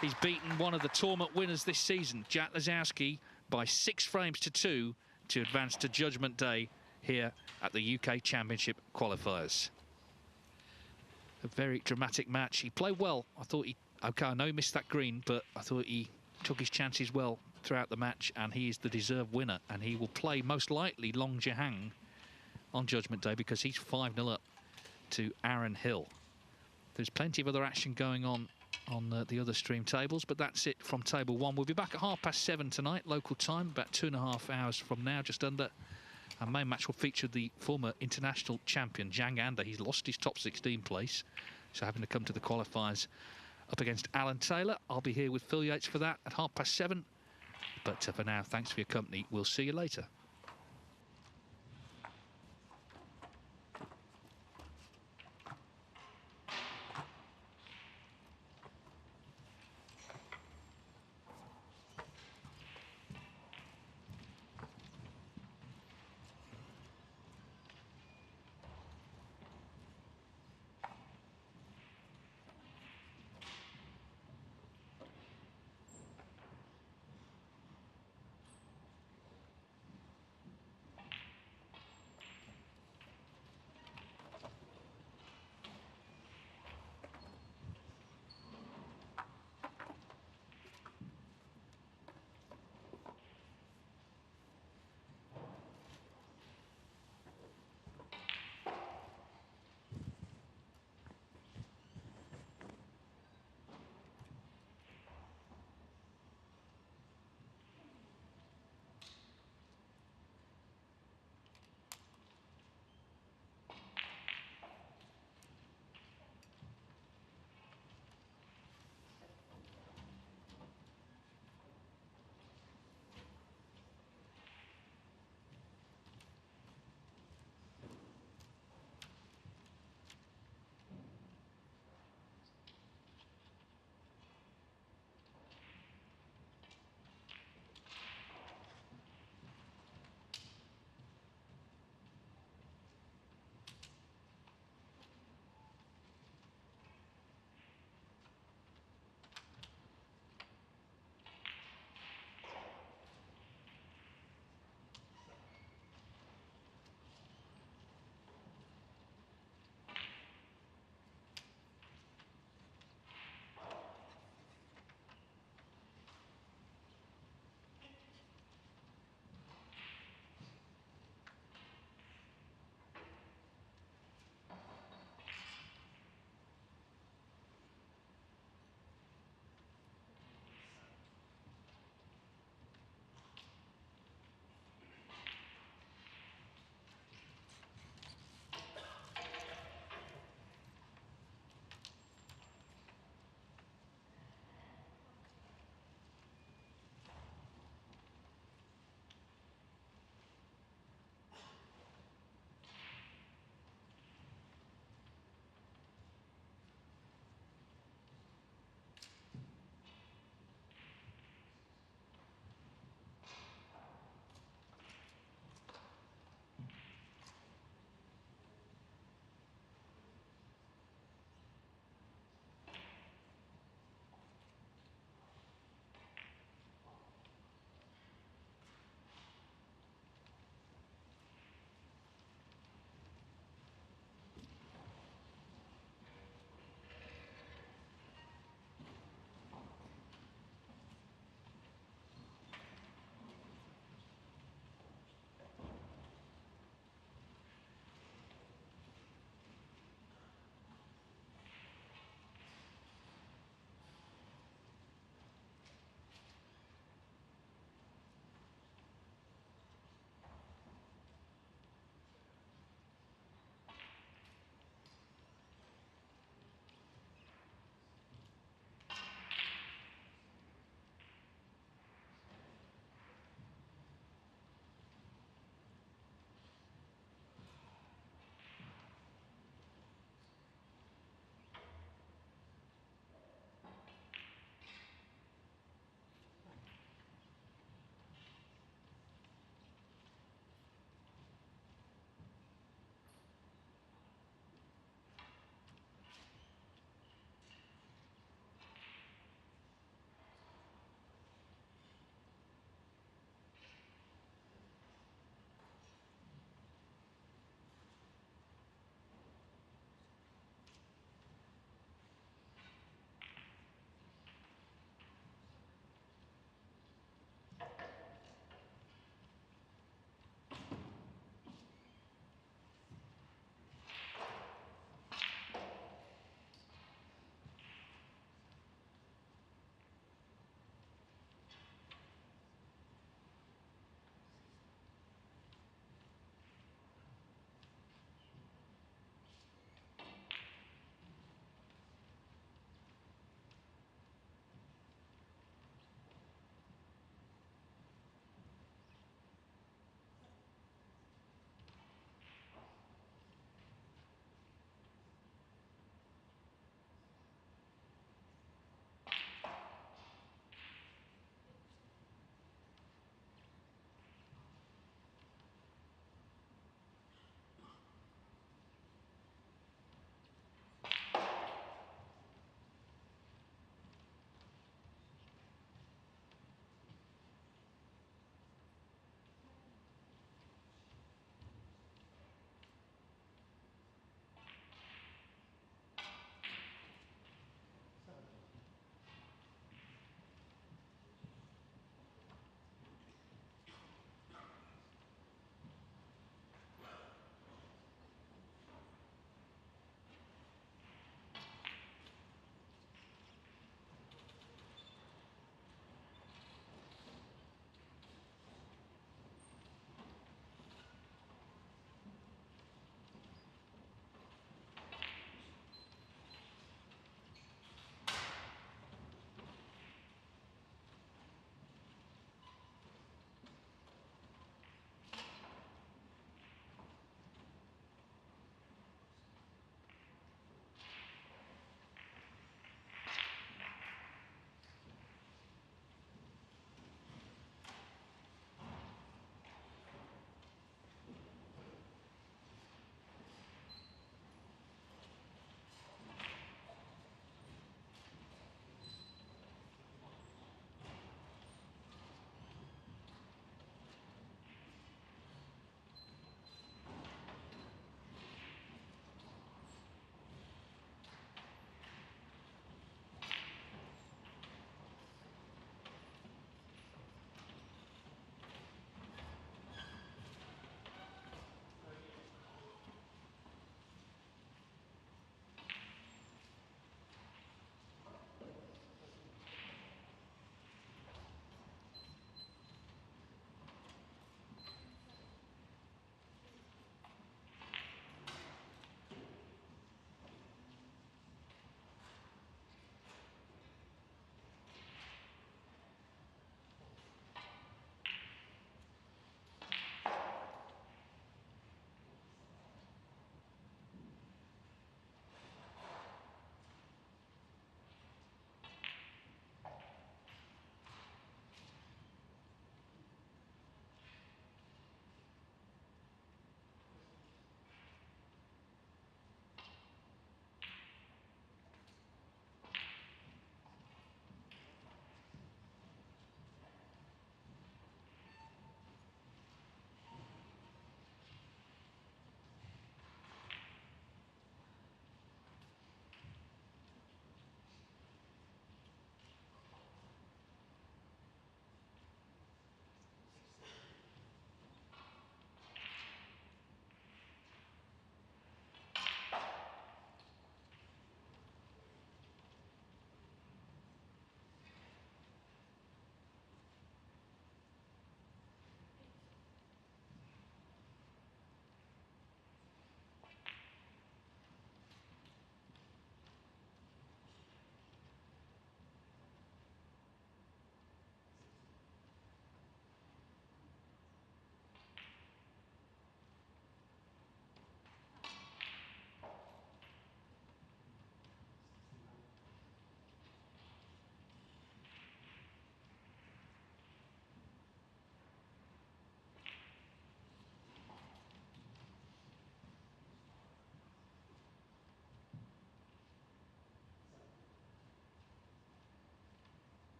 He's beaten one of the tournament winners this season, Jack Lisowski, by 6 frames to 2 to advance to Judgment Day here at the UK Championship qualifiers. A very dramatic match. He played well. I thought I know he missed that green, but I thought he took his chances well throughout the match, and he is the deserved winner, and he will play most likely Long Jihang on Judgment Day because he's 5-0 up to Aaron Hill. There's plenty of other action going on the other stream tables, but that's it from table 1. We'll be back at 7:30 tonight, local time, about 2.5 hours from now, just under. Our main match will feature the former international champion, Zhang Anda. He's lost his top 16 place, so having to come to the qualifiers up against Alan Taylor. I'll be here with Phil Yates for that at 7:30. But for now, thanks for your company. We'll see you later.